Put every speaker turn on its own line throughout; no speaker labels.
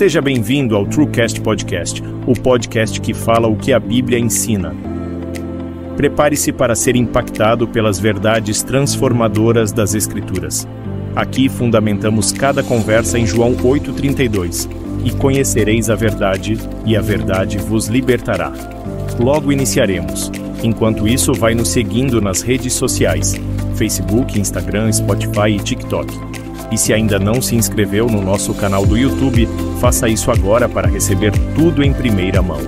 Seja bem-vindo ao TrueCast Podcast, o podcast que fala o que a Bíblia ensina. Prepare-se para ser impactado pelas verdades transformadoras das Escrituras. Aqui fundamentamos cada conversa em João 8,32. E conhecereis a verdade, e a verdade vos libertará. Logo iniciaremos. Enquanto isso, vai nos seguindo nas redes sociais: Facebook, Instagram, Spotify e TikTok. E se ainda não se inscreveu no nosso canal do YouTube, faça isso agora para receber tudo em primeira mão.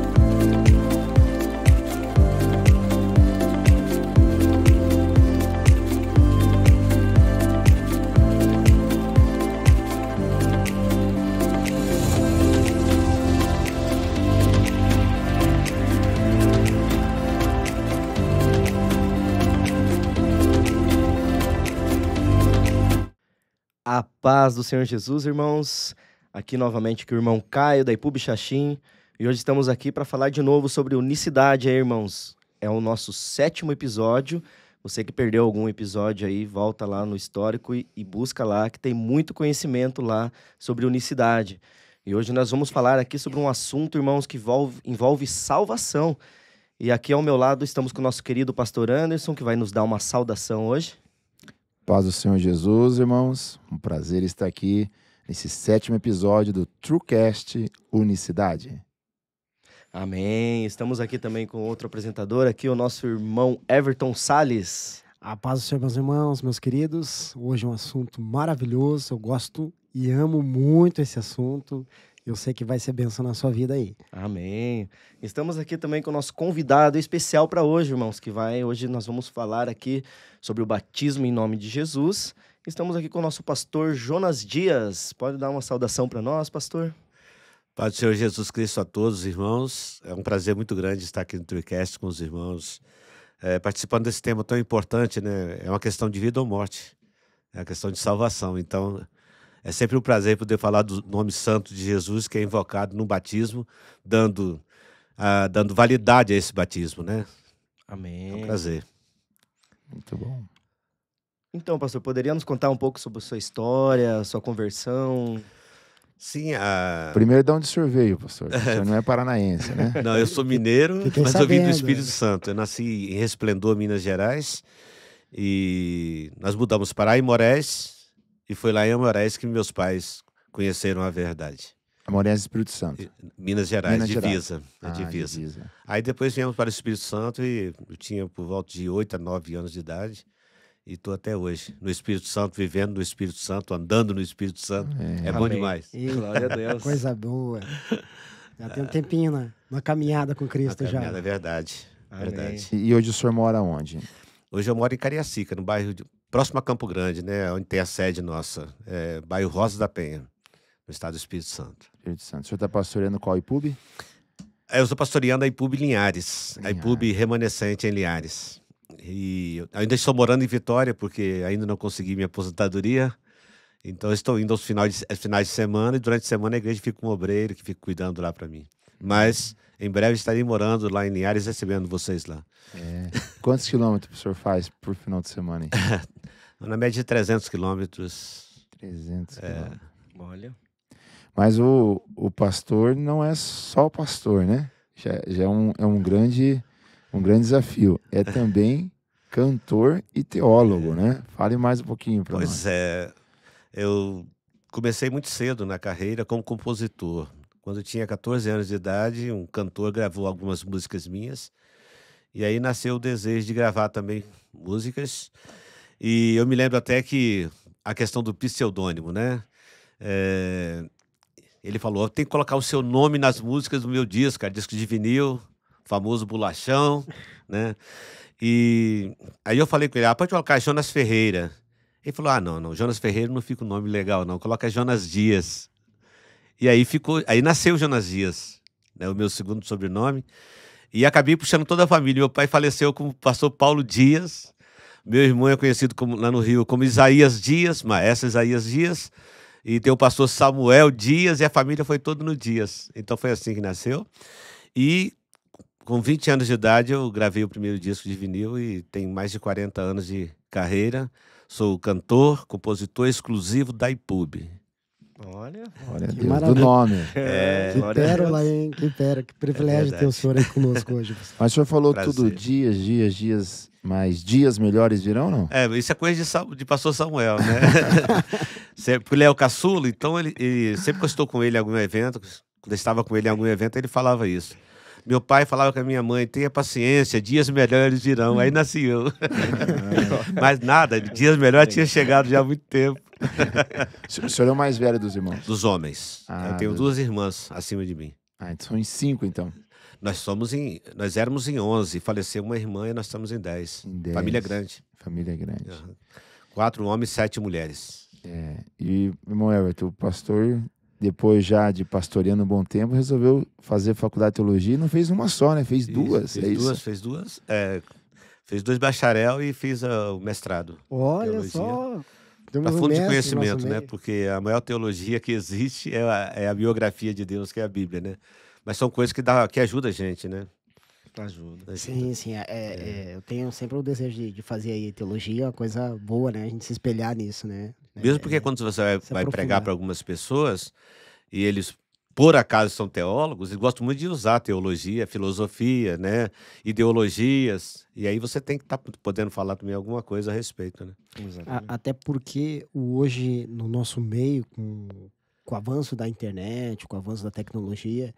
A paz do Senhor Jesus, irmãos. Aqui novamente com o irmão Caio, da IPUB Xaxim. E hoje estamos aqui para falar de novo sobre unicidade, irmãos. É o nosso 7º episódio. Você que perdeu algum episódio aí, volta lá no histórico e busca lá, que tem muito conhecimento lá sobre unicidade. E hoje nós vamos falar aqui sobre um assunto, irmãos, que envolve salvação. E aqui ao meu lado estamos com o nosso querido pastor Anderson, que vai nos dar uma saudação hoje.
Paz do Senhor Jesus, irmãos. Um prazer estar aqui nesse 7º episódio do TrueCast Unicidade.
Amém. Estamos aqui também com outro apresentador, aqui o nosso irmão Everton Salles.
A paz do Senhor, meus irmãos, meus queridos. Hoje é um assunto maravilhoso. Eu gosto e amo muito esse assunto. Eu sei que vai ser bênção na sua vida aí.
Amém. Estamos aqui também com o nosso convidado especial para hoje, irmãos, hoje nós vamos falar aqui sobre o batismo em nome de Jesus. Estamos aqui com o nosso pastor Jonas Dias. Pode dar uma saudação para nós, pastor?
Paz do Senhor Jesus Cristo a todos, irmãos. É um prazer muito grande estar aqui no TrueCast com os irmãos, participando desse tema tão importante, né? É uma questão de vida ou morte, é uma questão de salvação. Então, é sempre um prazer poder falar do nome santo de Jesus, que é invocado no batismo, dando validade a esse batismo, né?
Amém.
É um prazer.
Muito bom.
Então, pastor, poderia nos contar um pouco sobre a sua história, a sua conversão?
Sim,
Primeiro, de onde o senhor veio, pastor? O senhor não é paranaense, né?
Não, eu sou mineiro,
Fiquei
mas eu vim do
sabendo.
Espírito Santo. Eu nasci em Resplendor, Minas Gerais, e nós mudamos para Aimorés, e foi lá em Aimorés que meus pais conheceram a verdade.
Aimorés do Espírito Santo.
Minas Gerais,
Minas Gerais.
divisa. Divisa.
Divisa.
Aí depois viemos para o Espírito Santo e eu tinha por volta de 8 a 9 anos de idade. E estou até hoje no Espírito Santo, vivendo no Espírito Santo, andando no Espírito Santo. É bom
Amém.
demais.
E
Glória a Deus.
coisa boa. Já tem um tempinho na caminhada com Cristo
A
já.
caminhada é verdade.
Amém.
Verdade.
E hoje o senhor mora onde?
Hoje eu moro em Cariacica, no bairro próximo a Campo Grande, né? Onde tem a sede nossa. Bairro Rosa da Penha, no estado do Espírito Santo.
Espírito Santo. O senhor está pastoreando qual IPUB?
Eu estou pastoreando a IPUB Linhares. A
Linhares.
IPUB remanescente em Linhares. E eu ainda estou morando em Vitória, porque ainda não consegui minha aposentadoria. Então eu estou indo aos finais de semana, e durante a semana a igreja fica com um obreiro que fica cuidando lá para mim. Mas em breve estarei morando lá em Linhares, recebendo vocês lá.
Quantos quilômetros o senhor faz por final de semana?
Na média de 300 quilômetros.
300 quilômetros.
Olha.
Mas o pastor não é só o pastor, né? Já é um grande desafio. É também cantor e teólogo, né? Fale mais um pouquinho para nós.
Pois é, eu comecei muito cedo na carreira como compositor. Quando eu tinha 14 anos de idade, um cantor gravou algumas músicas minhas. E aí nasceu o desejo de gravar também músicas. E eu me lembro até que a questão do pseudônimo, né? Ele falou, tem que colocar o seu nome nas músicas do meu disco, cara, disco de vinil, famoso Bolachão, né? E aí eu falei com ele, pode colocar Jonas Ferreira. Ele falou, não, Jonas Ferreira não fica um nome legal, não, coloca Jonas Dias. E aí nasceu Jonas Dias, né, o meu segundo sobrenome, e acabei puxando toda a família. Meu pai faleceu como pastor Paulo Dias, meu irmão é conhecido lá no Rio como Isaías Dias, maestro Isaías Dias, e tem o pastor Samuel Dias, e a família foi toda no Dias. Então foi assim que nasceu. E com 20 anos de idade eu gravei o primeiro disco de vinil e tenho mais de 40 anos de carreira. Sou cantor, compositor exclusivo da IPUB.
Olha.
Glória a
Que
Deus. Do
maravilha.
nome.
Que
glória a Deus.
pérola, hein? Que pérola. Que privilégio ter o
verdade.
senhor aí conosco hoje.
Mas o senhor falou
Prazer.
tudo dias, mas dias melhores virão, não?
Isso é coisa de pastor Samuel, né? Porque ele é o caçula, então ele sempre que eu estou com ele em algum evento, quando eu estava com ele em algum evento, ele falava isso. Meu pai falava com a minha mãe, tenha paciência, dias melhores virão. Aí nasci eu. Mas nada, dias melhores tinha chegado já há muito tempo.
O senhor é o mais velho dos irmãos?
Dos homens.
Ah,
Eu tenho
dos-
2 irmãs acima de mim.
Ah, então são em 5, então.
Nós éramos em 11, faleceu uma irmã e nós estamos em 10.
Em 10.
Família grande.
Família grande.
4 homens, 7 mulheres.
E, irmão Everton, o pastor, depois já de pastoreando um bom tempo, resolveu fazer faculdade de teologia e não fez uma só, né? Fez duas.
Fez duas. Fez 2 bacharel e fiz o mestrado.
Olha
Teologia.
só.
Para
Temos um
fundo de
mestre no
conhecimento,
nosso
né?
meio.
Porque a maior teologia que existe é a biografia de Deus, que é a Bíblia, né? Mas são coisas que ajudam a gente, né?
Ajuda.
Sim, sim. Eu tenho sempre o desejo de fazer aí teologia, uma coisa boa, né? A gente se espelhar nisso, né?
Mesmo porque quando você
se
vai
aprofundar.
pregar para algumas pessoas e eles, por acaso, são teólogos, eles gostam muito de usar teologia, filosofia, né? Ideologias. E aí você tem que estar podendo falar também alguma coisa a respeito, né?
Exatamente.
Até porque hoje, no nosso meio, com o avanço da internet, com o avanço da tecnologia,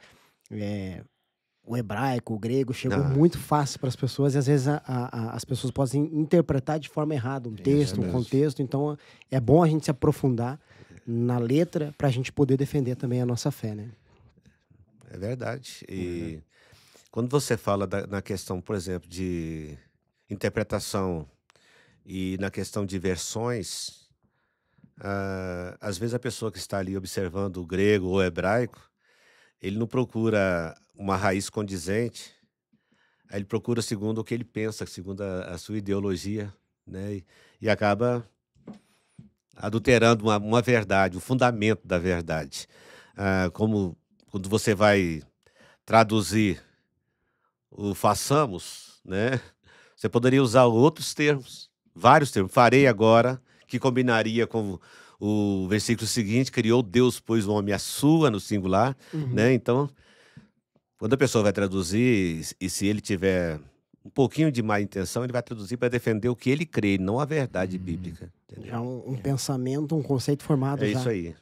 o hebraico, o grego chegou muito fácil para as pessoas e às vezes as pessoas podem interpretar de forma errada um texto, um
mesmo.
contexto. Então é bom a gente se aprofundar na letra para a gente poder defender também a nossa fé, né?
É verdade. E quando você fala na questão, por exemplo, de interpretação e na questão de versões, às vezes a pessoa que está ali observando o grego ou o hebraico, ele não procura uma raiz condizente, aí ele procura segundo o que ele pensa, segundo a sua ideologia, né? E acaba adulterando uma verdade, o fundamento da verdade. Como quando você vai traduzir o façamos, né? Você poderia usar outros termos, vários termos. Farei agora, que combinaria com o versículo seguinte, criou Deus, pois o homem à sua, no singular, né? Então, quando a pessoa vai traduzir, e se ele tiver um pouquinho de má intenção, ele vai traduzir para defender o que ele crê, não a verdade bíblica. Entendeu?
Já um pensamento, um conceito formado
É
já.
isso aí.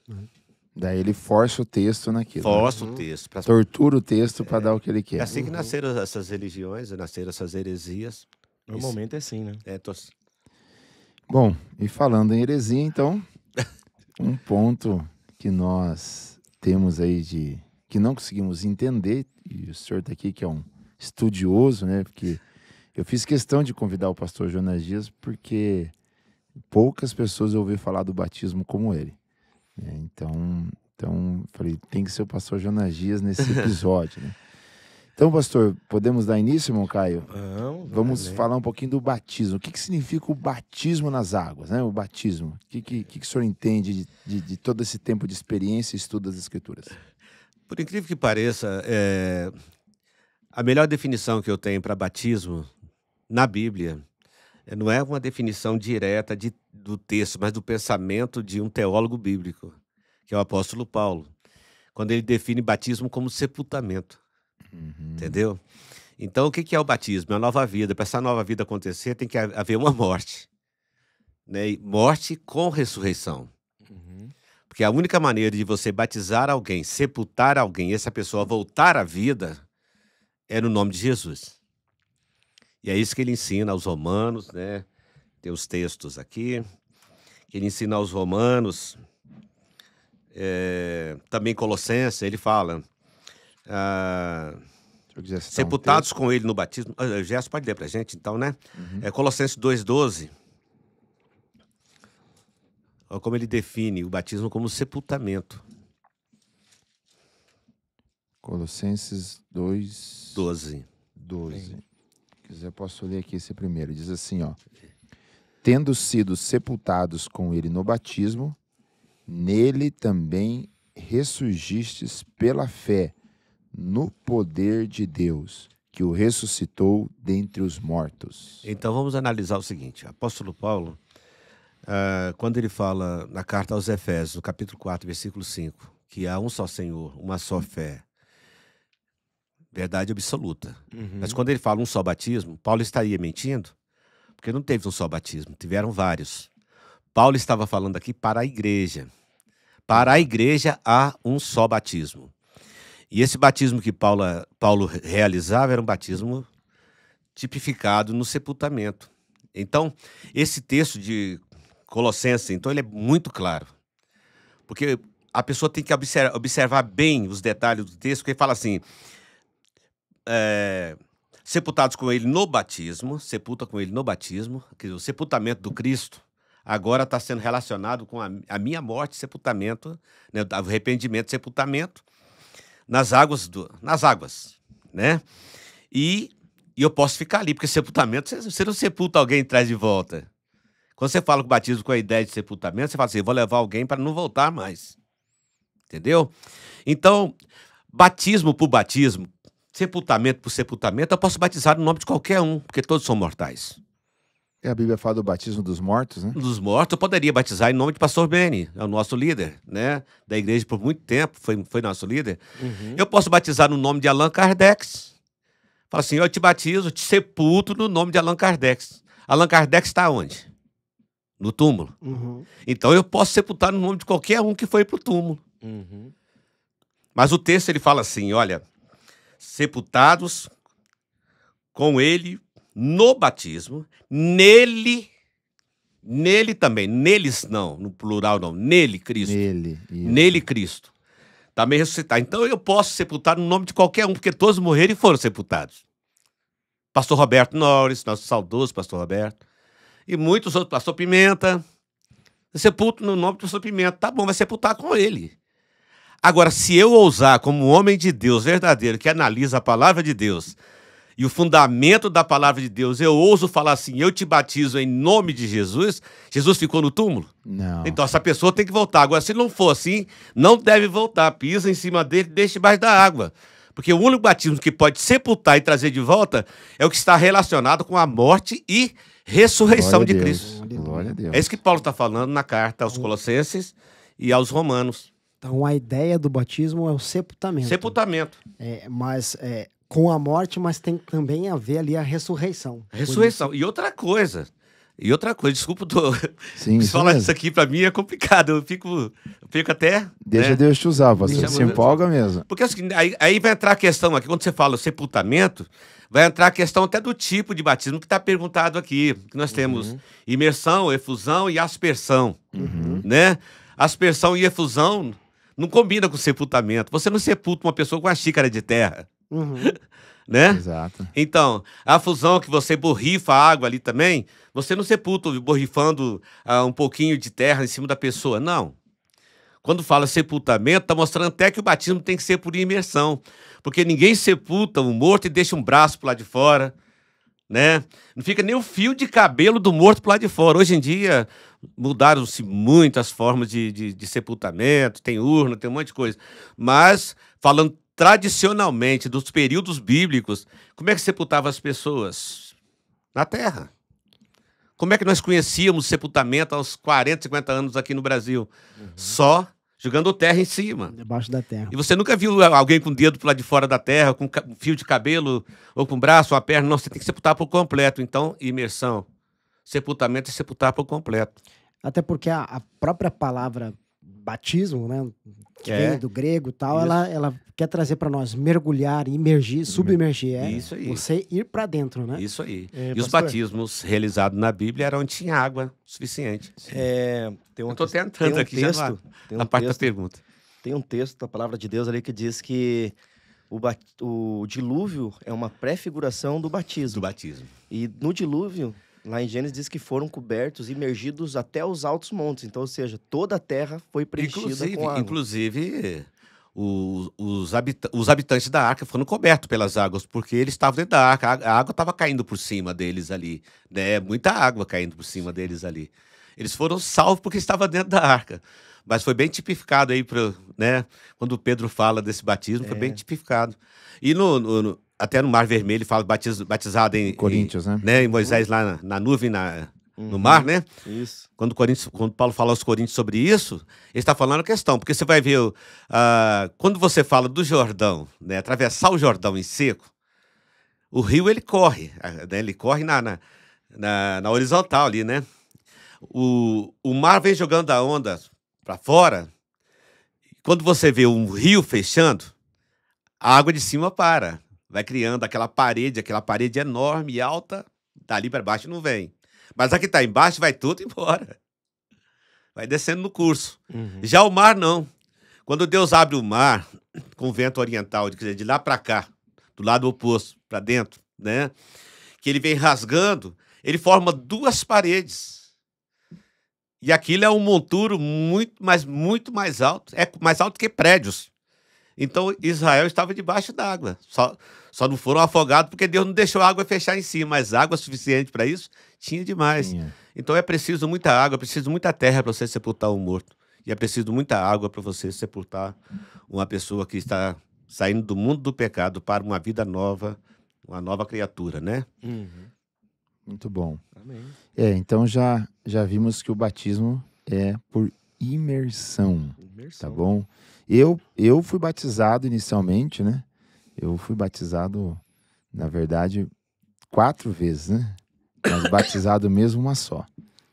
Daí ele força o texto naquilo.
Força o texto.
Tortura o texto para dar o que ele
É
quer.
assim que nasceram essas religiões, nasceram essas heresias.
Normalmente é assim, né?
Bom, e falando em heresia, então, um ponto que nós temos aí que não conseguimos entender, e o senhor está aqui que é um estudioso, né? Porque eu fiz questão de convidar o pastor Jonas Dias porque poucas pessoas eu ouvi falar do batismo como ele. Né? Então, falei, tem que ser o pastor Jonas Dias nesse episódio, né? Então, pastor, podemos dar início, irmão Caio? Vamos falar um pouquinho do batismo. O que significa o batismo nas águas, né? O batismo. O que o senhor entende de todo esse tempo de experiência e estudo das Escrituras?
Por incrível que pareça, a melhor definição que eu tenho para batismo na Bíblia não é uma definição direta do texto, mas do pensamento de um teólogo bíblico, que é o apóstolo Paulo, quando ele define batismo como sepultamento. Entendeu? Então, o que é o batismo? É uma nova vida. Para essa nova vida acontecer, tem que haver uma morte. Né? E morte com ressurreição. Porque a única maneira de você batizar alguém, sepultar alguém, e essa pessoa voltar à vida, é no nome de Jesus. E é isso que ele ensina aos romanos, né? Tem os textos aqui. Que ele ensina aos romanos. Também Colossenses, ele fala...
Se eu quiser citar
sepultados com ele no batismo. O Gerson pode ler pra gente, então, né? Colossenses 2,12. Olha como ele define o batismo como sepultamento.
Colossenses 2:12.
12.
Se quiser, posso ler aqui esse primeiro. Diz assim, ó. Tendo sido sepultados com ele no batismo, nele também ressurgistes pela fé, no poder de Deus, que o ressuscitou dentre os mortos.
Então vamos analisar o seguinte. O apóstolo Paulo, Quando ele fala na carta aos Efésios, no capítulo 4, versículo 5, que há um só Senhor, uma só fé, verdade absoluta. Mas quando ele fala um só batismo, Paulo estaria mentindo, porque não teve um só batismo, tiveram vários. Paulo estava falando aqui para a igreja. Para a igreja há um só batismo. E esse batismo que Paulo realizava era um batismo tipificado no sepultamento. Então, esse texto de Colossenses, então, ele é muito claro. Porque a pessoa tem que observar bem os detalhes do texto, porque ele fala assim, sepultados com ele no batismo, sepulta com ele no batismo, quer dizer, o sepultamento do Cristo agora está sendo relacionado com a minha morte, sepultamento, né, o arrependimento, sepultamento, nas águas, né? E eu posso ficar ali, porque sepultamento, você não sepulta alguém e traz de volta. Quando você fala com o batismo com a ideia de sepultamento, você fala assim, eu vou levar alguém para não voltar mais. Entendeu? Então, batismo por batismo, sepultamento por sepultamento, eu posso batizar no nome de qualquer um, porque todos são mortais.
A Bíblia fala do batismo dos mortos, né?
Dos mortos, eu poderia batizar em nome de pastor Benny, é o nosso líder, né? Da igreja por muito tempo, foi nosso líder. Eu posso batizar no nome de Allan Kardec. Fala assim, eu te batizo, te sepulto no nome de Allan Kardec. Allan Kardec está onde? No túmulo. Então eu posso sepultar no nome de qualquer um que foi para o túmulo. Mas o texto ele fala assim, olha, sepultados com ele no batismo, nele também, neles não, no plural não, nele Cristo. Nele Cristo. Também ressuscitar. Então eu posso sepultar no nome de qualquer um, porque todos morreram e foram sepultados. Pastor Roberto Norris, nosso saudoso pastor Roberto, e muitos outros, pastor Pimenta, sepulto no nome do pastor Pimenta. Tá bom, vai sepultar com ele. Agora, se eu ousar, como um homem de Deus verdadeiro, que analisa a palavra de Deus, e o fundamento da palavra de Deus, eu ouso falar assim, eu te batizo em nome de Jesus, Jesus ficou no túmulo?
Não.
Então essa pessoa tem que voltar. Agora, se não for assim, não deve voltar. Pisa em cima dele e deixa debaixo da água. Porque o único batismo que pode sepultar e trazer de volta é o que está relacionado com a morte e ressurreição de Cristo.
Glória a Deus.
É isso que Paulo está falando na carta aos Colossenses e aos Romanos.
Então a ideia do batismo é o sepultamento.
Sepultamento.
Mas com a morte, mas tem que também haver ali a ressurreição.
Ressurreição. E outra coisa, desculpa,
Sim,
falar
mesmo.
isso aqui pra mim é complicado, eu fico até...
Deixa
né?
Deus te usar, pastor,
Deixa-
se empolga mesmo.
Porque assim, aí vai entrar a questão aqui, quando você fala sepultamento, vai entrar a questão até do tipo de batismo que está perguntado aqui. Que nós temos imersão, efusão e aspersão, né? Aspersão e efusão não combina com sepultamento. Você não sepulta uma pessoa com uma xícara de terra, né?
Exato.
Então, a fusão que você borrifa a água ali também, você não sepulta borrifando um pouquinho de terra em cima da pessoa, não. Quando fala sepultamento, está mostrando até que o batismo tem que ser por imersão. Porque ninguém sepulta um morto e deixa um braço pro lado de fora, né? Não fica nem o fio de cabelo do morto pro lado de fora. Hoje em dia, mudaram-se muitas formas de sepultamento, tem urna, tem um monte de coisa. Mas, falando tradicionalmente dos períodos bíblicos, como é que sepultava as pessoas? Na terra. Como é que nós conhecíamos sepultamento aos 40, 50 anos aqui no Brasil? Só jogando terra em cima.
Debaixo da terra.
E você nunca viu alguém com o dedo pro lado de fora da terra, com um fio de cabelo, ou com um braço, uma perna? Não, você tem que sepultar por completo. Então, imersão. Sepultamento é sepultar por completo.
Até porque a própria palavra batismo, né, que vem do grego e tal,
Isso.
ela quer trazer para nós mergulhar, imergir, submergir.
Isso aí.
Você ir para dentro, né?
Isso aí.
É,
E os
pastor?
batismos realizados na Bíblia eram onde tinha água suficiente.
Tem um
Eu tô
texto-
tentando
tem um
aqui já
texto, tem
a
um
parte da
texto,
pergunta.
tem um texto da palavra de Deus ali que diz que o dilúvio é uma pré-figuração do
Do
batismo.
batismo.
E no dilúvio, lá em Gênesis, diz que foram cobertos, imergidos até os altos montes. Então, ou seja, toda a terra foi preenchida com água.
Inclusive os habitantes da arca foram cobertos pelas águas, porque eles estavam dentro da arca. A água estava caindo por cima deles ali. Né? Muita água caindo por cima deles ali. Eles foram salvos porque estavam dentro da arca. Mas foi bem tipificado aí, né? Quando o Pedro fala desse batismo, foi bem tipificado. E até no Mar Vermelho fala batizado em
Coríntios, né?
Em Moisés lá na nuvem, no mar, né?
Isso.
Quando Paulo fala aos Coríntios sobre isso, ele está falando a questão, porque você vai ver, quando você fala do Jordão, né, atravessar o Jordão em seco, o rio ele corre, né, ele corre na horizontal ali, né? O mar vem jogando a onda para fora. Quando você vê um rio fechando, a água de cima para, vai criando aquela parede enorme e alta, dali para baixo não vem. Mas a que está embaixo vai tudo embora. Vai descendo no curso. Já o mar não. Quando Deus abre o mar com o vento oriental, quer dizer, de lá para cá, do lado oposto, para dentro, né? Que ele vem rasgando, ele forma duas paredes. E aquilo é um monturo muito mais alto. É mais alto que prédios. Então, Israel estava debaixo d'água. Só não foram afogados porque Deus não deixou a água fechar em si. Mas água suficiente para isso tinha demais.
Tinha.
Então, é preciso muita água, é preciso muita terra para você sepultar um morto. E é preciso muita água para você sepultar uma pessoa que está saindo do mundo do pecado para uma vida nova, uma nova criatura, né?
Muito bom.
Amém.
Então já vimos que o batismo é por imersão, tá bom? Eu fui batizado inicialmente, né? Eu fui batizado, na verdade, 4 vezes, né? Mas batizado mesmo uma só.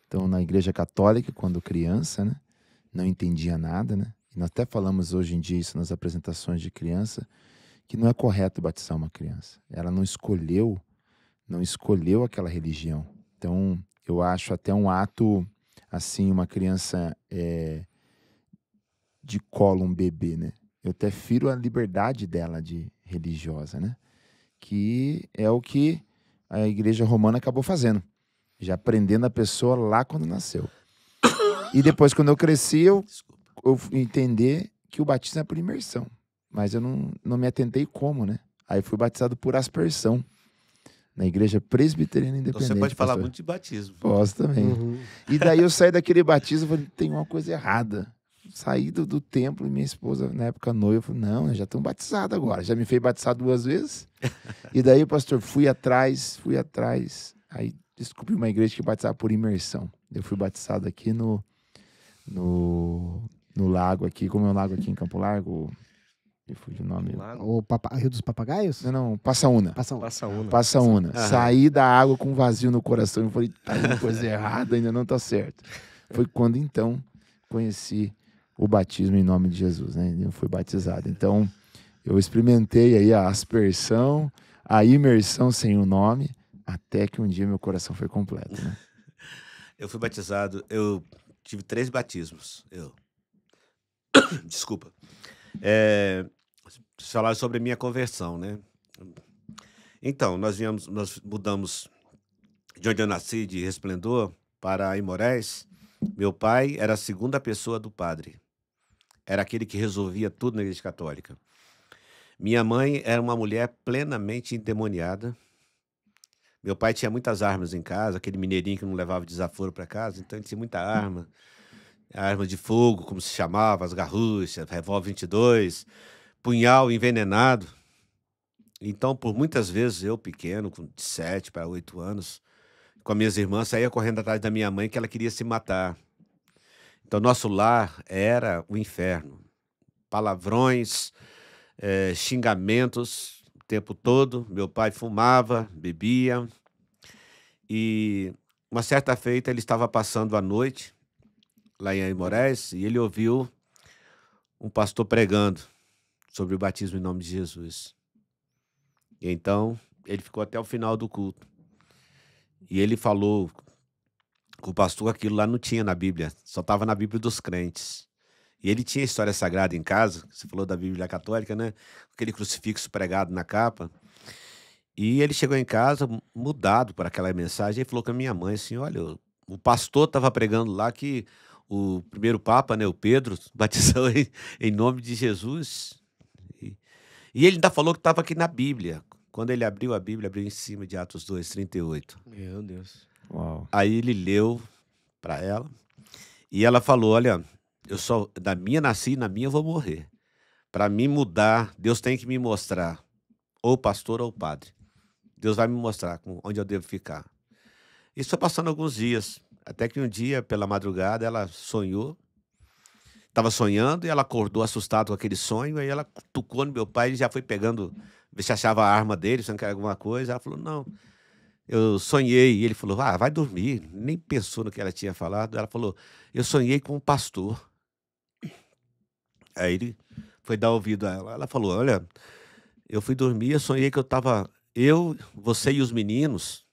Então, na igreja católica, quando criança, né? Não entendia nada, né? E nós até falamos hoje em dia isso nas apresentações de criança, que não é correto batizar uma criança. Ela não escolheu aquela religião. Então, eu acho até um ato, assim, uma criança de colo, um bebê, né? Eu até firo a liberdade dela de religiosa, né? Que é o que a igreja romana acabou fazendo. Já prendendo a pessoa lá quando nasceu. E depois, quando eu cresci, eu entender que o batismo é por imersão. Mas eu não me atentei como, né? Aí fui batizado por aspersão. Na igreja presbiteriana independente.
Você pode falar
pastor.
muito de batismo.
Posso também. E daí eu saí daquele batismo e falei, tem uma coisa errada. Saí do templo e minha esposa, na época noiva, falou, não, já estão batizados agora. Já me fez batizar 2 vezes. E daí, pastor, fui atrás. Aí descobri uma igreja que batizava por imersão. Eu fui batizado aqui no lago aqui, como é o lago aqui em Campo Largo? Me fugiu o nome.
O Rio dos Papagaios?
Não, Passaúna.
Passaúna.
Passaúna. Saí da água com um vazio no coração e falei, tá uma coisa errada, ainda não tá certo. Foi quando, então, conheci o batismo em nome de Jesus, né? Eu fui batizado. Então, eu experimentei aí a aspersão, a imersão sem o nome, até que um dia meu coração foi completo, né?
Eu fui batizado, eu tive 3 batismos. Desculpa. Falar sobre a minha conversão, né? Então, nós mudamos de onde eu nasci, de Resplendor, para Aimorés. Meu pai era a segunda pessoa do padre. Era aquele que resolvia tudo na igreja católica. Minha mãe era uma mulher plenamente endemoniada. Meu pai tinha muitas armas em casa, aquele mineirinho que não levava desaforo para casa, então ele tinha muita arma. Arma de fogo, como se chamava, as garruchas, revólver 22, punhal envenenado. Então, por muitas vezes, eu pequeno, com 7 para 8 anos, com as minhas irmãs, saía correndo atrás da minha mãe que ela queria se matar. Então, nosso lar era o inferno. Palavrões, xingamentos o tempo todo. Meu pai fumava, bebia. E uma certa feita ele estava passando a noite lá em Aimorés e ele ouviu um pastor pregando sobre o batismo em nome de Jesus. E então ele ficou até o final do culto. E ele falou com o pastor, aquilo lá não tinha na Bíblia, só estava na Bíblia dos crentes. E ele tinha história sagrada em casa, você falou da Bíblia católica, né? Aquele crucifixo pregado na capa. E ele chegou em casa mudado por aquela mensagem e falou com a minha mãe assim, olha, o pastor estava pregando lá que o primeiro papa, né, o Pedro, batizou em nome de Jesus. E ele ainda falou que estava aqui na Bíblia. Quando ele abriu a Bíblia, abriu em cima de Atos 2:38.
Meu Deus.
Uau.
Aí ele leu para ela e ela falou, olha, da minha nasci, na minha eu vou morrer. Para mim mudar, Deus tem que me mostrar, ou pastor ou padre. Deus vai me mostrar onde eu devo ficar. Isso foi passando alguns dias. Até que um dia, pela madrugada, ela sonhou. Estava sonhando e ela acordou assustada com aquele sonho. Aí ela cutucou no meu pai e já foi pegando, ver se achava a arma dele, se não queria alguma coisa. Ela falou, não, eu sonhei. E ele falou, vai dormir. Nem pensou no que ela tinha falado. Ela falou, eu sonhei com um pastor. Aí ele foi dar ouvido a ela. Ela falou, olha, eu fui dormir, eu sonhei que eu estava, você e os meninos,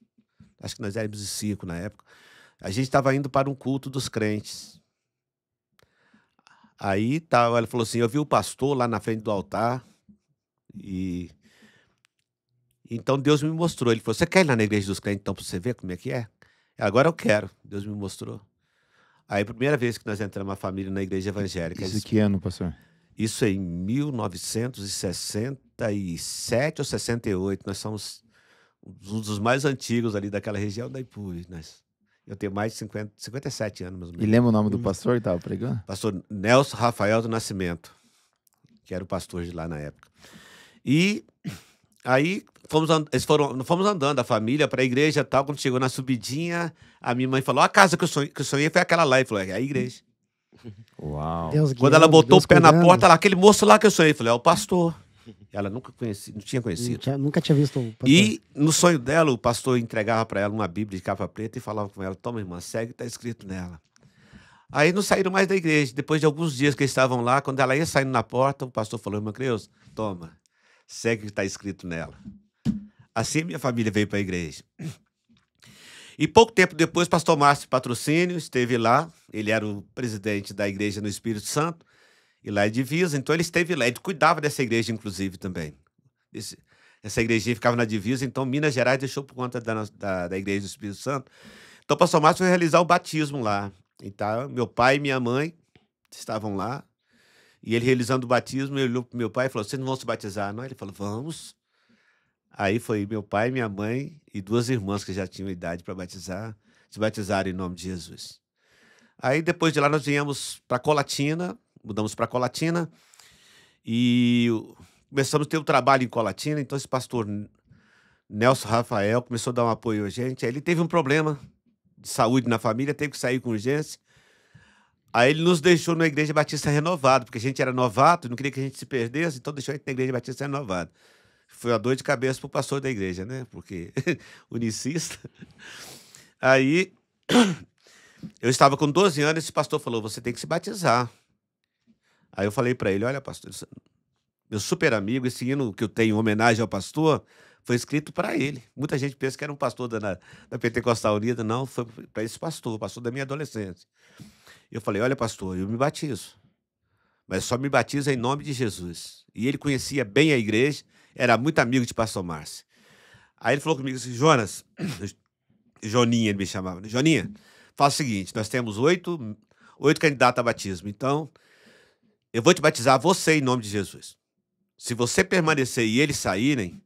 acho que nós éramos de 5 na época, a gente estava indo para um culto dos crentes. Aí ela falou assim, eu vi o pastor lá na frente do altar e então Deus me mostrou. Ele falou, você quer ir lá na igreja dos crentes então para você ver como é que é? Agora eu quero. Deus me mostrou. Aí, a primeira vez que nós entramos a família na igreja evangélica.
Isso que ano, pastor?
Isso em 1967 ou 68. Nós somos um dos mais antigos ali daquela região da Ipuí. Eu tenho mais de 57 anos, mais ou
E
menos.
lembra o nome do pastor que estava pregando?
Pastor Nelson Rafael do Nascimento, que era o pastor de lá na época. E aí fomos andando, a família, para a igreja e tal. Quando chegou na subidinha, a minha mãe falou, a casa que eu sonhei foi aquela lá. E falou, é a igreja.
Uau.
Deus
Quando
guiando,
ela botou
Deus
o pé na
cuidando.
porta, lá, aquele moço lá que eu sonhei, eu falei, é o pastor. Ela nunca conhecia, não tinha conhecido.
Nunca tinha visto o pastor.
E no sonho dela, o pastor entregava para ela uma Bíblia de capa preta e falava com ela, toma, irmã, segue o que está escrito nela. Aí não saíram mais da igreja. Depois de alguns dias que eles estavam lá, quando ela ia saindo na porta, o pastor falou, irmã Creuza, toma, segue o que está escrito nela. Assim minha família veio para a igreja. E pouco tempo depois, o pastor Márcio Patrocínio esteve lá. Ele era o presidente da igreja no Espírito Santo. E lá é divisa, então ele esteve lá. Ele cuidava dessa igreja, inclusive, também. Essa igrejinha ficava na divisa, então Minas Gerais deixou por conta da igreja do Espírito Santo. Então o pastor Márcio foi realizar o batismo lá. Então, meu pai e minha mãe estavam lá. E ele realizando o batismo, ele olhou para meu pai e falou, vocês não vão se batizar, não? Ele falou, vamos. Aí foi meu pai, minha mãe e 2 irmãs que já tinham idade para batizar, se batizaram em nome de Jesus. Aí depois de lá nós viemos para Colatina, mudamos para Colatina e começamos a ter um trabalho em Colatina. Então esse pastor Nelson Rafael começou a dar um apoio a gente. Aí ele teve um problema de saúde na família, teve que sair com urgência. Aí ele nos deixou na Igreja Batista Renovado, porque a gente era novato, não queria que a gente se perdesse, então deixou a gente na Igreja Batista Renovado. Foi uma dor de cabeça pro pastor da igreja, né? Porque unicista. Aí eu estava com 12 anos e esse pastor falou, você tem que se batizar. Aí eu falei para ele, olha, pastor, meu super amigo, esse hino que eu tenho em homenagem ao pastor, foi escrito para ele. Muita gente pensa que era um pastor da Pentecostal Unida. Não, foi para esse pastor, o pastor da minha adolescência. Eu falei, olha, pastor, eu me batizo. Mas só me batizo em nome de Jesus. E ele conhecia bem a igreja, era muito amigo de pastor Márcio. Aí ele falou comigo assim, Jonas, Joninha ele me chamava, né? Joninha, fala o seguinte, nós temos 8 candidatos a batismo, então eu vou te batizar você em nome de Jesus. Se você permanecer e eles saírem,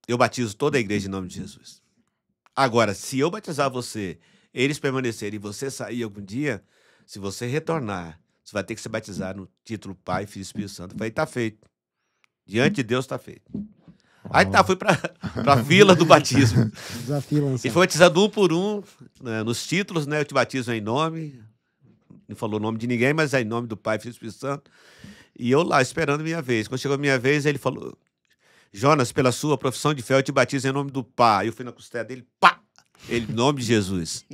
eu batizo toda a igreja em nome de Jesus. Agora, se eu batizar você, eles permanecerem e você sair algum dia, se você retornar, você vai ter que se batizar no título Pai, Filho e Espírito Santo. Eu falei, tá feito. Diante de Deus tá feito. Aí tá, fui pra fila do batismo.
Desafio lançado.
Ele foi batizado um por um, né, nos títulos, né? Eu te batizo em nome. Não falou o nome de ninguém, mas é em nome do Pai, Filho e Espírito Santo. E eu lá, esperando a minha vez. Quando chegou a minha vez, ele falou, Jonas, pela sua profissão de fé, eu te batizo em nome do Pai. Eu fui na costela dele, pá! Ele, em nome de Jesus.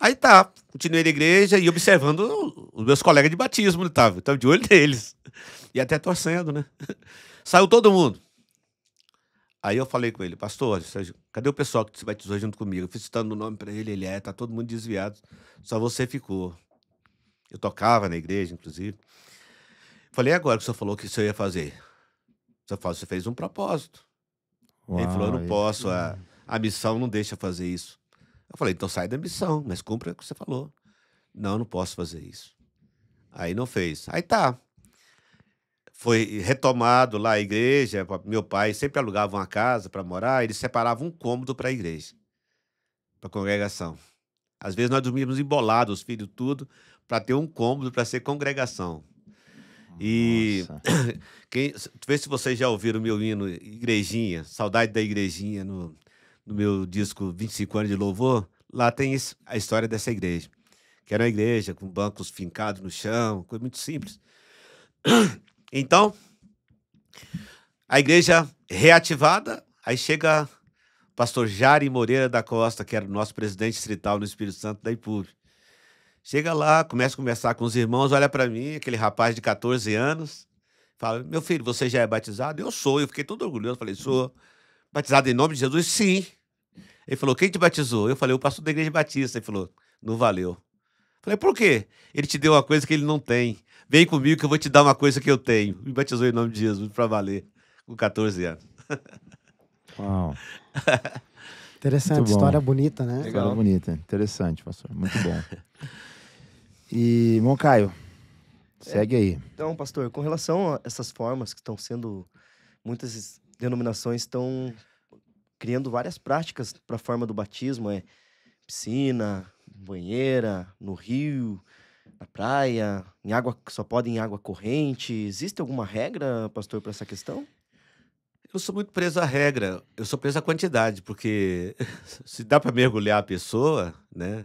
Aí tá, continuei na igreja e observando os meus colegas de batismo, tava de olho neles. E até torcendo, né? Saiu todo mundo. Aí eu falei com ele, pastor, cadê o pessoal que se batizou junto comigo? Eu fui citando o nome para ele, tá todo mundo desviado, só você ficou. Eu tocava na igreja, inclusive. Falei, agora que o senhor falou que o senhor ia fazer? O senhor falou, você fez um propósito. Ele falou, eu não posso, a missão não deixa fazer isso. Eu falei, então sai da missão, mas cumpra o que você falou. Não, não posso fazer isso. Aí não fez. Aí tá. Foi retomado lá a igreja, meu pai sempre alugava uma casa para morar, ele separava um cômodo para a igreja, para a congregação. Às vezes nós dormíamos embolados, os filhos tudo, para ter um cômodo para ser congregação. E vê se vocês já ouviram o meu hino Igrejinha, Saudade da Igrejinha, no no meu disco 25 anos de louvor, lá tem a história dessa igreja. Que era uma igreja com bancos fincados no chão, coisa muito simples. Então, a igreja reativada, aí chega o pastor Jari Moreira da Costa, que era o nosso presidente distrital no Espírito Santo da IPUB. Chega lá, começa a conversar com os irmãos, olha para mim, aquele rapaz de 14 anos, fala, meu filho, você já é batizado? Eu sou, eu fiquei todo orgulhoso, falei, sou. Batizado em nome de Jesus? Sim. Ele falou, quem te batizou? Eu falei, o pastor da igreja batista. Ele falou, não valeu. Falei, por quê? Ele te deu uma coisa que ele não tem. Vem comigo que eu vou te dar uma coisa que eu tenho. Me batizou em nome de Jesus para valer, com 14 anos.
Uau.
Interessante,
Muito bom.
história bonita, né?
História bonita. Interessante, pastor. Muito bom. E, irmão Caio, segue aí.
Então, pastor, com relação a essas formas que estão sendo, muitas denominações estão criando várias práticas para a forma do batismo, piscina, banheira, no rio, na praia, em água, só pode em água corrente. Existe alguma regra, pastor, para essa questão?
Eu sou muito preso à regra, eu sou preso à quantidade, porque se dá para mergulhar a pessoa, né?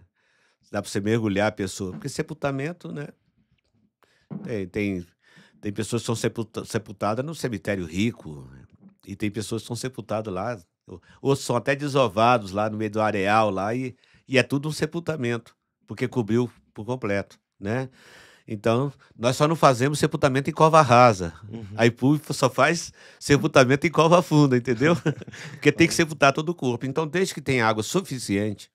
Se dá para você mergulhar a pessoa, porque sepultamento, né? Tem pessoas que são sepultadas no cemitério rico, né? E tem pessoas que são sepultadas lá, ou são até desovados lá no meio do areal lá, e é tudo um sepultamento, porque cobriu por completo, né? Então, nós só não fazemos sepultamento em cova rasa. A IPUB só faz sepultamento em cova funda, entendeu? Porque tem que sepultar todo o corpo. Então, desde que tenha água suficiente,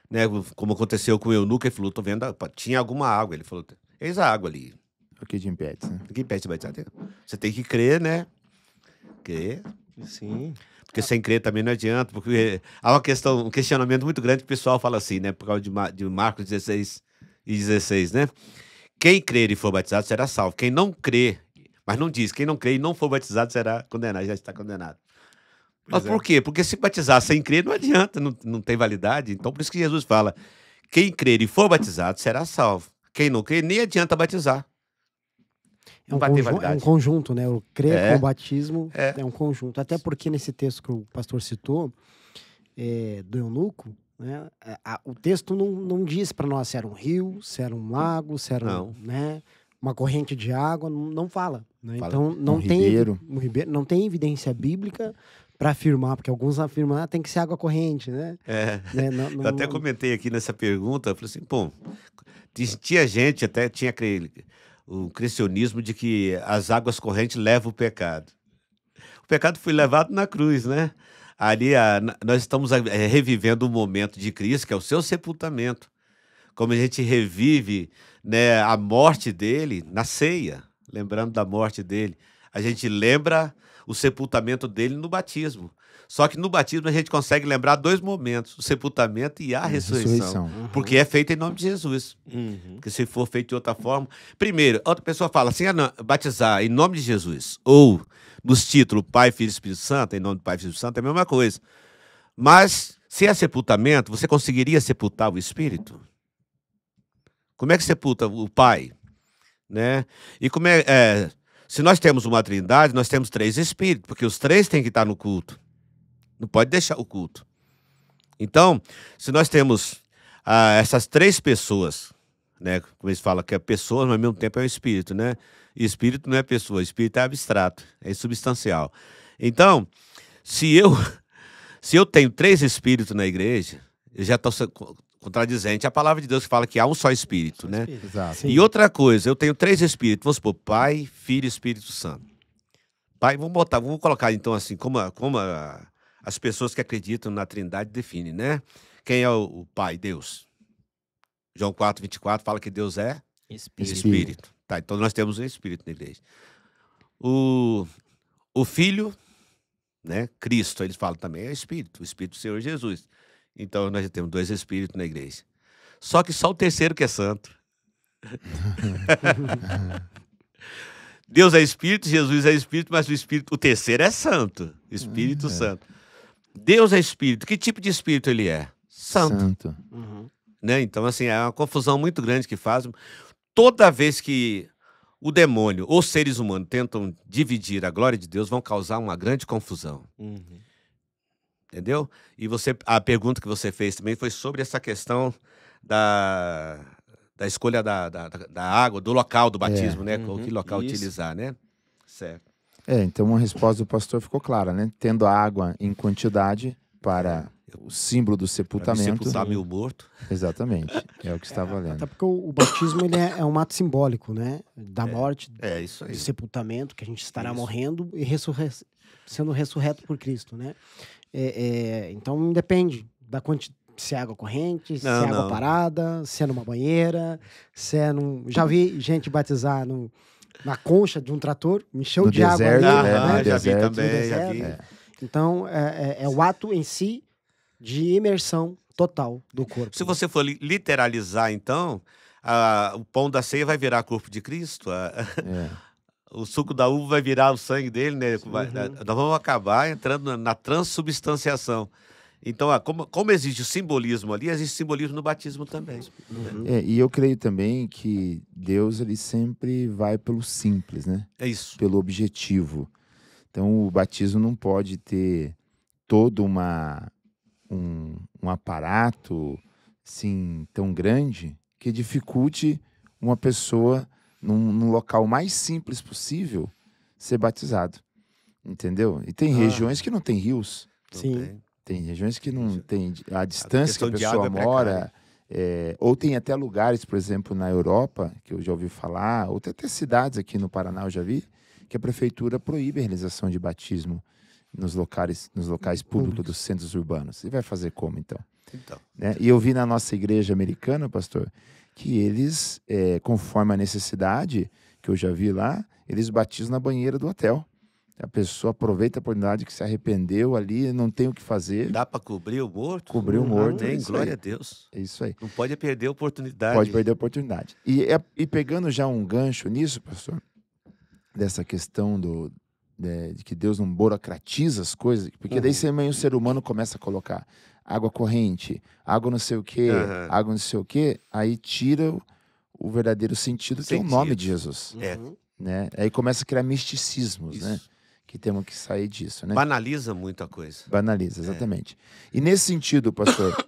né? Como aconteceu com o eunuco, ele falou, tô vendo, tinha alguma água. Ele falou, eis a água ali.
O que te impede, né?
O que impede de batizar? Você tem que crer, né? Crer.
Sim.
Porque sem crer também não adianta, porque há um questionamento muito grande que o pessoal fala assim, né? Por causa de Marcos 16 e 16, né? Quem crer e for batizado será salvo. Quem não crê, mas não diz, quem não crê e não for batizado será condenado, já está condenado. Mas por quê? Porque se batizar sem crer não adianta, não tem validade. Então por isso que Jesus fala, quem crer e for batizado será salvo. Quem não crê, nem adianta batizar.
É um conjunto, né? O crer com o batismo é um conjunto. Até porque nesse texto que o pastor citou, do eunuco, né? O texto não diz para nós se era um rio, se era um lago, se era né? uma corrente de água, não fala. Né?
Fala
então não tem
ribeiro.
Não tem evidência bíblica para afirmar, porque alguns afirmam tem que ser água corrente, né? Né?
Eu até comentei aqui nessa pergunta, falei assim, pô, tinha gente, até tinha o cristianismo de que as águas correntes levam o pecado. O pecado foi levado na cruz, né? Ali nós estamos revivendo um momento de Cristo, que é o seu sepultamento. Como a gente revive, né, a morte dele na ceia, lembrando da morte dele. A gente lembra o sepultamento dele no batismo. Só que no batismo a gente consegue lembrar dois momentos, o sepultamento e a ressurreição. Porque é feito em nome de Jesus. Porque se for feito de outra forma... Primeiro, outra pessoa fala assim, batizar em nome de Jesus, ou nos títulos Pai, Filho e Espírito Santo, em nome do Pai, Filho e Espírito Santo, é a mesma coisa. Mas, se é sepultamento, você conseguiria sepultar o Espírito? Como é que sepulta o Pai? Né? E como se nós temos uma trindade, nós temos 3 Espíritos, porque os 3 têm que estar no culto. Não pode deixar o culto. Então, se nós temos essas 3 pessoas, né? Como eles falam que é pessoa, mas ao mesmo tempo é um espírito, né? E espírito não é pessoa, espírito é abstrato, é insubstancial. Então, se eu tenho 3 espíritos na igreja, eu já estou contradizente a palavra de Deus que fala que há um só espírito, né?
Exato.
E outra coisa, eu tenho 3 espíritos, vamos supor, Pai, Filho e Espírito Santo. Pai, vamos colocar então assim, como as pessoas que acreditam na Trindade definem, né? Quem é o Pai? Deus. João 4:24 fala que Deus é Espírito. Tá, então nós temos um Espírito na igreja. O Filho, né? Cristo, eles falam também, é Espírito, o Espírito do Senhor Jesus. Então nós já temos 2 Espíritos na igreja. Só que só o terceiro que é santo. Deus é Espírito, Jesus é Espírito, mas o terceiro é santo, Espírito Santo. Deus é Espírito. Que tipo de Espírito ele é? Santo. Né? Então, assim, é uma confusão muito grande que faz. Toda vez que o demônio ou seres humanos tentam dividir a glória de Deus, vão causar uma grande confusão. Entendeu? E a pergunta que você fez também foi sobre essa questão da escolha da água, do local do batismo, né?
Uhum,
Que local
isso.
utilizar, né? Certo.
Então a resposta do pastor ficou clara, né? Tendo a água em quantidade para o símbolo do
Para
sepultamento.
sepultar meu morto.
Exatamente, é o que está valendo.
Até porque o batismo ele é um ato simbólico, né? Da morte,
É isso aí.
do sepultamento, que a gente estará
Isso.
morrendo e sendo ressurreto por Cristo, né? Então independe da quantidade. Se é água corrente, se é
Não,
água
não.
parada, se é numa banheira, se é num... Já vi gente batizar na concha de um trator, encheu
No
de água
deserto,
ali,
né?
né?
No
já vi
deserto.
também, já
No
vi.
deserto. Então, é o ato em si de imersão total do corpo.
Se você for literalizar, então, o pão da ceia vai virar corpo de Cristo, o suco da uva vai virar o sangue dele, né? Nós vamos acabar entrando na transubstanciação. Então, como existe o simbolismo ali, existe simbolismo no batismo também.
E eu creio também que Deus ele sempre vai pelo simples, né?
É isso.
Pelo objetivo. Então o batismo não pode ter todo um aparato assim, tão grande que dificulte uma pessoa num local mais simples possível ser batizado. Entendeu? E tem regiões que não tem rios.
Sim.
Tem regiões que não tem a distância que a
questão de
pessoa
água é
mora. Ou tem até lugares, por exemplo, na Europa, que eu já ouvi falar, ou tem até cidades aqui no Paraná, eu já vi, que a prefeitura proíbe a realização de batismo nos locais públicos dos centros urbanos. E vai fazer como, então?
Então.
Né? E eu vi na nossa igreja americana, pastor, que eles, conforme a necessidade, que eu já vi lá, eles batizam na banheira do hotel. A pessoa aproveita a oportunidade que se arrependeu ali, não tem o que fazer.
Dá para cobrir o morto?
Cobrir o morto.
Amém,
é isso
glória
aí.
a Deus.
É isso aí.
Não pode perder a oportunidade.
Pode perder a oportunidade. E pegando já um gancho nisso, pastor, dessa questão de que Deus não burocratiza as coisas, porque daí também o ser humano começa a colocar água corrente, água não sei o quê, água não sei o quê, aí tira o verdadeiro sentido, que é o nome de Jesus. Né? Aí começa a criar misticismos,
Isso.
né? Que temos que sair disso, né?
Banaliza muito a coisa.
Banaliza, exatamente. E nesse sentido, pastor,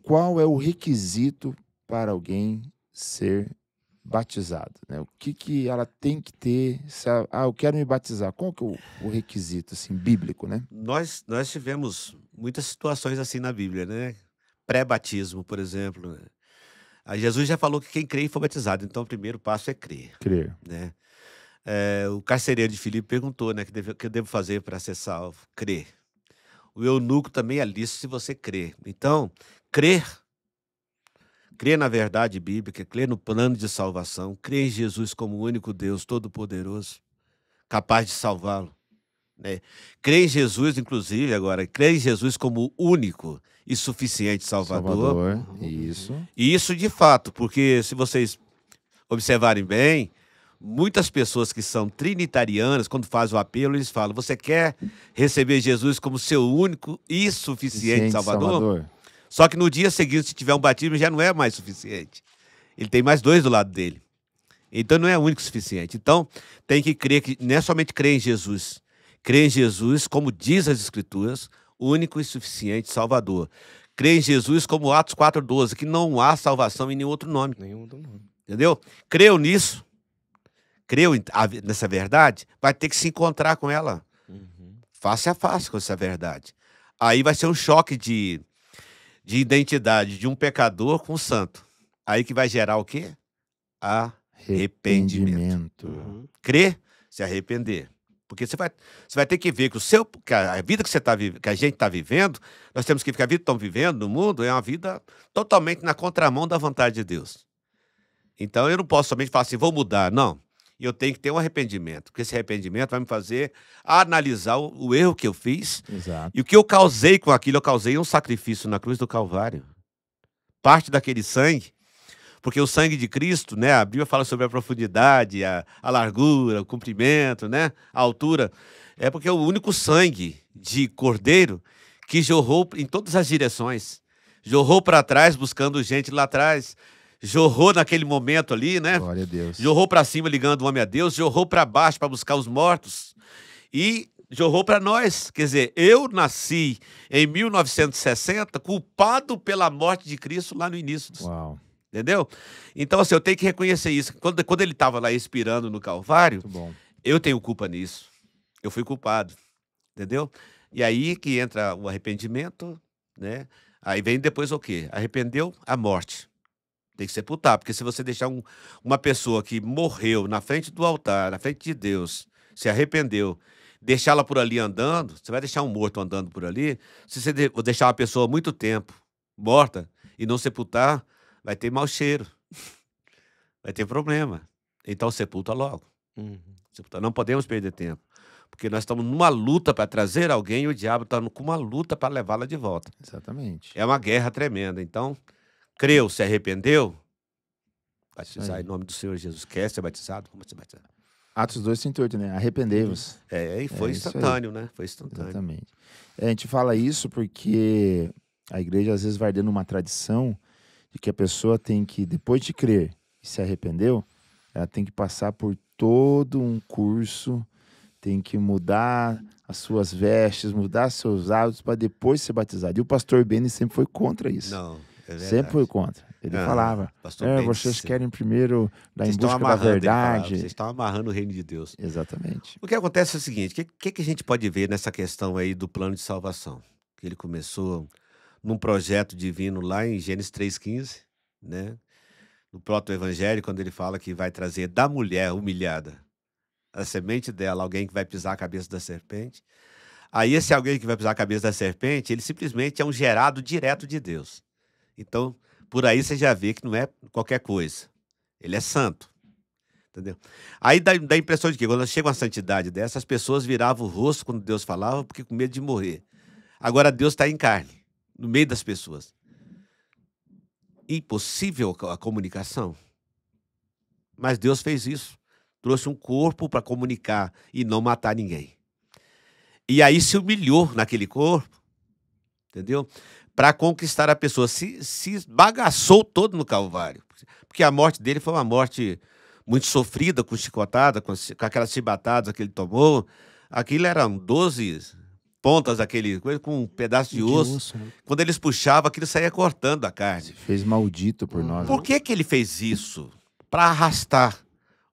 qual é o requisito para alguém ser batizado? Né? O que ela tem que ter? Eu quero me batizar. Qual que é o requisito assim, bíblico, né?
Nós tivemos muitas situações assim na Bíblia, né? Pré-batismo, por exemplo. Aí Jesus já falou que quem crê e for batizado. Então, o primeiro passo é crer,
Crer.
né? O carcereiro de Filipe perguntou, né? O que eu devo fazer para ser salvo? Crer. O eunuco também é lícito se você crer. Então, crer na verdade bíblica, crer no plano de salvação, crer em Jesus como o único Deus todo-poderoso, capaz de salvá-lo. Né? Crer em Jesus, inclusive, agora, crer em Jesus como o único e suficiente Salvador.
Isso.
E isso de fato, porque se vocês observarem bem, muitas pessoas que são trinitarianas, quando fazem o apelo, eles falam: você quer receber Jesus como seu único e suficiente Salvador? Só que no dia seguinte, se tiver um batismo, já não é mais suficiente. Ele tem mais dois do lado dele. Então não é único e suficiente. Então tem que crer, que não é somente crer em Jesus. Crer em Jesus, como diz as Escrituras, único e suficiente Salvador. Crer em Jesus como Atos 4,12, que não há salvação em nenhum outro nome. Entendeu? Creu nisso, creu nessa verdade, vai ter que se encontrar com ela. Face a face com essa verdade. Aí vai ser um choque de identidade de um pecador com um santo. Aí que vai gerar o quê? Arrependimento. Crer, se arrepender. Porque você vai ter que ver que a vida que a gente está vivendo, nós temos que ver que a vida que estamos vivendo no mundo é uma vida totalmente na contramão da vontade de Deus. Então eu não posso somente falar assim, vou mudar. Não. Eu tenho que ter um arrependimento, porque esse arrependimento vai me fazer analisar o erro que eu fiz.
Exato.
E o que eu causei com aquilo, eu causei um sacrifício na cruz do Calvário. Parte daquele sangue, porque o sangue de Cristo, né, a Bíblia fala sobre a profundidade, a largura, o comprimento, né, a altura. É porque é o único sangue de cordeiro que jorrou em todas as direções. Jorrou para trás, buscando gente lá atrás. Jorrou naquele momento ali, né?
Glória a Deus.
Jorrou para cima, ligando o homem a Deus. Jorrou para baixo para buscar os mortos. E jorrou para nós. Quer dizer, eu nasci em 1960 culpado pela morte de Cristo lá no início.
Uau.
Entendeu? Então, assim, eu tenho que reconhecer isso. Quando ele estava lá expirando no Calvário,
Muito bom.
eu tenho culpa nisso. Eu fui culpado. Entendeu? E aí que entra o arrependimento, né? Aí vem depois o quê? Arrependeu, a morte. Tem que sepultar, porque se você deixar uma pessoa que morreu na frente do altar, na frente de Deus, se arrependeu, deixá-la por ali andando, você vai deixar um morto andando por ali, se você deixar uma pessoa muito tempo morta e não sepultar, vai ter mau cheiro, vai ter problema. Então sepulta logo. Sepulta. Não podemos perder tempo, porque nós estamos numa luta para trazer alguém e o diabo está com uma luta para levá-la de volta.
Exatamente.
É uma guerra tremenda. Então, creu, se arrependeu, batizar em nome do Senhor Jesus. Quer ser batizado? Vamos ser batizado.
Atos 2:38, né? Arrependei-vos.
E foi
isso aí.
instantâneo, né? Foi instantâneo.
Exatamente. A gente fala isso porque a igreja às vezes vai dando uma tradição de que a pessoa tem que, depois de crer e se arrependeu, ela tem que passar por todo um curso, tem que mudar as suas vestes, mudar seus hábitos para depois ser batizado. E o pastor Beni sempre foi contra isso.
Não, é verdade.
Sempre foi contra. Ele falava,
pastor Beni,
vocês querem primeiro dar em
vocês estão
busca da
amarrando, ele falava,
verdade.
vocês estão amarrando o reino de Deus.
Exatamente.
O que acontece é o seguinte, o que a gente pode ver nessa questão aí do plano de salvação? Que ele começou num projeto divino lá em Gênesis 3:15, né? No proto-evangelho, quando ele fala que vai trazer da mulher humilhada a semente dela, alguém que vai pisar a cabeça da serpente. Aí esse alguém que vai pisar a cabeça da serpente, ele simplesmente é um gerado direto de Deus. Então, por aí você já vê que não é qualquer coisa. Ele é santo. Entendeu? Aí dá a impressão de que quando chega uma santidade dessa, as pessoas viravam o rosto quando Deus falava, porque com medo de morrer. Agora Deus está em carne, no meio das pessoas. Impossível a comunicação. Mas Deus fez isso. Trouxe um corpo para comunicar e não matar ninguém. E aí se humilhou naquele corpo, entendeu? Para conquistar a pessoa. Se bagaçou todo no Calvário. Porque a morte dele foi uma morte muito sofrida, com chicotada, com aquelas chibatadas que ele tomou. Aquilo eram 12 pontas, aquele coisa, com um pedaço de osso.
né?
Quando eles puxavam, aquilo saía cortando a carne.
Fez maldito por nós.
Por que ele fez isso? Para arrastar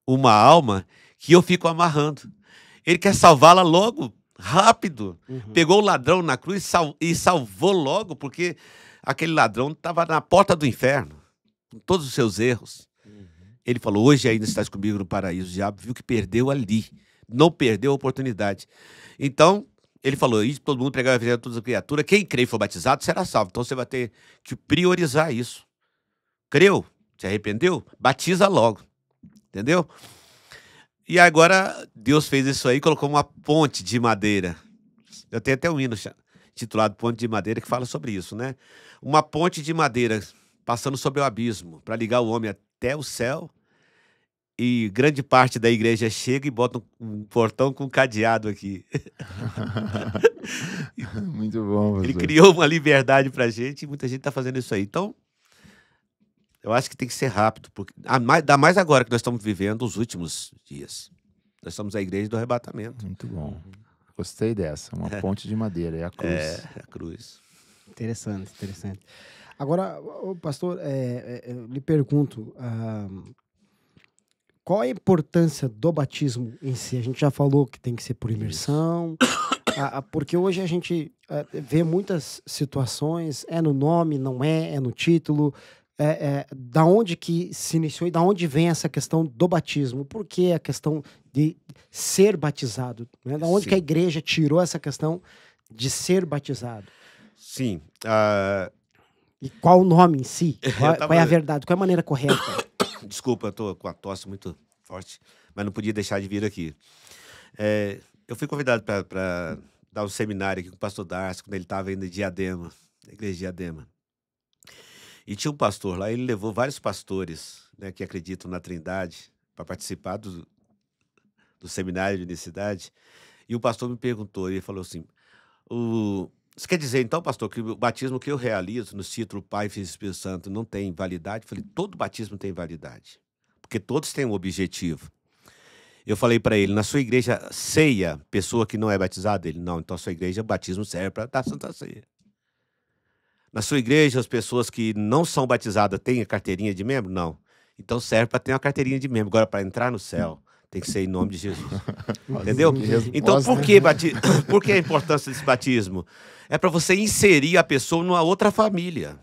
uma alma que eu fico amarrando. Ele quer salvá-la logo, rápido. Pegou o ladrão na cruz e salvou logo, porque aquele ladrão estava na porta do inferno, com todos os seus erros. Ele falou, hoje ainda estás comigo no paraíso. O diabo viu que perdeu ali, não perdeu a oportunidade. Então, ele falou, e todo mundo pregar o evangelho a todas as criaturas, quem crê e for batizado será salvo. Então você vai ter que priorizar isso. Creu? Se arrependeu? Batiza logo. Entendeu? E agora Deus fez isso aí, colocou uma ponte de madeira. Eu tenho até um hino titulado Ponte de Madeira que fala sobre isso, né? Uma ponte de madeira passando sobre o abismo para ligar o homem até o céu. E grande parte da igreja chega e bota um portão com um cadeado aqui.
Muito bom, pastor.
Ele criou uma liberdade pra gente e muita gente tá fazendo isso aí. Então, eu acho que tem que ser rápido, porque ainda mais agora que nós estamos vivendo os últimos dias. Nós somos a igreja do arrebatamento.
Muito bom. Gostei dessa. Uma ponte de madeira. É a cruz.
É, a cruz.
Interessante, interessante. Agora, pastor, eu lhe pergunto, qual a importância do batismo em si? A gente já falou que tem que ser por imersão, porque hoje a gente vê muitas situações, é no nome, não é no título. Da onde que se iniciou e da onde vem essa questão do batismo? Por que a questão de ser batizado? Né? Da onde
Sim.
que a igreja tirou essa questão de ser batizado?
Sim.
E qual o nome em si? Qual,
tava-
qual é a verdade? Qual é a maneira correta?
Desculpa, eu tô com a tosse muito forte, mas não podia deixar de vir aqui. Eu fui convidado para dar um seminário aqui com o pastor Darcy, quando ele estava indo em Diadema, na igreja de Diadema. E tinha um pastor lá, ele levou vários pastores, né, que acreditam na Trindade para participar do seminário de unicidade. E o pastor me perguntou, ele falou assim, você quer dizer então, pastor, que o batismo que eu realizo nos títulos Pai, Filho e Espírito Santo não tem validade? Eu falei, todo batismo tem validade, porque todos têm um objetivo. Eu falei para ele, na sua igreja, ceia, pessoa que não é batizada? Ele, não, então a sua igreja, o batismo serve para dar Santa Ceia. Na sua igreja, as pessoas que não são batizadas têm a carteirinha de membro? Não. Então serve para ter uma carteirinha de membro. Agora, para entrar no céu, tem que ser em nome de Jesus. Entendeu? Então, por que a importância desse batismo? É para você inserir a pessoa numa outra família.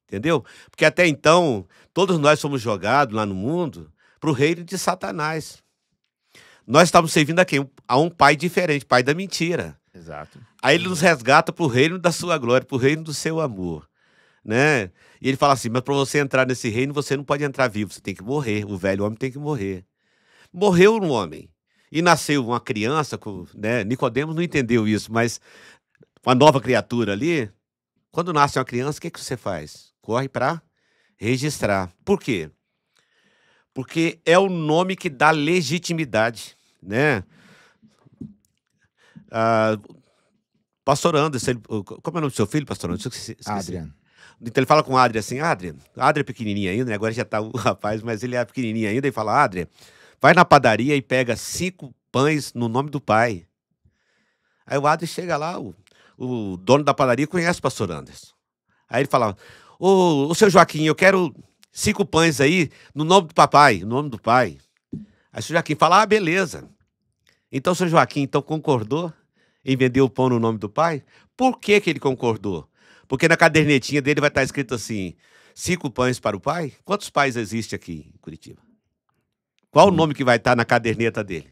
Entendeu? Porque até então, todos nós somos jogados lá no mundo para o reino de Satanás. Nós estamos servindo a quem? A um pai diferente, pai da mentira.
Exato.
Aí ele nos resgata para o reino da sua glória, para o reino do seu amor. Né? E ele fala assim, mas para você entrar nesse reino, você não pode entrar vivo, você tem que morrer. O velho homem tem que morrer. Morreu um homem e nasceu uma criança, né? Nicodemos não entendeu isso, mas uma nova criatura ali, quando nasce uma criança, o que você faz? Corre para registrar. Por quê? Porque é o nome que dá legitimidade, né? Pastor Anderson, como é o nome do seu filho, pastor Anderson?
Adrian.
Então ele fala com o Adrian assim, Adrian é pequenininho ainda, né? Agora já tá o rapaz, mas ele é pequenininho ainda, e fala, Adrian, vai na padaria e pega 5 pães no nome do pai. Aí o Adrian chega lá, o dono da padaria conhece o pastor Anderson. Aí ele fala, ô seu Joaquim, eu quero 5 pães aí no nome do papai, no nome do pai. Aí o seu Joaquim fala, beleza. Então o seu Joaquim então concordou em vender o pão no nome do pai? Por que ele concordou? Porque na cadernetinha dele vai estar escrito assim, 5 pães para o pai? Quantos pais existem aqui em Curitiba? Qual o nome que vai estar na caderneta dele?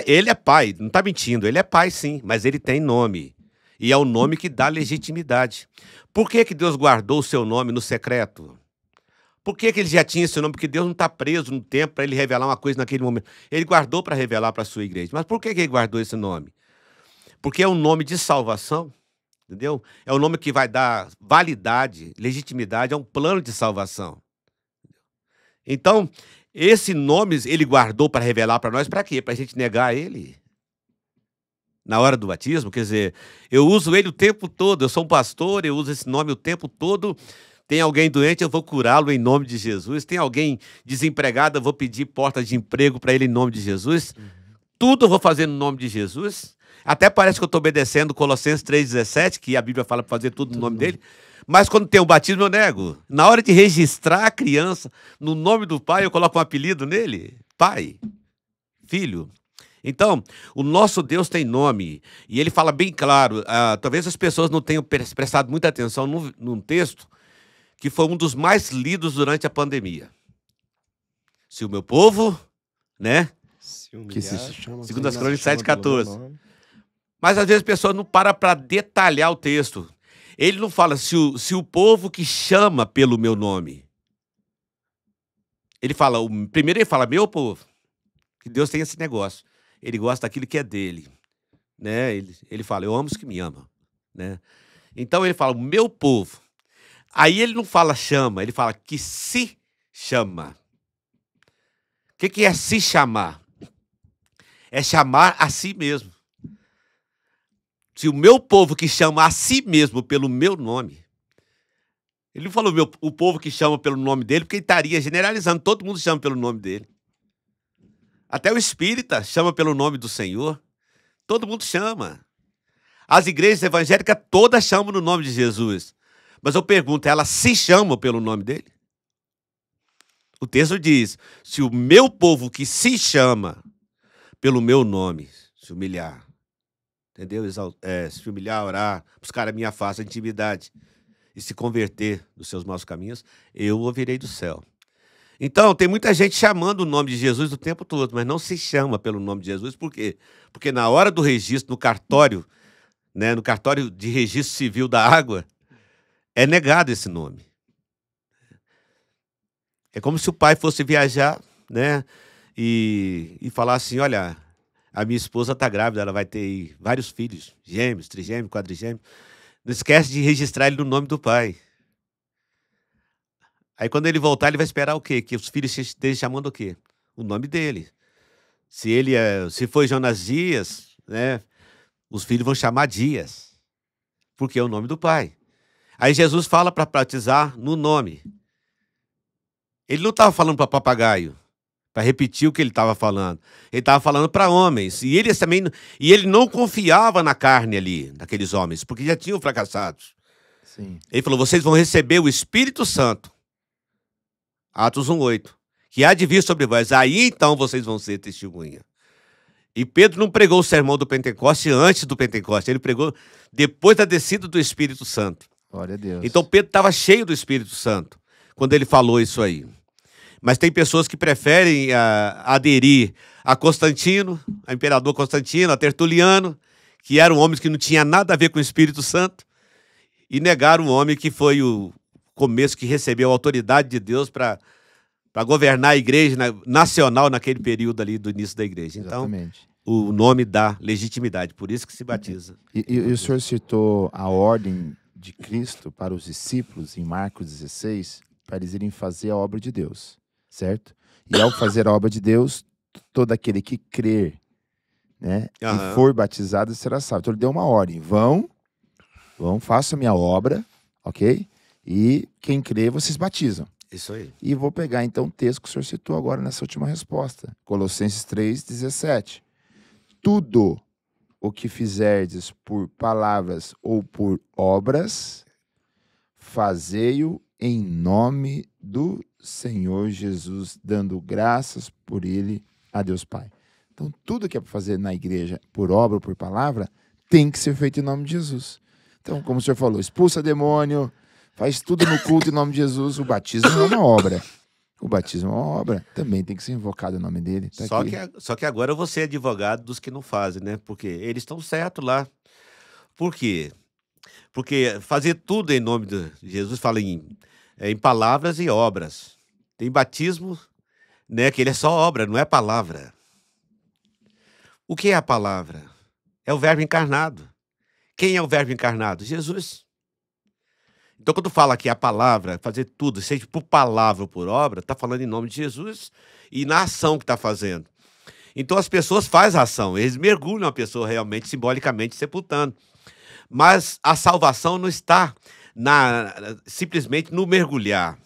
Ele é pai, não está mentindo, ele é pai sim, mas ele tem nome. E é o nome que dá legitimidade. Por que Deus guardou o seu nome no secreto? Por que ele já tinha esse nome? Porque Deus não está preso no tempo para ele revelar uma coisa naquele momento. Ele guardou para revelar para a sua igreja. Mas por que ele guardou esse nome? Porque é um nome de salvação, entendeu? É um nome que vai dar validade, legitimidade a um plano de salvação. Então, esse nome ele guardou para revelar para nós, para quê? Para a gente negar ele na hora do batismo? Quer dizer, eu uso ele o tempo todo, eu sou um pastor, eu uso esse nome o tempo todo. Tem alguém doente, eu vou curá-lo em nome de Jesus. Tem alguém desempregado, eu vou pedir porta de emprego para ele em nome de Jesus. Tudo eu vou fazer no nome de Jesus. Até parece que eu estou obedecendo Colossenses 3,17, que a Bíblia fala para fazer tudo no nome dele. Mas quando tem o batismo, eu nego. Na hora de registrar a criança no nome do pai, eu coloco um apelido nele. Pai, filho. Então, o nosso Deus tem nome. E ele fala bem claro. Talvez as pessoas não tenham prestado muita atenção num texto que foi um dos mais lidos durante a pandemia. Se o meu povo, né?
Que se
chama,
Segundo as Crônicas 7,14. Mas às vezes a pessoa não para detalhar o texto. Ele não fala se o povo que chama pelo meu nome. Ele fala, primeiro ele fala, meu povo. Que Deus tem esse negócio. Ele gosta daquilo que é dele. Né? Ele fala, eu amo os que me amam. Né? Então ele fala, meu povo. Aí ele não fala chama, ele fala que se chama. O que é se chamar? É chamar a si mesmo. Se o meu povo que chama a si mesmo pelo meu nome, ele não falou o povo que chama pelo nome dele, porque ele estaria generalizando, todo mundo chama pelo nome dele. Até o espírita chama pelo nome do Senhor. Todo mundo chama. As igrejas evangélicas todas chamam no nome de Jesus. Mas eu pergunto, elas se chamam pelo nome dele? O texto diz, se o meu povo que se chama pelo meu nome se humilhar, entendeu? Se humilhar, orar, buscar a minha face, a intimidade, e se converter dos seus maus caminhos, eu ouvirei do céu. Então, tem muita gente chamando o nome de Jesus o tempo todo, mas não se chama pelo nome de Jesus. Por quê? Porque na hora do registro, no cartório, né, no cartório de registro civil da água, é negado esse nome. É como se o pai fosse viajar, né, e falar assim, olha, a minha esposa está grávida, ela vai ter vários filhos, gêmeos, trigêmeos, quadrigêmeos. Não esquece de registrar ele no nome do pai. Aí quando ele voltar, ele vai esperar o quê? Que os filhos estejam chamando o quê? O nome dele. Se for Jonas Dias, né, os filhos vão chamar Dias, porque é o nome do pai. Aí Jesus fala para batizar no nome. Ele não estava falando para papagaio, para repetir o que ele estava falando. Ele estava falando para homens. E ele não confiava na carne ali, naqueles homens, porque já tinham fracassados.
Sim.
Ele falou, vocês vão receber o Espírito Santo. Atos 1:8. Que há de vir sobre vós. Aí então vocês vão ser testemunha. E Pedro não pregou o sermão do Pentecoste antes do Pentecoste. Ele pregou depois da descida do Espírito Santo.
Glória a Deus.
Então Pedro estava cheio do Espírito Santo quando ele falou isso aí. Mas tem pessoas que preferem aderir a Constantino, a imperador Constantino, a Tertuliano, que eram homens que não tinham nada a ver com o Espírito Santo, e negaram o homem que foi o começo, que recebeu a autoridade de Deus para governar a igreja nacional naquele período ali do início da igreja. Então,
Exatamente.
o nome dá legitimidade, por isso que se batiza.
E o senhor citou a ordem de Cristo para os discípulos em Marcos 16, para eles irem fazer a obra de Deus, certo? E ao fazer a obra de Deus, todo aquele que crer, né, e for batizado será salvo. Então ele deu uma ordem: vão, façam a minha obra, ok? E quem crer, vocês batizam.
Isso aí.
E vou pegar então o texto que o senhor citou agora nessa última resposta. Colossenses 3:17. Tudo o que fizerdes por palavras ou por obras, fazei-o em nome do Senhor Jesus, dando graças por ele a Deus Pai. Então, tudo que é para fazer na igreja, por obra ou por palavra, tem que ser feito em nome de Jesus. Então, como o senhor falou, expulsa demônio, faz tudo no culto em nome de Jesus. O batismo é uma obra. O batismo é uma obra. Também tem que ser invocado o nome dele. Tá
Só que agora você é advogado dos que não fazem, né? Porque eles estão certos lá. Por quê? Porque fazer tudo em nome de Jesus, fala em palavras e obras. Tem batismo, né? Que ele é só obra, não é palavra. O que é a palavra? É o verbo encarnado. Quem é o verbo encarnado? Jesus. Então, quando fala que a palavra, fazer tudo, seja por palavra ou por obra, está falando em nome de Jesus e na ação que está fazendo. Então, as pessoas fazem a ação, eles mergulham a pessoa realmente, simbolicamente, sepultando. Mas a salvação não está simplesmente no mergulhar.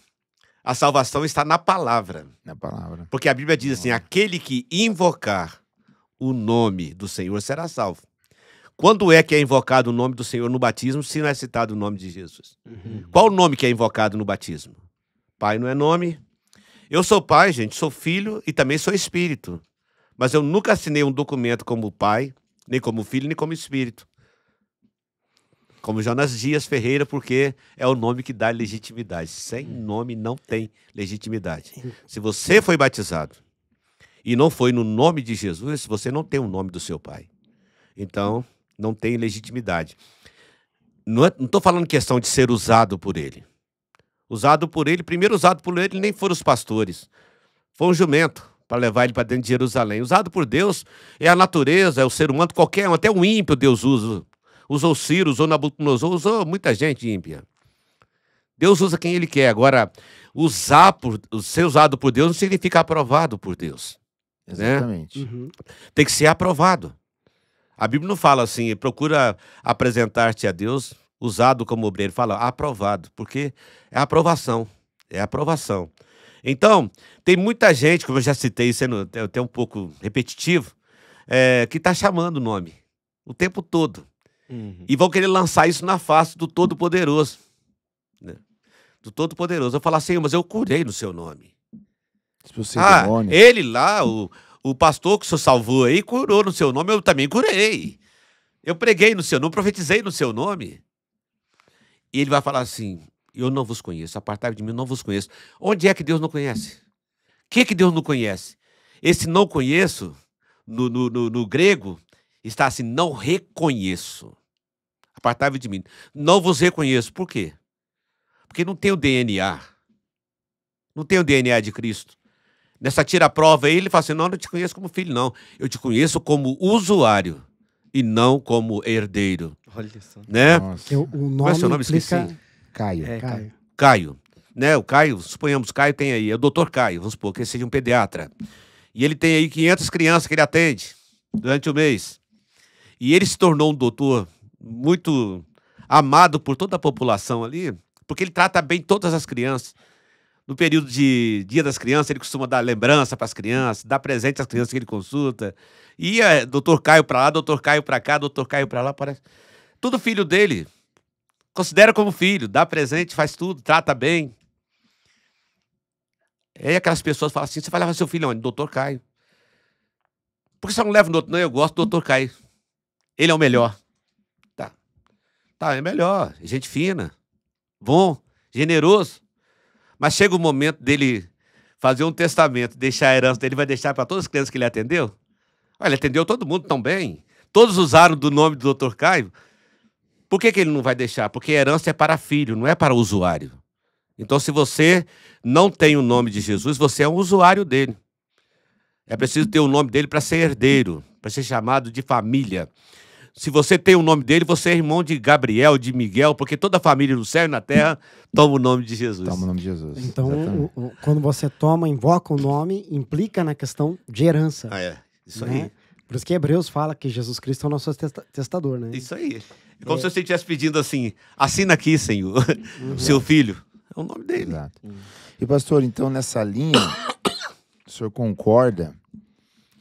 A salvação está na palavra.
Na palavra.
Porque a Bíblia diz assim, aquele que invocar o nome do Senhor será salvo. Quando é que é invocado o nome do Senhor no batismo, se não é citado o nome de Jesus? Qual o nome que é invocado no batismo? Pai não é nome. Eu sou pai, gente, sou filho e também sou espírito. Mas eu nunca assinei um documento como pai, nem como filho, nem como espírito. Como Jonas Dias Ferreira, porque é o nome que dá legitimidade. Sem nome não tem legitimidade. Se você foi batizado e não foi no nome de Jesus, você não tem o nome do seu pai. Então, não tem legitimidade. Não estou falando questão de ser usado por ele. Primeiro usado por ele nem foram os pastores. Foi um jumento para levar ele para dentro de Jerusalém. Usado por Deus é a natureza, é o ser humano, qualquer um, até o ímpio Deus usa. Usou Ciro, usou Nabucodonosor, usou muita gente ímpia. Deus usa quem ele quer. Agora, ser usado por Deus não significa aprovado por Deus.
Exatamente.
Né? Tem que ser aprovado. A Bíblia não fala assim, procura apresentar-te a Deus usado como obreiro. Fala aprovado, porque é aprovação. É aprovação. Então, tem muita gente, como eu já citei, sendo até um pouco repetitivo, que está chamando o nome o tempo todo. E vão querer lançar isso na face do Todo-Poderoso. Né? Do Todo-Poderoso. Eu falo assim, mas eu curei no seu nome. Ele lá, o pastor que o senhor salvou aí, curou no seu nome, eu também curei. Eu preguei no seu nome, profetizei no seu nome. E ele vai falar assim, eu não vos conheço, apartai de mim, eu não vos conheço. Onde é que Deus não conhece? O que Deus não conhece? Esse não conheço, no grego, está assim, não reconheço. Apartai-vos de mim. Não vos reconheço. Por quê? Porque não tem o DNA. Não tem o DNA de Cristo. Nessa tira-prova aí, ele fala assim, não te conheço como filho, não. Eu te conheço como usuário e não como herdeiro.
Olha só.
Né?
O nome
qual é o seu nome?
implica...
Esqueci.
Caio.
Caio. Né? O Caio, suponhamos, Caio tem aí, é o doutor Caio, vamos supor, que ele seja um pediatra. E ele tem aí 500 crianças que ele atende durante o mês. E ele se tornou um doutor muito amado por toda a população ali, porque ele trata bem todas as crianças. No período de Dia das Crianças, ele costuma dar lembrança para as crianças, dar presente às crianças que ele consulta. Ia doutor Caio para lá, doutor Caio para cá, doutor Caio para lá. Parece... Tudo filho dele. Considera como filho, dá presente, faz tudo, trata bem. Aí aquelas pessoas falam assim, você vai levar seu filho onde? Doutor Caio. Por que você não leva no outro? Não, eu gosto do doutor Caio. Ele é o melhor. Tá, é melhor. Gente fina, bom, generoso. Mas chega o momento dele fazer um testamento, deixar a herança dele, vai deixar para todas as crianças que ele atendeu? Olha, ele atendeu todo mundo tão bem. Todos usaram do nome do doutor Caio. Por que ele não vai deixar? Porque a herança é para filho, não é para usuário. Então, se você não tem o nome de Jesus, você é um usuário dele. É preciso ter o nome dele para ser herdeiro, para ser chamado de família. Se você tem o nome dele, você é irmão de Gabriel, de Miguel, porque toda a família no céu e na terra toma o nome de Jesus.
Toma o nome de Jesus.
Então, quando você invoca o nome, implica na questão de herança.
Isso
né?
aí.
Por isso que Hebreus fala que Jesus Cristo é o nosso testador, né?
Isso aí. É como se você estivesse pedindo assim, assina aqui, Senhor, o seu filho. É o nome dele.
Exato. E pastor, então nessa linha, o senhor concorda,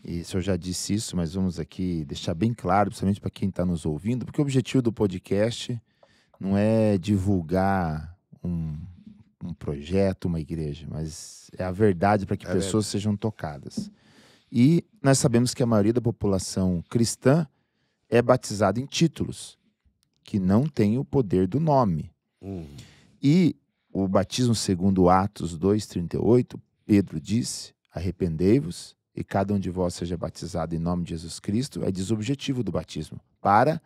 e o senhor já disse isso, mas vamos aqui deixar bem claro, principalmente para quem está nos ouvindo, porque o objetivo do podcast não é divulgar um projeto, uma igreja, mas é a verdade para que pessoas sejam tocadas. E nós sabemos que a maioria da população cristã é batizada em títulos, que não tem o poder do nome. E o batismo segundo Atos 2,38, Pedro disse, arrependei-vos e cada um de vós seja batizado em nome de Jesus Cristo, diz o objetivo do batismo, para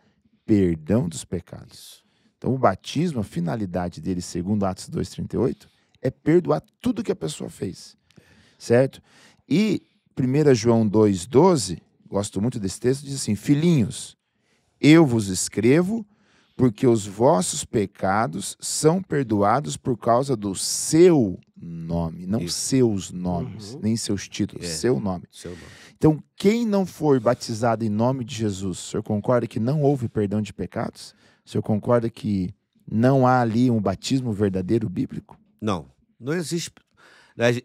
perdão dos pecados. Então o batismo, a finalidade dele, segundo Atos 2,38, é perdoar tudo que a pessoa fez, certo? E 1 João 2,12, gosto muito desse texto, diz assim, filhinhos, eu vos escrevo porque os vossos pecados são perdoados por causa do seu nome, não seus nomes, nem seus títulos, seu nome. Então, quem não for batizado em nome de Jesus, o senhor concorda que não houve perdão de pecados? O senhor concorda que não há ali um batismo verdadeiro bíblico?
Não existe.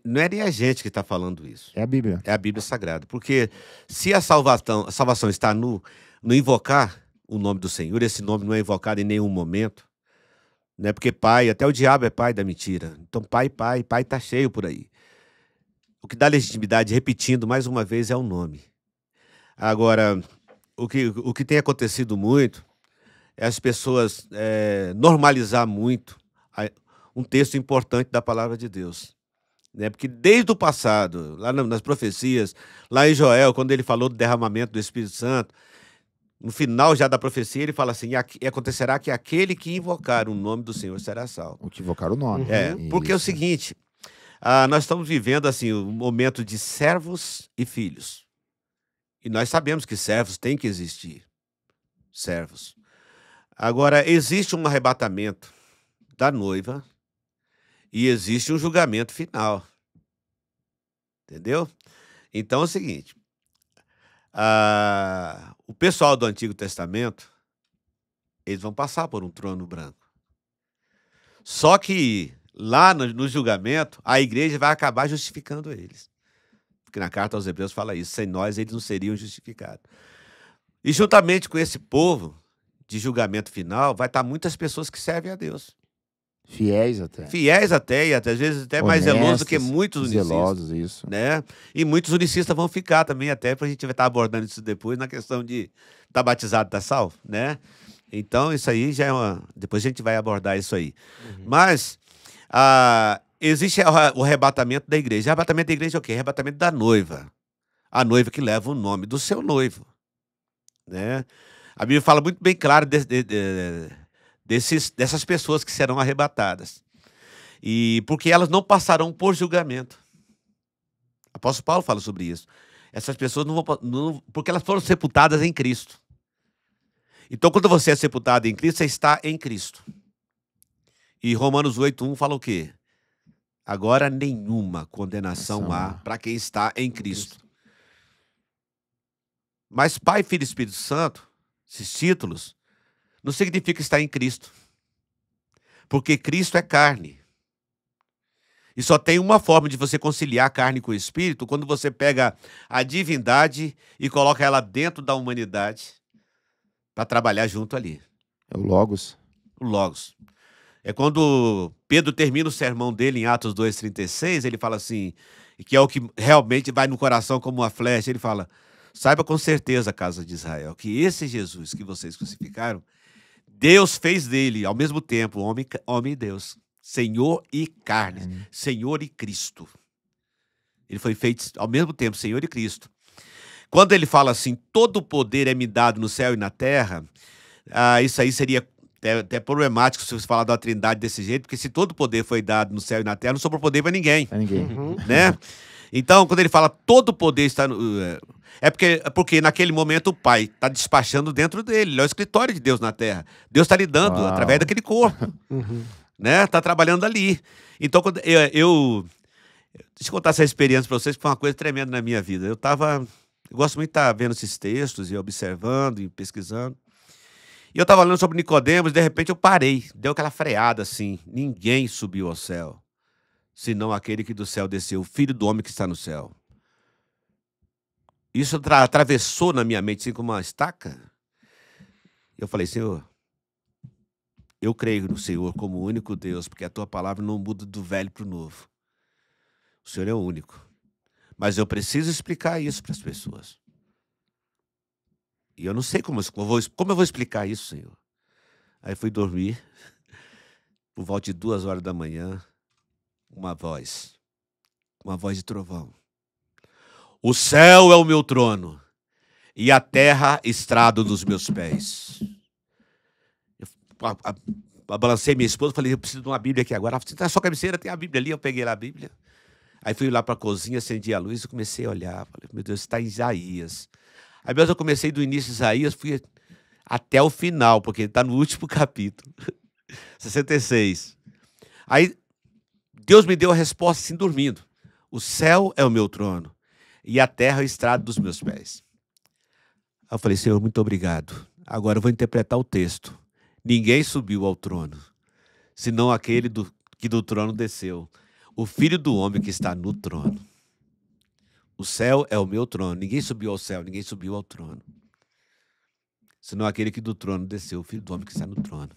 Não é nem a gente que está falando isso.
É a Bíblia.
É a Bíblia Sagrada. Porque se a salvação está no invocar o nome do Senhor, esse nome não é invocado em nenhum momento, né? Porque pai, até o diabo é pai da mentira. Então pai está cheio por aí. O que dá legitimidade, repetindo mais uma vez, é o nome. Agora, o que tem acontecido muito é as pessoas normalizar muito um texto importante da palavra de Deus. Né? Porque desde o passado, lá nas profecias, lá em Joel, quando ele falou do derramamento do Espírito Santo, no final já da profecia, ele fala assim, e acontecerá que aquele que invocar o nome do Senhor será salvo.
O que invocar o nome.
Porque é o seguinte, nós estamos vivendo assim, um momento de servos e filhos. E nós sabemos que servos têm que existir. Servos. Agora, existe um arrebatamento da noiva e existe um julgamento final. Entendeu? Então é o seguinte, o pessoal do Antigo Testamento, eles vão passar por um trono branco. Só que lá no julgamento, a igreja vai acabar justificando eles. Porque na carta aos Hebreus fala isso, sem nós eles não seriam justificados. E juntamente com esse povo de julgamento final, vai estar muitas pessoas que servem a Deus.
Fiéis até.
Fiéis até, e às vezes até mais zelosos do que muitos unicistas.
Zelosos, isso.
Né? E muitos unicistas vão ficar também, até para a gente estar abordando isso depois, na questão de estar batizado, estar salvo, né? Então, isso aí já é depois a gente vai abordar isso aí. Mas, existe o arrebatamento da igreja. O arrebatamento da igreja é o quê? O arrebatamento da noiva. A noiva que leva o nome do seu noivo. Né? A Bíblia fala muito bem claro dessas pessoas que serão arrebatadas. E porque elas não passarão por julgamento. O apóstolo Paulo fala sobre isso. Essas pessoas não vão, porque elas foram sepultadas em Cristo. Então, quando você é sepultado em Cristo, você está em Cristo. E Romanos 8:1 fala o quê? Agora nenhuma condenação há para quem está em Cristo. Mas Pai, Filho e Espírito Santo, esses títulos, não significa estar em Cristo. Porque Cristo é carne. E só tem uma forma de você conciliar a carne com o espírito, quando você pega a divindade e coloca ela dentro da humanidade para trabalhar junto ali.
É o Logos.
O Logos. É quando Pedro termina o sermão dele em Atos 2,36, ele fala assim, que é o que realmente vai no coração como uma flecha, ele fala, saiba com certeza, casa de Israel, que esse Jesus que vocês crucificaram, Deus fez dele, ao mesmo tempo, homem e Deus, Senhor e carne, Senhor e Cristo. Ele foi feito ao mesmo tempo, Senhor e Cristo. Quando ele fala assim, todo o poder é me dado no céu e na terra, isso aí seria até problemático se você falar da Trindade desse jeito, porque se todo o poder foi dado no céu e na terra, não sobrou poder para ninguém.
É ninguém.
Né? Então, quando ele fala todo o poder está no... É porque naquele momento o Pai está despachando dentro dele. Ele é o escritório de Deus na terra. Deus está lidando através daquele corpo. Né? Está trabalhando ali. Então, quando deixa eu contar essa experiência para vocês, que foi uma coisa tremenda na minha vida. Eu gosto muito de estar vendo esses textos e observando e pesquisando. E eu estava lendo sobre Nicodemos e de repente eu parei. Deu aquela freada assim. Ninguém subiu ao céu, senão aquele que do céu desceu, o Filho do homem que está no céu. Isso atravessou na minha mente assim como uma estaca. Eu falei, Senhor, eu creio no Senhor como o único Deus, porque a tua palavra não muda do velho para o novo. O Senhor é o único. Mas eu preciso explicar isso para as pessoas. E eu não sei como eu vou explicar isso, Senhor. Aí fui dormir, por volta de 2h da manhã, uma voz de trovão. O céu é o meu trono e a terra estrado dos meus pés. Eu balancei minha esposa, falei, eu preciso de uma Bíblia aqui agora. Ela falou, na sua cabeceira tem a Bíblia ali. Eu peguei lá a Bíblia. Aí fui lá para a cozinha, acendi a luz e comecei a olhar. Falei, meu Deus, está em Isaías. Aí mesmo eu comecei do início de Isaías, fui até o final, porque está no último capítulo. 66. Aí Deus me deu a resposta assim, dormindo. O céu é o meu trono e a terra é o estrado dos meus pés. Aí eu falei, Senhor, muito obrigado. Agora eu vou interpretar o texto. Ninguém subiu ao trono, senão aquele que do trono desceu. O Filho do homem que está no trono. O céu é o meu trono. Ninguém subiu ao céu, ninguém subiu ao trono. Senão aquele que do trono desceu, o Filho do homem que está no trono.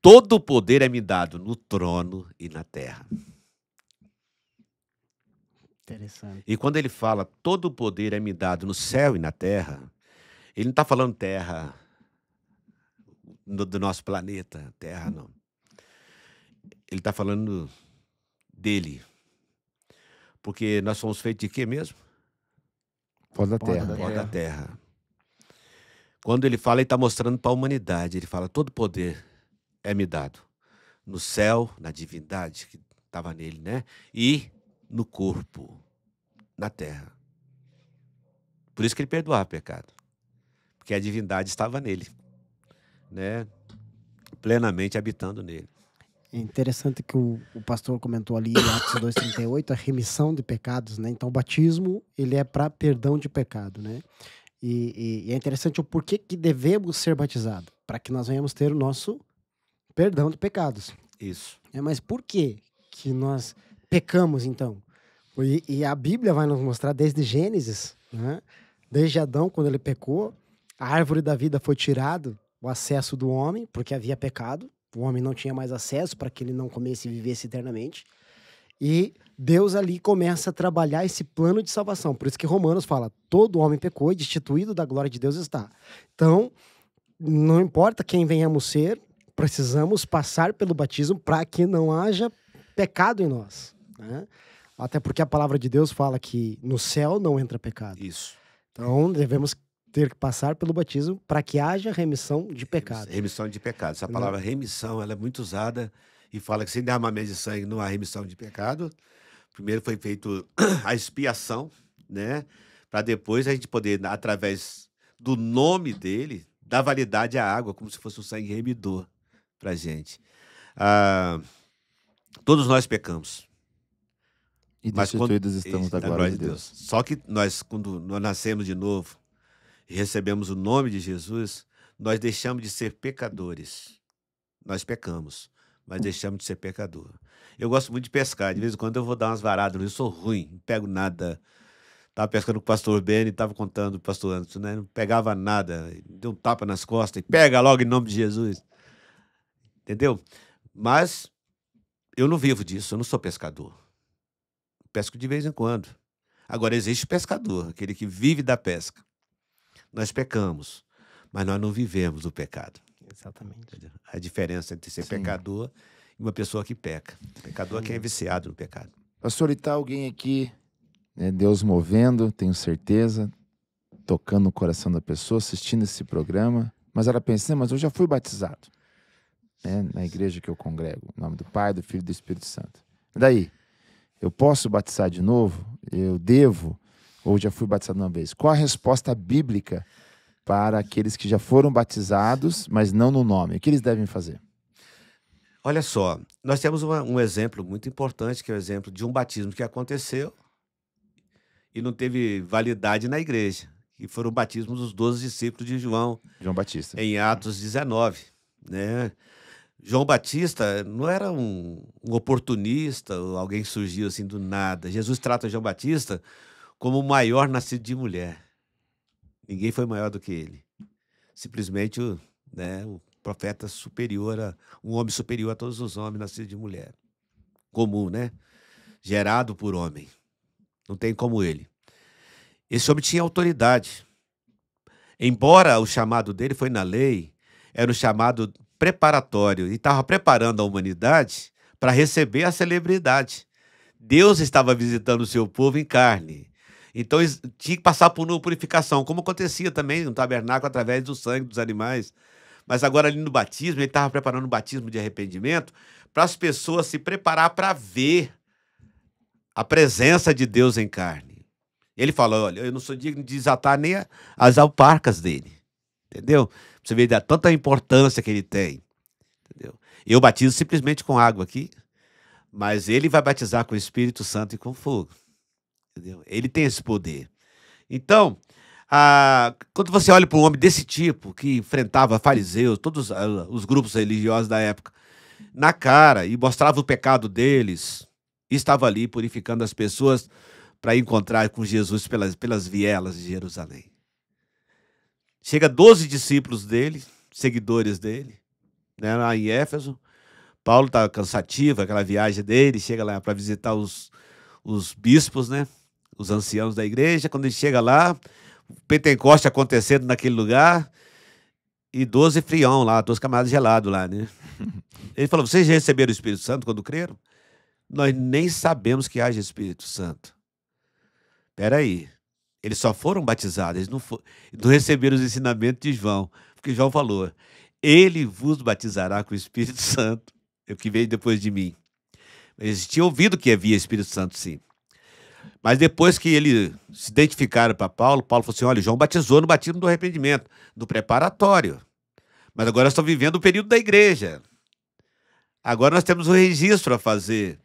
Todo o poder é me dado no trono e na terra.
Interessante.
E quando ele fala todo o poder é me dado no céu e na terra, ele não está falando terra do nosso planeta, terra não. Ele está falando dele. Porque nós somos feitos de quê mesmo?
Pó da terra.
Pó da terra. Quando ele fala, ele está mostrando para a humanidade. Ele fala, todo poder é me dado. No céu, na divindade que estava nele, né? E no corpo, na terra. Por isso que ele perdoava o pecado. Porque a divindade estava nele, né? Plenamente habitando nele.
É interessante que o pastor comentou ali em Atos 2,38, a remissão de pecados, né? Então o batismo, ele é para perdão de pecado, né? E é interessante o porquê que devemos ser batizados, para que nós venhamos ter o nosso perdão de pecados.
Isso.
Mas por que nós pecamos, então? E a Bíblia vai nos mostrar desde Gênesis, né? Desde Adão, quando ele pecou, a árvore da vida foi tirado, o acesso do homem, porque havia pecado. O homem não tinha mais acesso para que ele não comesse e vivesse eternamente. E Deus ali começa a trabalhar esse plano de salvação. Por isso que Romanos fala, todo homem pecou e destituído da glória de Deus está. Então, não importa quem venhamos ser, precisamos passar pelo batismo para que não haja pecado em nós, né? Até porque a palavra de Deus fala que no céu não entra pecado.
Isso.
Então, devemos ter que passar pelo batismo para que haja remissão de pecado.
Remissão de pecado. Essa palavra remissão, ela é muito usada e fala que sem derramamento de sangue não há remissão de pecado. Primeiro foi feito a expiação, né? Para depois a gente poder, através do nome dele, dar validade à água, como se fosse um sangue remidor para a gente. Todos nós pecamos.
E destituídos estamos da glória de Deus.
Só que nós, quando nós nascemos de novo e recebemos o nome de Jesus, nós deixamos de ser pecadores. Nós pecamos, mas deixamos de ser pecador. Eu gosto muito de pescar. De vez em quando eu vou dar umas varadas. Eu sou ruim, não pego nada. Tava pescando com o pastor Benny, tava contando pro pastor Anderson, né? Não pegava nada. Deu um tapa nas costas e pega logo em nome de Jesus. Entendeu? Mas eu não vivo disso, eu não sou pescador. Pesco de vez em quando. Agora, existe pescador, aquele que vive da pesca. Nós pecamos, mas nós não vivemos do pecado.
Exatamente.
Entendeu? A diferença entre ser
Sim.
pecador e uma pessoa que peca. Pecador é quem é viciado no pecado.
Pastor, e tá alguém aqui, né, Deus movendo, tenho certeza, tocando no coração da pessoa, assistindo esse programa, mas ela pensa, mas eu já fui batizado, né, na igreja que eu congrego, em nome do Pai, do Filho e do Espírito Santo. E daí? Eu posso batizar de novo? Eu devo? Ou já fui batizado uma vez? Qual a resposta bíblica para aqueles que já foram batizados, mas não no nome? O que eles devem fazer?
Olha só, nós temos um exemplo muito importante, que é o exemplo de um batismo que aconteceu e não teve validade na igreja, que foram o batismo dos 12 discípulos de João,
João Batista.
em Atos 19, né? João Batista não era um oportunista, ou alguém que surgiu assim do nada. Jesus trata João Batista como o maior nascido de mulher. Ninguém foi maior do que ele. Simplesmente o profeta superior, um homem superior a todos os homens nascidos de mulher. Comum, né? Gerado por homem. Não tem como ele. Esse homem tinha autoridade. Embora o chamado dele foi na lei, era um chamado preparatório e estava preparando a humanidade para receber a celebridade. Deus estava visitando o seu povo em carne. Então tinha que passar por uma purificação, como acontecia também no tabernáculo através do sangue dos animais. Mas agora ali no batismo, ele estava preparando um batismo de arrependimento para as pessoas se preparar para ver a presença de Deus em carne. Ele fala, olha, eu não sou digno de desatar nem as alparcas dele. Entendeu? Você vê tanta importância que ele tem. Entendeu? Eu batizo simplesmente com água aqui, mas ele vai batizar com o Espírito Santo e com fogo. Entendeu? Ele tem esse poder. Então, quando você olha para um homem desse tipo, que enfrentava fariseus, todos os grupos religiosos da época, na cara e mostrava o pecado deles, e estava ali purificando as pessoas para encontrar com Jesus pelas vielas de Jerusalém. Chega 12 discípulos dele, seguidores dele, né, lá em Éfeso. Paulo está cansativo, aquela viagem dele, chega lá para visitar os bispos, né, os anciãos da igreja. Quando ele chega lá, o Pentecoste acontecendo naquele lugar, e 12 frião lá, 12 camaradas gelados lá, né? Ele falou, vocês já receberam o Espírito Santo quando creram? Nós nem sabemos que haja Espírito Santo. Espera aí. Eles só foram batizados, eles não receberam os ensinamentos de João. Porque João falou, ele vos batizará com o Espírito Santo, o que veio depois de mim. Eles tinham ouvido que havia Espírito Santo, sim. Mas depois que eles se identificaram para Paulo, Paulo falou assim, olha, João batizou no batismo do arrependimento, do preparatório. Mas agora nós estamos vivendo o período da igreja. Agora nós temos um registro a fazer.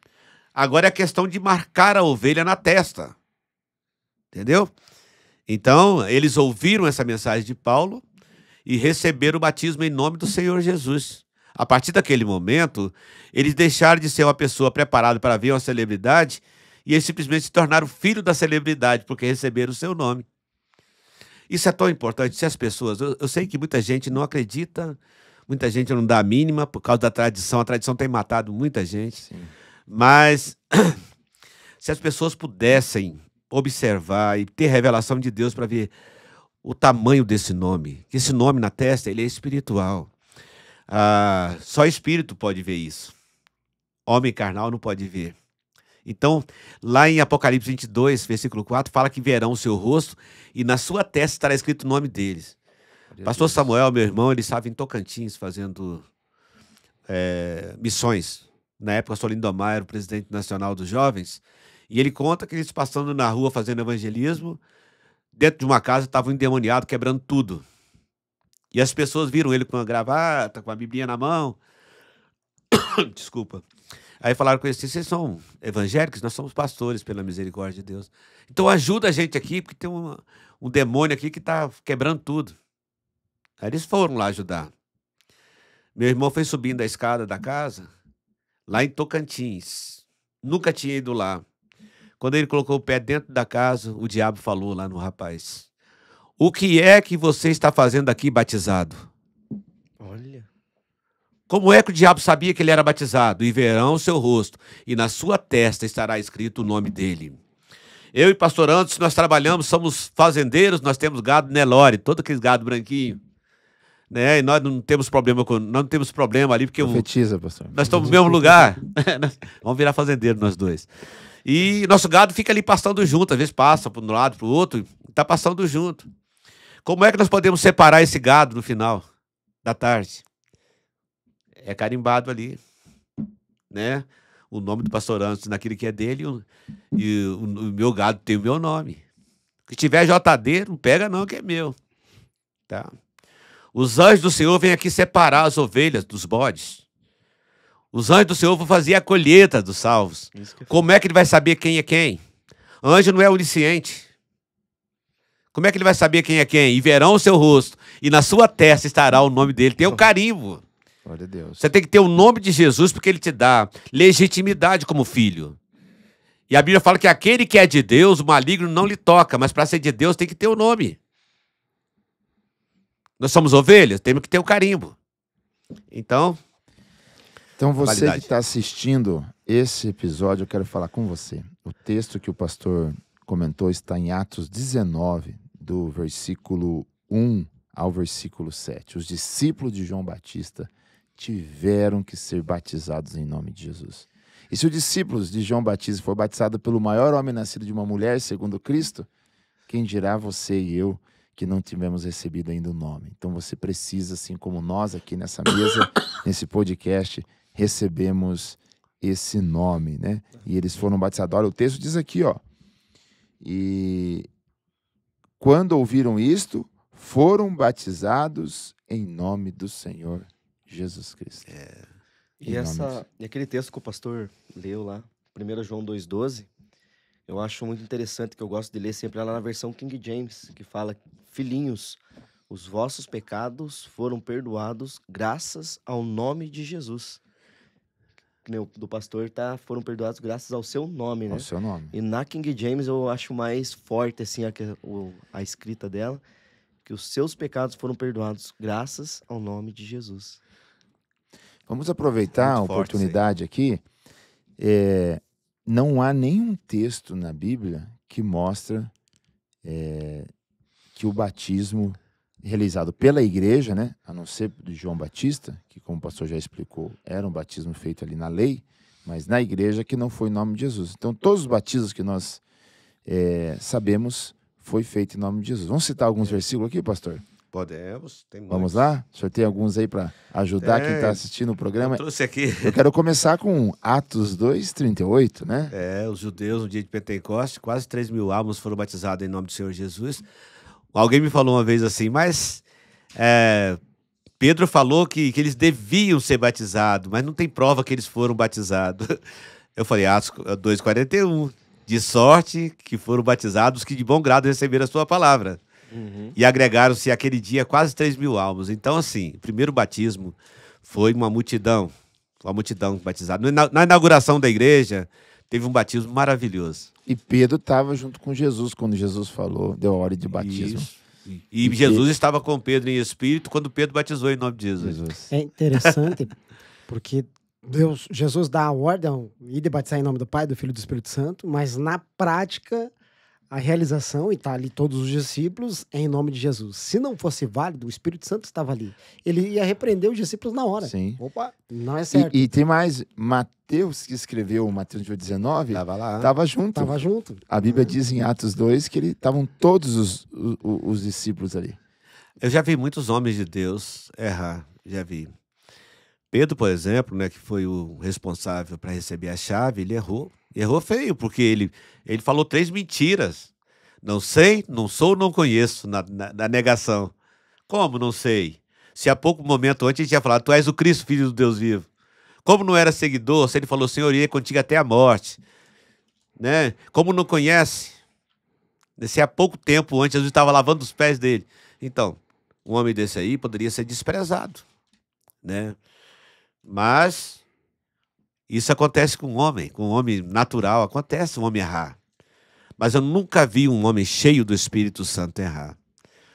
Agora é a questão de marcar a ovelha na testa. Entendeu? Então, eles ouviram essa mensagem de Paulo e receberam o batismo em nome do Senhor Jesus. A partir daquele momento, eles deixaram de ser uma pessoa preparada para ver uma celebridade e eles simplesmente se tornaram filho da celebridade, porque receberam o seu nome. Isso é tão importante. Se as pessoas... Eu sei que muita gente não acredita, muita gente não dá a mínima por causa da tradição. A tradição tem matado muita gente.
Sim.
Mas se as pessoas pudessem observar e ter revelação de Deus para ver o tamanho desse nome, que esse nome na testa, ele é espiritual. Só espírito pode ver isso. Homem carnal não pode ver. Então, lá em Apocalipse 22, versículo 4, fala que verão o seu rosto e na sua testa estará escrito o nome deles. Pastor Samuel, meu irmão, ele estava em Tocantins fazendo missões. Na época, o pastor Lindomar era o presidente nacional dos jovens. E ele conta que eles passando na rua fazendo evangelismo, dentro de uma casa estavam endemoniados, quebrando tudo. E as pessoas viram ele com uma gravata, com a Biblinha na mão. Desculpa. Aí falaram com ele assim, vocês são evangélicos? Nós somos pastores, pela misericórdia de Deus. Então ajuda a gente aqui, porque tem um demônio aqui que está quebrando tudo. Aí eles foram lá ajudar. Meu irmão foi subindo a escada da casa, lá em Tocantins. Nunca tinha ido lá. Quando ele colocou o pé dentro da casa, o diabo falou lá no rapaz: o que é que você está fazendo aqui batizado?
Olha.
Como é que o diabo sabia que ele era batizado? E verão o seu rosto, e na sua testa estará escrito o nome dele. Eu e pastor Anderson, nós trabalhamos, somos fazendeiros, nós temos gado Nelore, todo aquele gado branquinho. Né? E nós não temos problema ali, porque
Profetiza, pastor.
nós estamos no mesmo lugar. Vamos virar fazendeiro nós dois. E nosso gado fica ali pastando junto, às vezes passa para um lado, para o outro, está passando junto. Como é que nós podemos separar esse gado no final da tarde? É carimbado ali, né? O nome do pastor Anderson naquele que é dele e o meu gado tem o meu nome. Se tiver JD, não pega não, que é meu. Tá? Os anjos do Senhor vêm aqui separar as ovelhas dos bodes. Os anjos do Senhor vão fazer a colheita dos salvos. Como é que ele vai saber quem é quem? Anjo não é onisciente. Como é que ele vai saber quem é quem? E verão o seu rosto, e na sua testa estará o nome dele. Tem o carimbo.
Glória a Deus.
Você tem que ter o nome de Jesus, porque ele te dá legitimidade como filho. E a Bíblia fala que aquele que é de Deus, o maligno não lhe toca, mas para ser de Deus tem que ter o nome. Nós somos ovelhas, temos que ter o carimbo. Então
você
validade.
que está assistindo esse episódio, eu quero falar com você. O texto que o pastor comentou está em Atos 19, do versículo 1 ao versículo 7. Os discípulos de João Batista tiveram que ser batizados em nome de Jesus. E se os discípulos de João Batista for batizado pelo maior homem nascido de uma mulher, segundo Cristo, quem dirá você e eu que não tivemos recebido ainda o nome? Então você precisa, assim como nós aqui nessa mesa, nesse podcast, recebemos esse nome, né? E eles foram batizados. Olha, o texto diz aqui, ó. E quando ouviram isto, foram batizados em nome do Senhor Jesus Cristo.
E aquele texto que o pastor leu lá, 1 João 2,12, eu acho muito interessante, que eu gosto de ler sempre lá na versão King James, que fala: filhinhos, os vossos pecados foram perdoados graças ao nome de Jesus. Do pastor foram perdoados graças ao seu nome, né?
Ao seu nome.
E na King James eu acho mais forte assim a escrita dela, que os seus pecados foram perdoados graças ao nome de Jesus.
Vamos aproveitar a
Muito forte,
oportunidade aqui. Não há nenhum texto na Bíblia que mostra que o batismo realizado pela igreja, né, a não ser de João Batista, que, como o pastor já explicou, era um batismo feito ali na lei, mas na igreja que não foi em nome de Jesus. Então, todos os batismos que nós sabemos foi feito em nome de Jesus. Vamos citar alguns versículos aqui, pastor?
Podemos, tem muitos.
Vamos lá? O senhor tem alguns aí para ajudar quem está assistindo o programa?
Eu trouxe aqui.
Eu quero começar com Atos 2:38, né?
Os judeus, no dia de Pentecostes, quase 3.000 almas foram batizadas em nome do Senhor Jesus. Alguém me falou uma vez assim, mas Pedro falou que eles deviam ser batizados, mas não tem prova que eles foram batizados. Eu falei, Atos 2:41, de sorte que foram batizados que de bom grado receberam a sua palavra. Uhum. E agregaram-se aquele dia quase 3.000 almas. Então, assim, o primeiro batismo foi uma multidão batizada. Na inauguração da igreja, teve um batismo maravilhoso.
E Pedro estava junto com Jesus quando Jesus falou, deu a hora de batismo.
Isso. E Jesus estava com Pedro em espírito quando Pedro batizou em nome de Jesus.
É interessante, porque Jesus dá a ordem de batizar em nome do Pai, do Filho e do Espírito Santo, mas na prática, a realização, e tá ali todos os discípulos, é em nome de Jesus. Se não fosse válido, o Espírito Santo estava ali. Ele ia repreender os discípulos na hora.
Sim.
Opa, não é certo.
E tem mais, Mateus, que escreveu Mateus 19,
Estava lá.
Estava junto.
Tava junto.
A Bíblia diz em Atos 2 que estavam todos os discípulos ali.
Eu já vi muitos homens de Deus errar, já vi. Pedro, por exemplo, né, que foi o responsável para receber a chave, ele errou. Errou feio, porque ele falou 3 mentiras. Não sei, não sou, não conheço, na negação. Como não sei? Se há pouco momento antes ele tinha falado, tu és o Cristo, filho do Deus vivo. Como não era seguidor, se ele falou, Senhor, irei contigo até a morte. Né? Como não conhece? Se há pouco tempo antes Jesus estava lavando os pés dele. Então, um homem desse aí poderia ser desprezado. Né? Mas Isso acontece com um homem natural, acontece um homem errar. Mas eu nunca vi um homem cheio do Espírito Santo errar.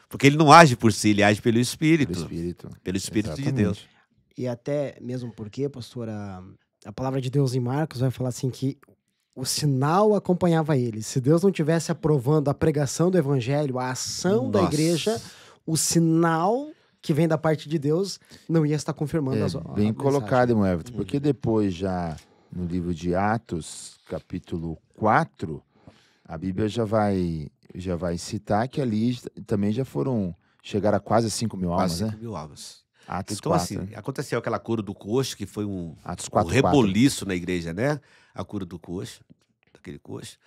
Porque ele não age por si, ele age pelo Espírito. Pelo Espírito de Deus.
E até mesmo porque, pastor, a palavra de Deus em Marcos vai falar assim que o sinal acompanhava ele. Se Deus não tivesse aprovando a pregação do evangelho, a ação da igreja, o sinal que vem da parte de Deus não ia estar confirmando a
bem colocado, irmão Everton,
Uhum.
porque depois já no livro de Atos, capítulo 4, a Bíblia já vai citar que ali também chegaram a quase 5 mil almas,
Quase
né?
5 mil almas.
Atos
Então,
4,
assim,
né?
aconteceu aquela cura do coxo, que foi um
Atos 4,
reboliço na igreja, né? A cura do coxo, daquele coxo.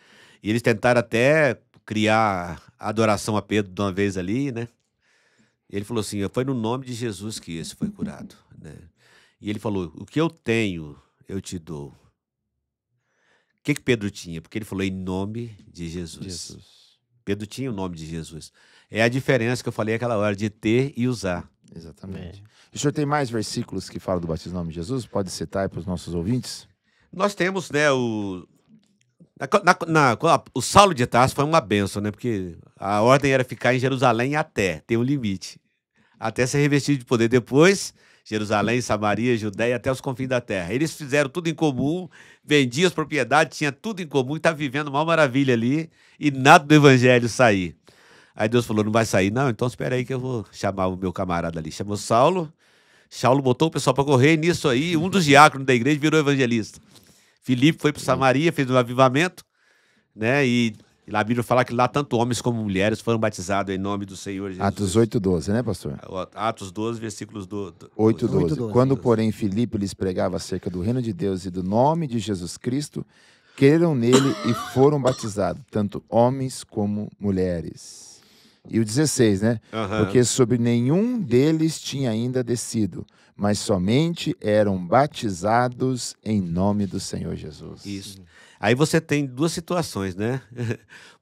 E eles tentaram até criar adoração a Pedro de uma vez ali, né? E ele falou assim, foi no nome de Jesus que esse foi curado, né? E ele falou, o que eu tenho, eu te dou. O que Pedro tinha? Porque ele falou em nome de Jesus. Pedro tinha o nome de Jesus. É a diferença que eu falei aquela hora, de ter e usar.
Exatamente. E o senhor tem mais versículos que falam do batismo no nome de Jesus? Pode citar aí para os nossos ouvintes?
Nós temos, né, o Saulo de Tarso foi uma bênção, né? Porque a ordem era ficar em Jerusalém até, tem um limite. Até ser revestido de poder. Depois, Jerusalém, Samaria, Judéia, até os confins da terra. Eles fizeram tudo em comum, vendiam as propriedades, tinha tudo em comum e tá vivendo uma maravilha ali e nada do evangelho sair. Aí Deus falou, não vai sair? Não, então espera aí que eu vou chamar o meu camarada ali. Chamou Saulo, Saulo botou o pessoal para correr e nisso aí, um dos diáconos da igreja virou evangelista. Filipe foi para Samaria, fez um avivamento, né? E lá a Bíblia fala que lá tanto homens como mulheres foram batizados em nome do Senhor Jesus.
Atos 8:12, né, pastor?
Atos 12, versículos
8:12. Quando, porém, Filipe lhes pregava acerca do reino de Deus e do nome de Jesus Cristo, creram nele e foram batizados, tanto homens como mulheres. E o 16, né? Porque sobre nenhum deles tinha ainda descido, mas somente eram batizados em nome do Senhor Jesus.
Isso. Aí você tem duas situações, né?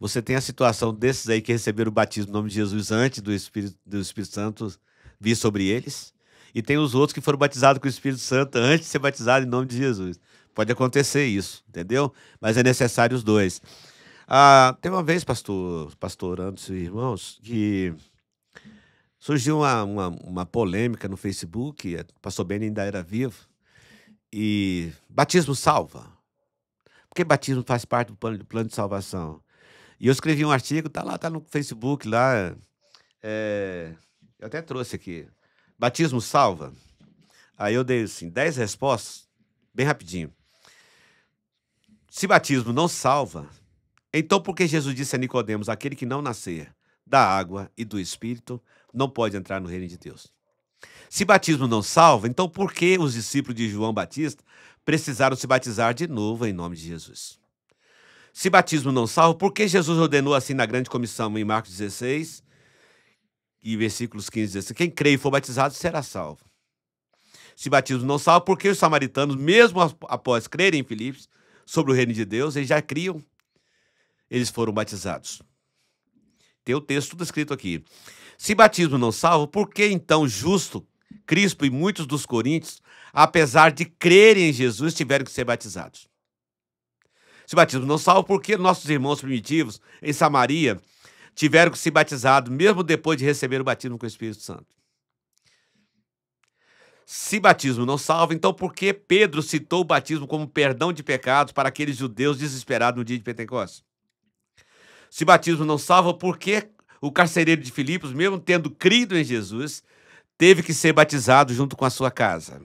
Você tem a situação desses aí que receberam o batismo no nome de Jesus antes do Espírito Santo vir sobre eles. E tem os outros que foram batizados com o Espírito Santo antes de ser batizados em nome de Jesus. Pode acontecer isso, entendeu? Mas é necessário os dois. Tem uma vez, pastor Anderson e irmãos, que surgiu uma polêmica no Facebook, o pastor Benny ainda era vivo, e batismo salva. Porque batismo faz parte do plano de salvação. E eu escrevi um artigo, tá no Facebook, lá, eu até trouxe aqui, batismo salva. Aí eu dei, assim, 10 respostas, bem rapidinho. Se batismo não salva, então por que Jesus disse a Nicodemos, aquele que não nascer da água e do Espírito não pode entrar no reino de Deus? Se batismo não salva, então por que os discípulos de João Batista precisaram se batizar de novo em nome de Jesus? Se batismo não salva, por que Jesus ordenou assim na grande comissão em Marcos 16 e versículos 15 e 16? Quem crê e for batizado será salvo. Se batismo não salva, por que os samaritanos, mesmo após crerem em Filipos sobre o reino de Deus, eles já criam, eles foram batizados? Tem o texto tudo escrito aqui. Se batismo não salva, por que então Justo, Crispo e muitos dos coríntios, apesar de crerem em Jesus, tiveram que ser batizados? Se batismo não salva, por que nossos irmãos primitivos em Samaria tiveram que ser batizados, mesmo depois de receber o batismo com o Espírito Santo? Se batismo não salva, então por que Pedro citou o batismo como perdão de pecados para aqueles judeus desesperados no dia de Pentecostes? Se batismo não salva, por que o carcereiro de Filipos, mesmo tendo crido em Jesus, teve que ser batizado junto com a sua casa?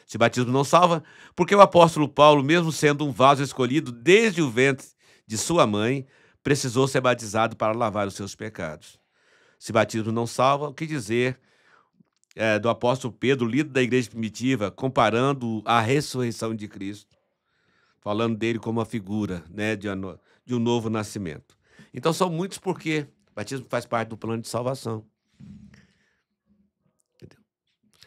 Se batismo não salva, por que o apóstolo Paulo, mesmo sendo um vaso escolhido desde o ventre de sua mãe, precisou ser batizado para lavar os seus pecados? Se batismo não salva, o que dizer do apóstolo Pedro, líder da igreja primitiva, comparando a ressurreição de Cristo, falando dele como uma figura, né, de um novo nascimento? Então são muitos porque o batismo faz parte do plano de salvação. Entendeu?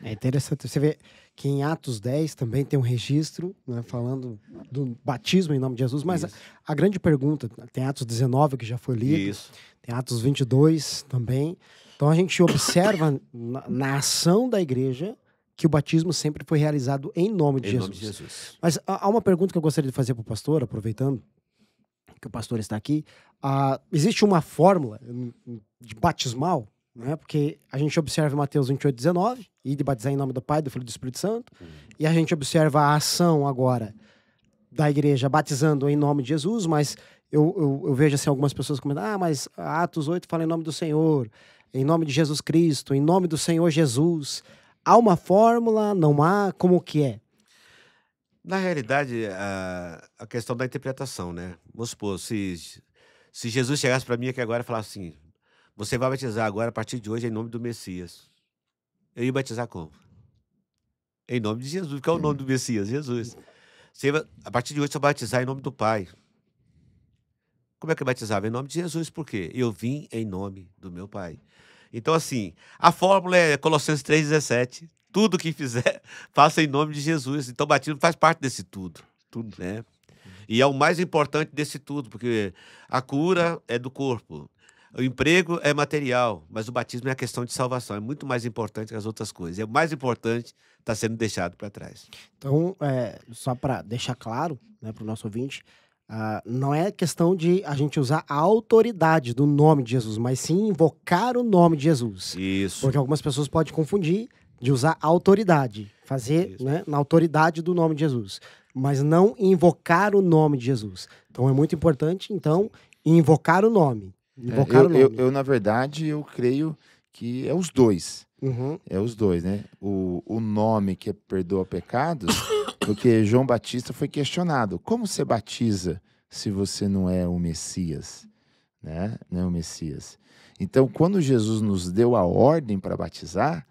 É interessante, você vê que em Atos 10 também tem um registro, né, falando do batismo em nome de Jesus, mas a grande pergunta, tem Atos 19 que já foi lido,
Isso.
tem Atos 22 também. Então a gente observa na ação da igreja que o batismo sempre foi realizado em nome de
Em
Jesus.
nome de Jesus.
Mas há uma pergunta que eu gostaria de fazer para o pastor, aproveitando que o pastor está aqui. Existe uma fórmula de batismal, né? Porque a gente observa em Mateus 28:19, e de batizar em nome do Pai, do Filho e do Espírito Santo, e a gente observa a ação agora da igreja batizando em nome de Jesus, mas eu vejo assim, algumas pessoas comentando, mas Atos 8 fala em nome do Senhor, em nome de Jesus Cristo, em nome do Senhor Jesus. Há uma fórmula? Não há? Como que é?
Na realidade, a questão da interpretação, né? Vamos supor, se Jesus chegasse para mim aqui agora e falasse assim, você vai batizar agora, a partir de hoje, em nome do Messias. Eu ia batizar como? Em nome de Jesus. Qual é o nome do Messias? Jesus. A partir de hoje, você vai batizar em nome do Pai. Como é que eu batizava? Em nome de Jesus. Por quê? Eu vim em nome do meu Pai. Então, assim, a fórmula é Colossenses 3,17. Tudo que fizer, faça em nome de Jesus. Então, o batismo faz parte desse tudo. Tudo, né? E é o mais importante desse tudo, porque a cura é do corpo. O emprego é material, mas o batismo é a questão de salvação. É muito mais importante que as outras coisas. É o mais importante está sendo deixado para trás.
Então, só para deixar claro, né, para o nosso ouvinte, não é questão de a gente usar a autoridade do nome de Jesus, mas sim invocar o nome de Jesus.
Isso.
Porque algumas pessoas podem confundir de usar autoridade, fazer, né, na autoridade do nome de Jesus, mas não invocar o nome de Jesus. Então, é muito importante, então, invocar o nome. Invocar o nome.
Na verdade, eu creio que é os dois.
Uhum.
É os dois, né? O nome que perdoa pecados, porque João Batista foi questionado. Como você batiza se você não é o Messias? Né? Não é o Messias. Então, quando Jesus nos deu a ordem para batizar,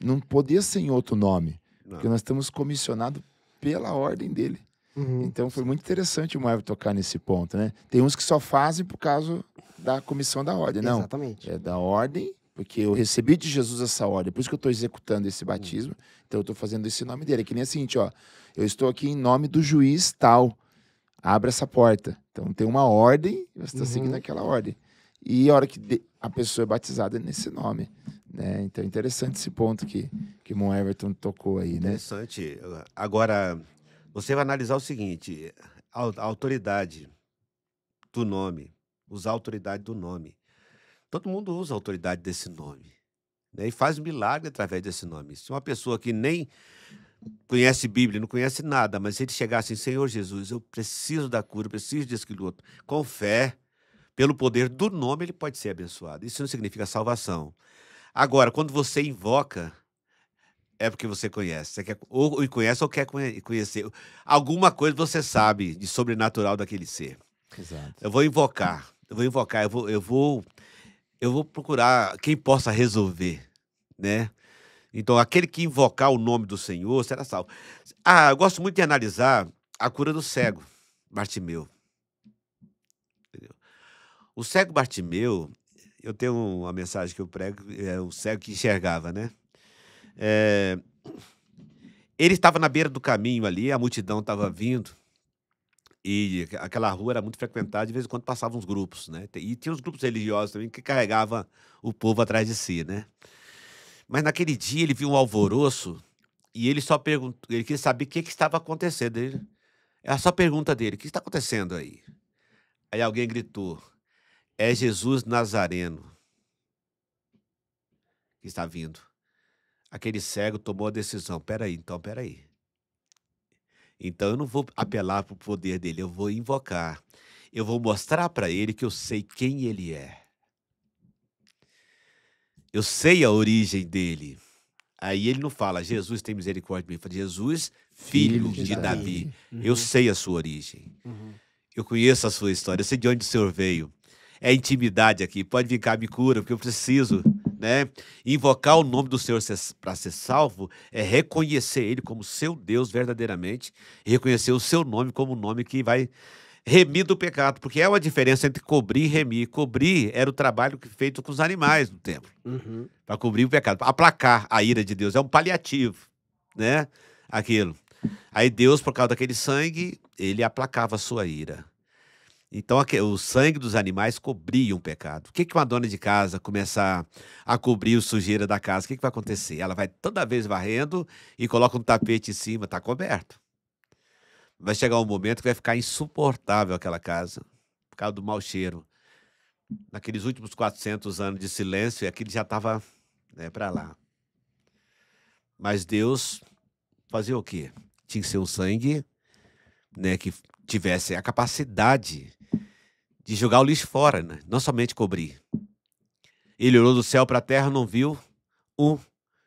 não podia ser em outro nome, porque nós estamos comissionados pela ordem dele.
Uhum.
Então, foi muito interessante o Marvel tocar nesse ponto, né? Tem uns que só fazem por causa da comissão da ordem. Não,
exatamente.
é da ordem, porque eu recebi de Jesus essa ordem, por isso que eu estou executando esse batismo, então eu estou fazendo esse nome dele. É que nem o seguinte, ó, eu estou aqui em nome do juiz tal, abra essa porta. Então tem uma ordem, você está seguindo aquela ordem. E a hora que a pessoa é batizada é nesse nome, né? Então é interessante esse ponto que o Mon Everton tocou aí, né?
Interessante. Agora, você vai analisar o seguinte, a autoridade do nome, usar a autoridade do nome. Todo mundo usa a autoridade desse nome, né? E faz milagre através desse nome. Se uma pessoa que nem conhece Bíblia, não conhece nada, mas se ele chegar assim, Senhor Jesus, eu preciso da cura, eu preciso disso, aquilo outro, com fé, pelo poder do nome, ele pode ser abençoado. Isso não significa salvação. Agora, quando você invoca, é porque você conhece. Você quer, ou conhece ou quer conhecer. Alguma coisa você sabe de sobrenatural daquele ser.
Exato.
Eu vou invocar, eu vou procurar quem possa resolver, né? Então, aquele que invocar o nome do Senhor será salvo. Eu gosto muito de analisar a cura do cego, Bartimeu. Entendeu? O cego Bartimeu, eu tenho uma mensagem que eu prego, é o cego que enxergava, né? Ele estava na beira do caminho ali, a multidão estava vindo, e aquela rua era muito frequentada, de vez em quando passavam uns grupos, né? E tinha os grupos religiosos também que carregavam o povo atrás de si, né? Mas naquele dia ele viu um alvoroço e ele só perguntou, ele queria saber o que estava acontecendo. A só pergunta dele, o que está acontecendo aí? Aí alguém gritou, é Jesus Nazareno que está vindo. Aquele cego tomou a decisão, peraí. Então eu não vou apelar para o poder dele, eu vou invocar. Eu vou mostrar para ele que eu sei quem ele é. Eu sei a origem dele. Aí ele não fala, Jesus tem misericórdia de mim. Ele fala, Jesus, filho de Davi. Eu sei a sua origem. Eu conheço a sua história, eu sei de onde o senhor veio. É intimidade aqui, pode vir cá, me cura, porque eu preciso, né? Invocar o nome do Senhor para ser salvo é reconhecer Ele como seu Deus verdadeiramente e reconhecer o seu nome como um nome que vai remir do pecado, porque é uma diferença entre cobrir e remir. Cobrir era o trabalho feito com os animais no templo, para cobrir o pecado, para aplacar a ira de Deus, é um paliativo, né? Aquilo. Aí Deus, por causa daquele sangue, ele aplacava a sua ira. Então, o sangue dos animais cobria o pecado. O que uma dona de casa começar a cobrir o sujeira da casa, o que vai acontecer? Ela vai toda vez varrendo e coloca um tapete em cima, está coberto. Vai chegar um momento que vai ficar insuportável aquela casa, por causa do mau cheiro. Naqueles últimos 400 anos de silêncio, aquilo já estava para lá. Mas Deus fazia o quê? Tinha que ser um sangue, que tivesse a capacidade de jogar o lixo fora, né? Não somente cobrir. Ele olhou do céu para a terra, não viu um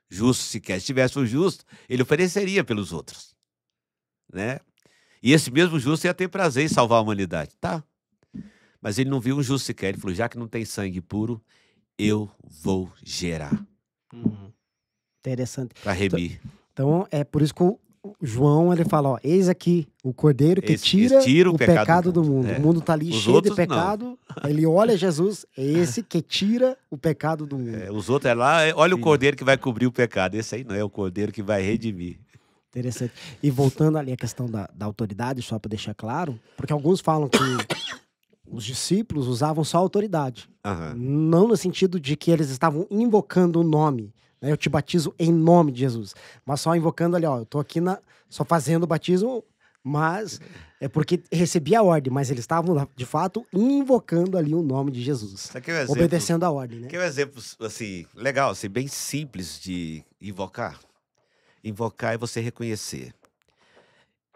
justo sequer. Se tivesse um justo, ele ofereceria pelos outros, né? E esse mesmo justo ia ter prazer em salvar a humanidade, tá? Mas ele não viu um justo sequer. Ele falou, já que não tem sangue puro, eu vou gerar.
Interessante.
Para remir.
Então, é por isso que o João, ele fala, ó, eis aqui o cordeiro que tira o pecado do mundo. O mundo está ali cheio de pecado. Ele olha Jesus, é esse que tira o pecado do mundo.
Os outros é lá, olha o cordeiro que vai cobrir o pecado. Esse aí não é o cordeiro que vai redimir.
Interessante. E voltando ali à questão da autoridade, só para deixar claro, porque alguns falam que os discípulos usavam só autoridade. Não no sentido de que eles estavam invocando o nome. Eu te batizo em nome de Jesus. Mas só invocando ali, ó, eu tô aqui só fazendo o batismo, mas é porque recebi a ordem, mas eles estavam, de fato, invocando ali o nome de Jesus. Obedecendo a ordem, né?
Quer um exemplo, assim, legal, assim, bem simples de invocar? Invocar é você reconhecer.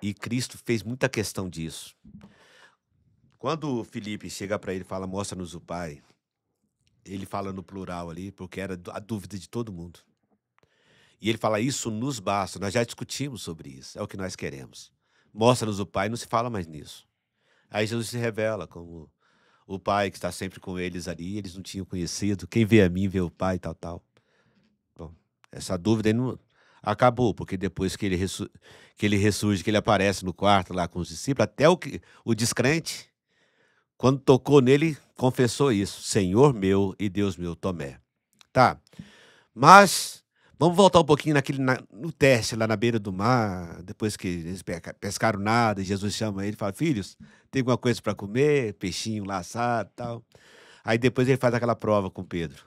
E Cristo fez muita questão disso. Quando Filipe chega para ele e fala, mostra-nos o Pai, ele fala no plural ali, porque era a dúvida de todo mundo. E ele fala, isso nos basta, nós já discutimos sobre isso, é o que nós queremos. Mostra-nos o Pai, não se fala mais nisso. Aí Jesus se revela como o Pai que está sempre com eles ali, eles não tinham conhecido, quem vê a mim vê o Pai, tal, tal. Bom, essa dúvida aí não acabou, porque depois que ele ressurge, que ele aparece no quarto lá com os discípulos, até o descrente, quando tocou nele, confessou isso. Senhor meu e Deus meu, Tomé. Tá. Mas, vamos voltar um pouquinho no teste, lá na beira do mar, depois que eles pescaram nada, e Jesus chama ele e fala, filhos, tem alguma coisa para comer? Peixinho lá assado e tal. Aí depois ele faz aquela prova com Pedro.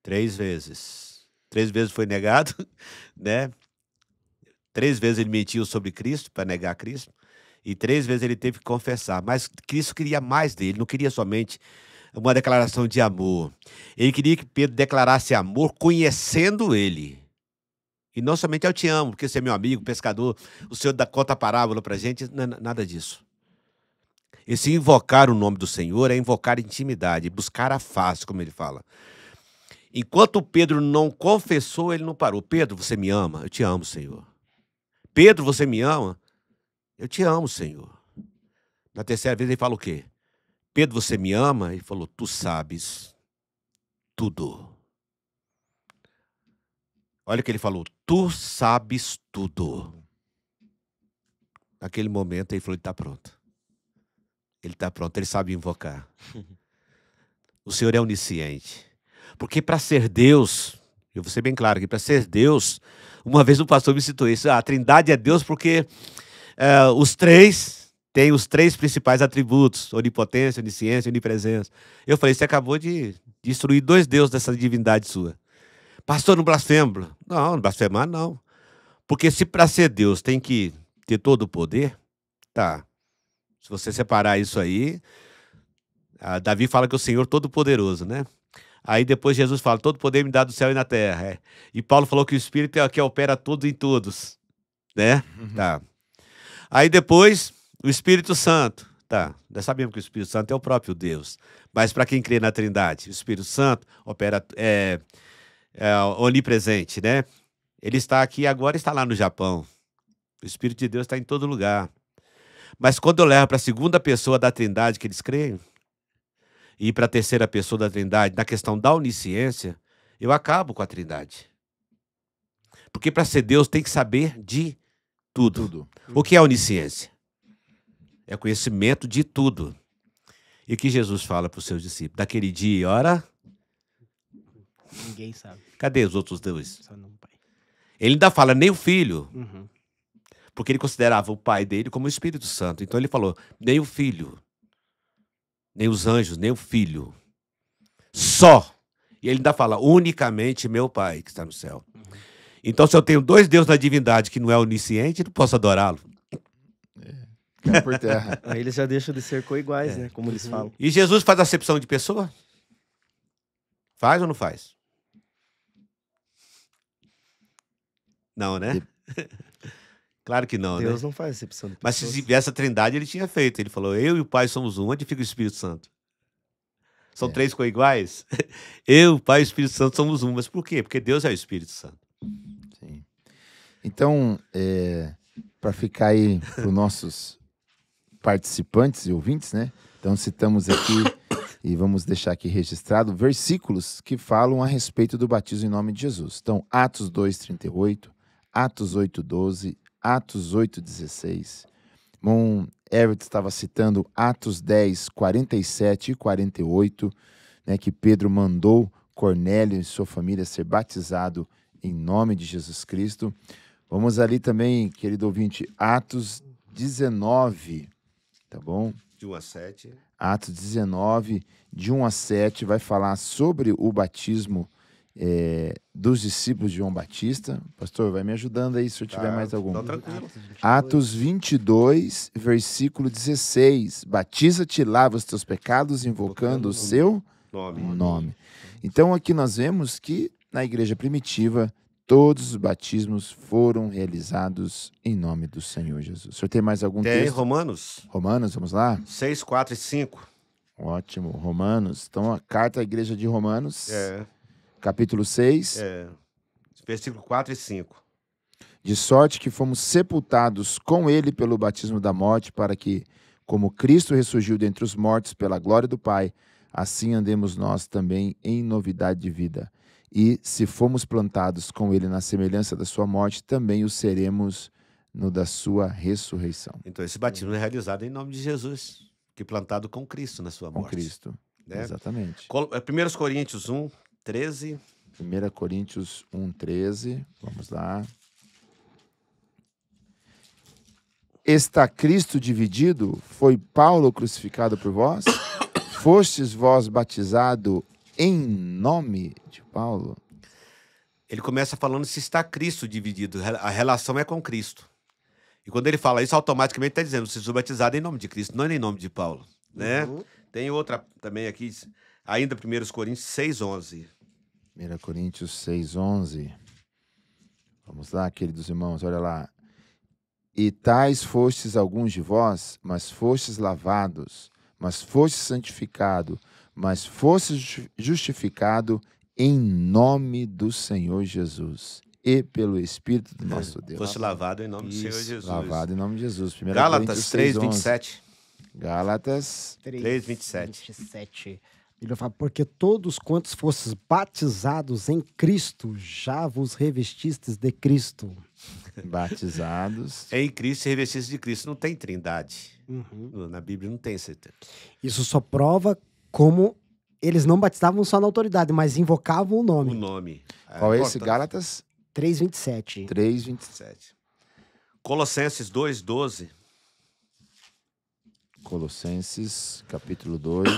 3 vezes. 3 vezes foi negado, né? 3 vezes ele mentiu sobre Cristo, para negar Cristo. E 3 vezes ele teve que confessar. Mas Cristo queria mais dele, não queria somente uma declaração de amor. Ele queria que Pedro declarasse amor conhecendo ele. E não somente eu te amo, porque você é meu amigo, pescador, o Senhor conta a parábola pra gente, nada disso. Esse invocar o nome do Senhor é invocar intimidade, buscar a face, como ele fala. Enquanto Pedro não confessou, ele não parou. Pedro, você me ama? Eu te amo, Senhor. Pedro, você me ama? Eu te amo, Senhor. Na terceira vez ele fala o quê? Pedro, você me ama? Ele falou, tu sabes tudo. Olha o que ele falou, tu sabes tudo. Naquele momento ele falou, ele está pronto. Ele está pronto, ele sabe invocar. O Senhor é onisciente. Porque para ser Deus, eu vou ser bem claro aqui, para ser Deus, uma vez um pastor me citou isso, a Trindade é Deus porque os 3 têm os 3 principais atributos, onipotência, onisciência e onipresença. Eu falei, você acabou de destruir 2 deuses dessa divindade sua. Pastor, não blasfema. Não blasfemar não. Porque se para ser Deus tem que ter todo o poder, tá. Se você separar isso aí, Davi fala que o Senhor todo-poderoso, né? Aí depois Jesus fala, todo poder me dá do céu e na terra. E Paulo falou que o Espírito é o que opera tudo em todos, né? Tá. Aí depois, o Espírito Santo. Tá, nós sabemos que o Espírito Santo é o próprio Deus. Mas para quem crê na Trindade, o Espírito Santo opera, é onipresente, né? Ele está aqui agora, está lá no Japão. O Espírito de Deus está em todo lugar. Mas quando eu levo para a segunda pessoa da Trindade que eles creem, e para a terceira pessoa da Trindade, na questão da onisciência, eu acabo com a Trindade. Porque para ser Deus tem que saber de tudo. O que é onisciência? É conhecimento de tudo. E o que Jesus fala para os seus discípulos? Daquele dia e hora...
Ninguém sabe.
Cadê os outros 2?
Só não, Pai.
Ele ainda fala nem o Filho.
Uhum.
Porque ele considerava o Pai dele como o Espírito Santo. Então ele falou, nem o Filho. nem os anjos, nem o Filho. Só. E ele ainda fala, unicamente meu Pai que está no céu. Então, se eu tenho dois deuses na divindade que não é onisciente, não posso adorá-lo.
Cai por terra.
Aí eles já deixam de ser coiguais, né? Como eles falam.
E Jesus faz acepção de pessoa? Faz ou não faz? Não, né? Claro que não,
Deus
né?
não faz excepção de
Mas se
pessoas.
tivesse a trindade, ele tinha feito. Ele falou, eu e o Pai somos um. Onde fica o Espírito Santo? São três coiguais? Eu, o Pai e o Espírito Santo somos um. Mas por quê? Porque Deus é o Espírito Santo.
Sim. Então, para ficar aí para os nossos participantes e ouvintes, né? Então, citamos aqui e vamos deixar aqui registrado versículos que falam a respeito do batismo em nome de Jesus. Então, Atos 2:38, Atos 8:12, Atos 8:16. Irmão Everett estava citando Atos 10:47 e 48, né, que Pedro mandou Cornélio e sua família ser batizado em nome de Jesus Cristo. Vamos ali também, querido ouvinte, Atos 19, tá bom?
De 1 a 7.
Atos 19, de 1 a 7, vai falar sobre o batismo dos discípulos de João Batista. Pastor, vai me ajudando aí se eu tiver mais algum.
Tá tranquilo.
Atos 22, versículo 16. Batiza-te, lava os teus pecados, invocando o seu nome. Então aqui nós vemos que na igreja primitiva todos os batismos foram realizados em nome do Senhor Jesus. O senhor tem mais algum
Tem
texto?
Romanos
Romanos, vamos lá?
6, 4 e 5.
Ótimo, Romanos. Então a carta à igreja de Romanos, capítulo 6.
Versículo 4 e 5.
De sorte que fomos sepultados com ele pelo batismo da morte, para que, como Cristo ressurgiu dentre os mortos pela glória do Pai, assim andemos nós também em novidade de vida. E se fomos plantados com ele na semelhança da sua morte, também o seremos no da sua ressurreição.
Então esse batismo é realizado em nome de Jesus, que plantado com Cristo na sua
Com
morte.
Cristo.
Né?
Exatamente.
1 Coríntios 1, 13.
1 Coríntios 1:13. Vamos lá. Está Cristo dividido? Foi Paulo crucificado por vós? Fostes vós batizado em nome de Paulo?
Ele começa falando se está Cristo dividido. A relação é com Cristo. E quando ele fala isso, automaticamente está dizendo, vocês são batizados em nome de Cristo, não em nome de Paulo. Né? Tem outra também aqui, ainda 1 Coríntios 6:11.
1 Coríntios 6:11. Vamos lá, queridos irmãos, olha lá. E tais fostes alguns de vós, mas fostes lavados, mas fostes santificado, mas fostes justificado em nome do Senhor Jesus e pelo Espírito do nosso Deus.
Fosse lavado em nome do Senhor Jesus.
Lavado em nome de Jesus. 1
Gálatas
Coríntios
3,
6:11.
27.
Gálatas
3:27. Ele fala, porque todos quantos fostes batizados em Cristo, já vos revestistes de Cristo.
batizados.
Em Cristo e revestidos de Cristo. Não tem trindade. Na Bíblia não tem certeza.
Isso só prova como eles não batizavam só na autoridade, mas invocavam o
O
nome.
nome.
Qual é esse? Gálatas
3:27.
3:27.
Colossenses 2:12.
Colossenses, capítulo 2,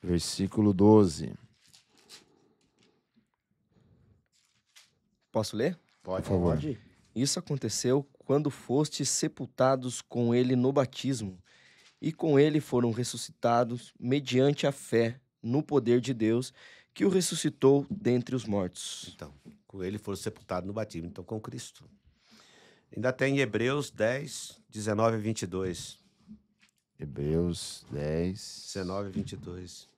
versículo 12.
Posso ler?
Por favor.
Isso aconteceu quando fostes sepultados com ele no batismo, e com ele foram ressuscitados mediante a fé no poder de Deus, que o ressuscitou dentre os mortos.
Então, com ele foram sepultados no batismo. Então, com Cristo. Ainda tem Hebreus 10, 19 e 22.
Hebreus 10.
19 e 22.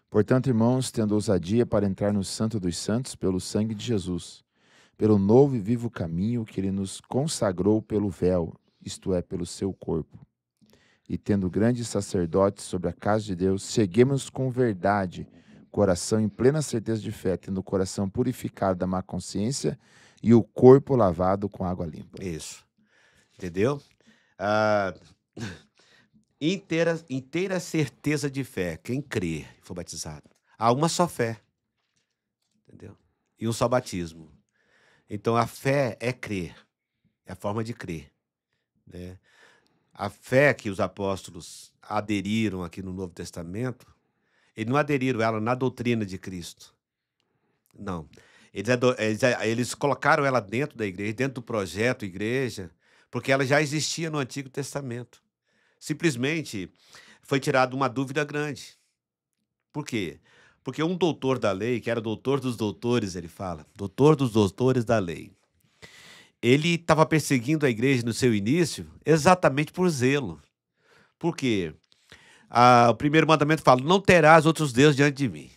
Portanto, irmãos, tendo ousadia para entrar no Santo dos Santos pelo sangue de Jesus, pelo novo e vivo caminho que ele nos consagrou pelo véu, isto é, pelo seu corpo. E tendo grande sacerdote sobre a casa de Deus, seguemos com verdade, coração em plena certeza de fé, tendo o coração purificado da má consciência e o corpo lavado com água limpa.
Isso. Entendeu? inteira certeza de fé. Quem crê e for batizado. Há uma só fé. Entendeu? E um só batismo. Então, a fé é crer. É a forma de crer. Né? A fé que os apóstolos aderiram aqui no Novo Testamento, eles não aderiram ela na doutrina de Cristo. Não. Eles colocaram ela dentro da igreja, dentro do projeto igreja, porque ela já existia no Antigo Testamento. Simplesmente foi tirada uma dúvida grande. Por quê? Porque um doutor da lei, que era doutor dos doutores, ele fala, doutor dos doutores da lei, ele estava perseguindo a igreja no seu início exatamente por zelo. Por quê? O primeiro mandamento fala, não terás outros deuses diante de mim.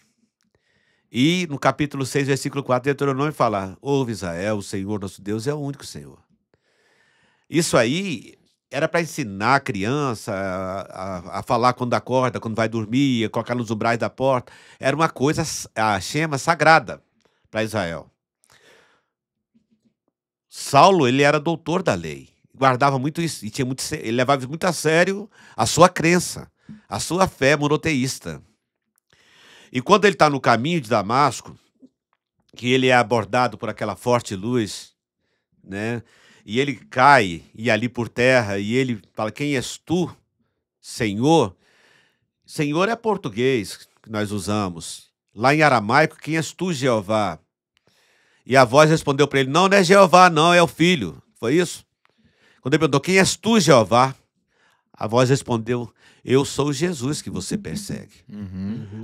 E no capítulo 6, versículo 4, Deuteronômio fala, ouve Israel, o Senhor nosso Deus é o único Senhor. Isso aí era para ensinar a criança a falar quando acorda, quando vai dormir, a colocar nos umbrais da porta. Era uma coisa, a chama sagrada para Israel. Saulo, ele era doutor da lei, guardava muito isso, e ele levava muito a sério a sua crença, a sua fé monoteísta. E quando ele está no caminho de Damasco, que ele é abordado por aquela forte luz, né? E ele cai, e ali por terra, e ele fala, quem és tu, Senhor? Senhor é português que nós usamos. Lá em aramaico, quem és tu, Jeová? E a voz respondeu para ele, não é Jeová, não, é o filho. Foi isso? Quando ele perguntou, quem és tu, Jeová? A voz respondeu, eu sou Jesus que você persegue.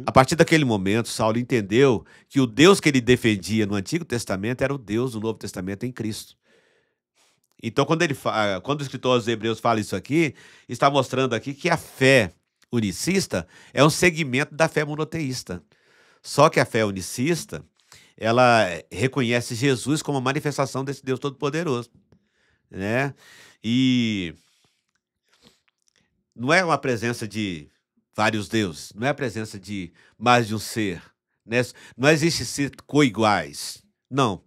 A partir daquele momento, Saulo entendeu que o Deus que ele defendia no Antigo Testamento era o Deus do Novo Testamento em Cristo. Então, quando o escritor aos Hebreus fala isso aqui, está mostrando aqui que a fé unicista é um segmento da fé monoteísta. Só que a fé unicista, ela reconhece Jesus como a manifestação desse Deus Todo-Poderoso, né? E não é uma presença de vários deuses, não é a presença de mais de um ser, né? Não existe ser coiguais, não.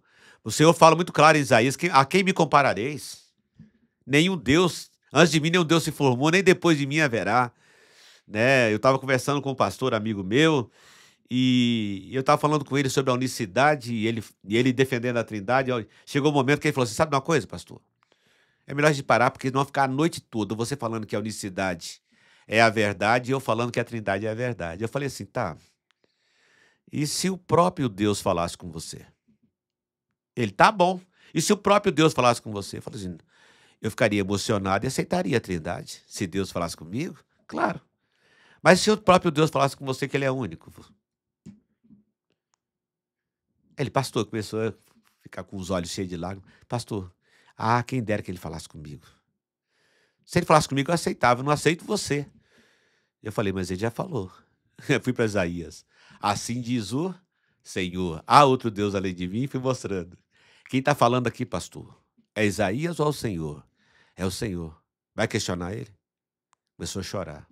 O Senhor fala muito claro em Isaías, a quem me comparareis? Nenhum Deus, antes de mim nenhum Deus se formou, nem depois de mim haverá. Né? Eu estava conversando com um pastor amigo meu, e eu estava falando com ele sobre a unicidade, e ele defendendo a Trindade. Chegou um momento que ele falou assim, sabe uma coisa, pastor? É melhor a gente parar, porque não ficar a noite toda você falando que a unicidade é a verdade, e eu falando que a Trindade é a verdade. Eu falei assim, tá, e se o próprio Deus falasse com você? Ele, tá bom. E se o próprio Deus falasse com você? Eu falei assim, eu ficaria emocionado e aceitaria a Trindade. Se Deus falasse comigo, claro. Mas se o próprio Deus falasse com você que ele é único? Ele, pastor, começou a ficar com os olhos cheios de lágrimas. Pastor, quem dera que ele falasse comigo. Se ele falasse comigo, eu aceitava. Eu não aceito você. Eu falei, mas ele já falou. Eu fui para Isaías. Assim diz o Senhor. Há outro Deus além de mim, e fui mostrando. Quem está falando aqui, pastor? É Isaías ou é o Senhor? É o Senhor. Vai questionar ele? Começou a chorar.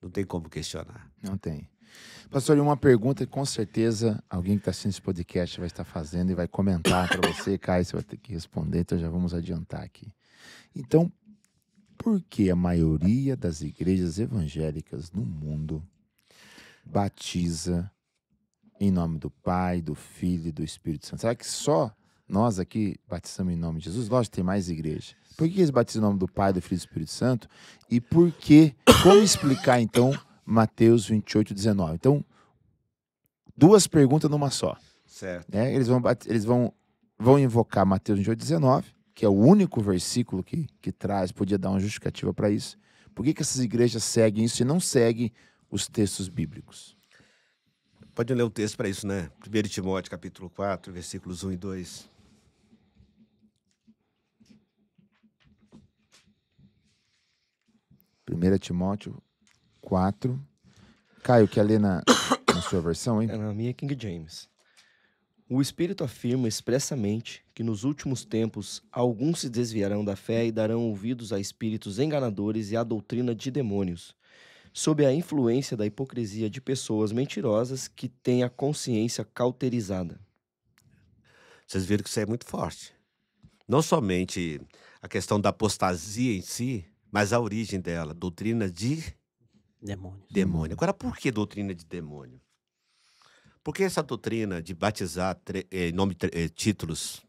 Não tem como questionar.
Não tem. Pastor, e uma pergunta que com certeza alguém que está assistindo esse podcast vai estar fazendo e vai comentar para você, Caio, você vai ter que responder, então já vamos adiantar aqui. Então, por que a maioria das igrejas evangélicas no mundo batiza em nome do Pai, do Filho e do Espírito Santo? Será que só nós aqui batizamos em nome de Jesus? Lógico que tem mais igreja. Por que eles batizam em nome do Pai, do Filho e do Espírito Santo? E por que, como explicar então Mateus 28, 19? Então, duas perguntas numa só.
Certo.
Né? Eles vão invocar Mateus 28, 19, que é o único versículo que traz, podia dar uma justificativa para isso. Por que essas igrejas seguem isso e não seguem os textos bíblicos?
Pode ler um texto para isso, né? 1 Timóteo, capítulo 4, versículos 1 e 2.
Timóteo 4. Caio, quer ler na sua versão, hein?
É na minha King James. O Espírito afirma expressamente que nos últimos tempos alguns se desviarão da fé e darão ouvidos a espíritos enganadores e à doutrina de demônios, sob a influência da hipocrisia de pessoas mentirosas que têm a consciência cauterizada.
Vocês viram que isso é muito forte. Não somente a questão da apostasia em si, Mas a origem dela, doutrina de
Demônios.
demônio. Agora, por que doutrina de demônio? Por que essa doutrina de batizar títulos?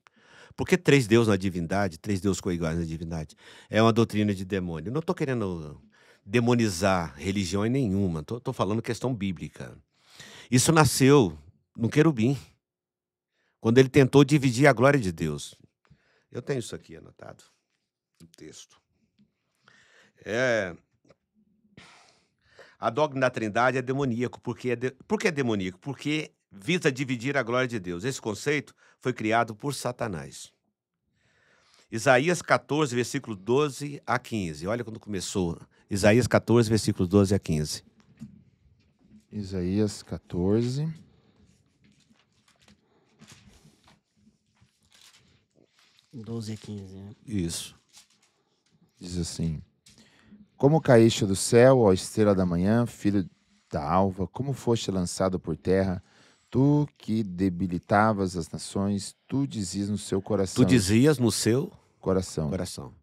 Por que 3 deuses na divindade, 3 deuses coiguais na divindade? É uma doutrina de demônio. Eu não estou querendo demonizar religião nenhuma, estou falando questão bíblica. Isso nasceu no querubim, quando ele tentou dividir a glória de Deus. Eu tenho isso aqui anotado, no texto. A dogma da Trindade é demoníaco. Por que é demoníaco? Porque visa dividir a glória de Deus. Esse conceito foi criado por Satanás. Isaías 14, versículo 12 a 15. Olha quando começou. Isaías 14, versículo 12 a 15.
Isaías 14.
(12 a 15, né?
Isso.
Diz assim: Como caíste do céu, ó estrela da manhã, filho da alva, como foste lançado por terra, tu que debilitavas as nações, tu dizias no seu coração.
Tu dizias no seu
coração.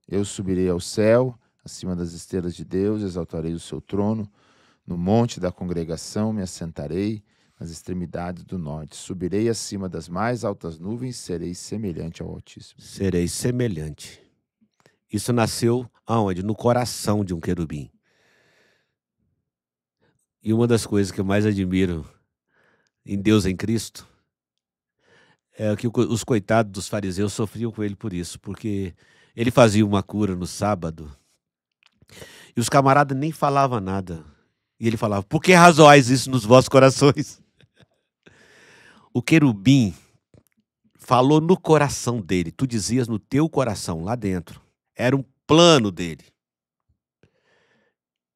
Eu
Eu subirei ao céu, acima das estrelas de Deus, exaltarei o seu trono. No monte da congregação me assentarei, nas extremidades do norte. Subirei acima das mais altas nuvens, serei semelhante ao Altíssimo.
serei semelhante. Isso nasceu aonde? No coração de um querubim. E uma das coisas que eu mais admiro em Deus em Cristo é que os coitados dos fariseus sofriam com ele por isso, porque ele fazia uma cura no sábado e os camaradas nem falavam nada. E ele falava: por que razoais isso nos vossos corações? O querubim falou no coração dele. Tu dizias no teu coração, lá dentro. Era um plano dele.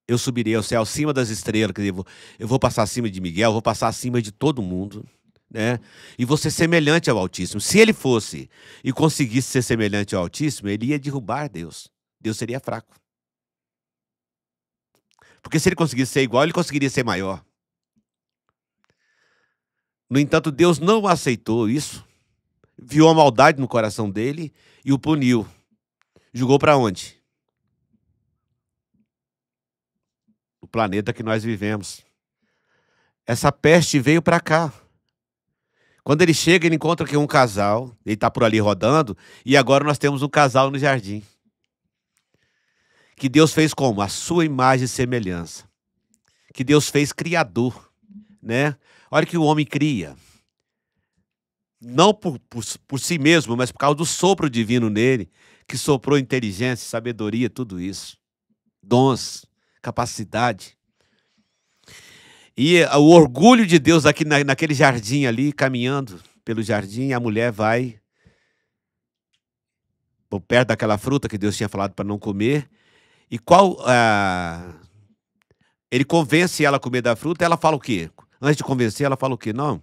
Eu subirei ao céu, acima das estrelas. Quer dizer, eu vou passar acima de Miguel, vou passar acima de todo mundo, né? E vou ser semelhante ao Altíssimo. Se ele fosse e conseguisse ser semelhante ao Altíssimo, ele ia derrubar Deus. Deus seria fraco. Porque se ele conseguisse ser igual, ele conseguiria ser maior. No entanto, Deus não aceitou isso, viu a maldade no coração dele e o puniu. Jogou para onde? O planeta que nós vivemos. Essa peste veio para cá. Quando ele chega, ele encontra aqui um casal, ele está por ali rodando, e agora nós temos um casal no jardim. Que Deus fez como? A sua imagem e semelhança. Que Deus fez criador, né? Olha que o homem cria. Não por si mesmo, mas por causa do sopro divino nele, que soprou inteligência, sabedoria, tudo isso. Dons, capacidade. E o orgulho de Deus aqui naquele jardim ali, caminhando pelo jardim, a mulher vai por perto daquela fruta que Deus tinha falado para não comer. E ele convence ela a comer da fruta, ela fala o quê? Antes de convencer, ela fala o quê? Não,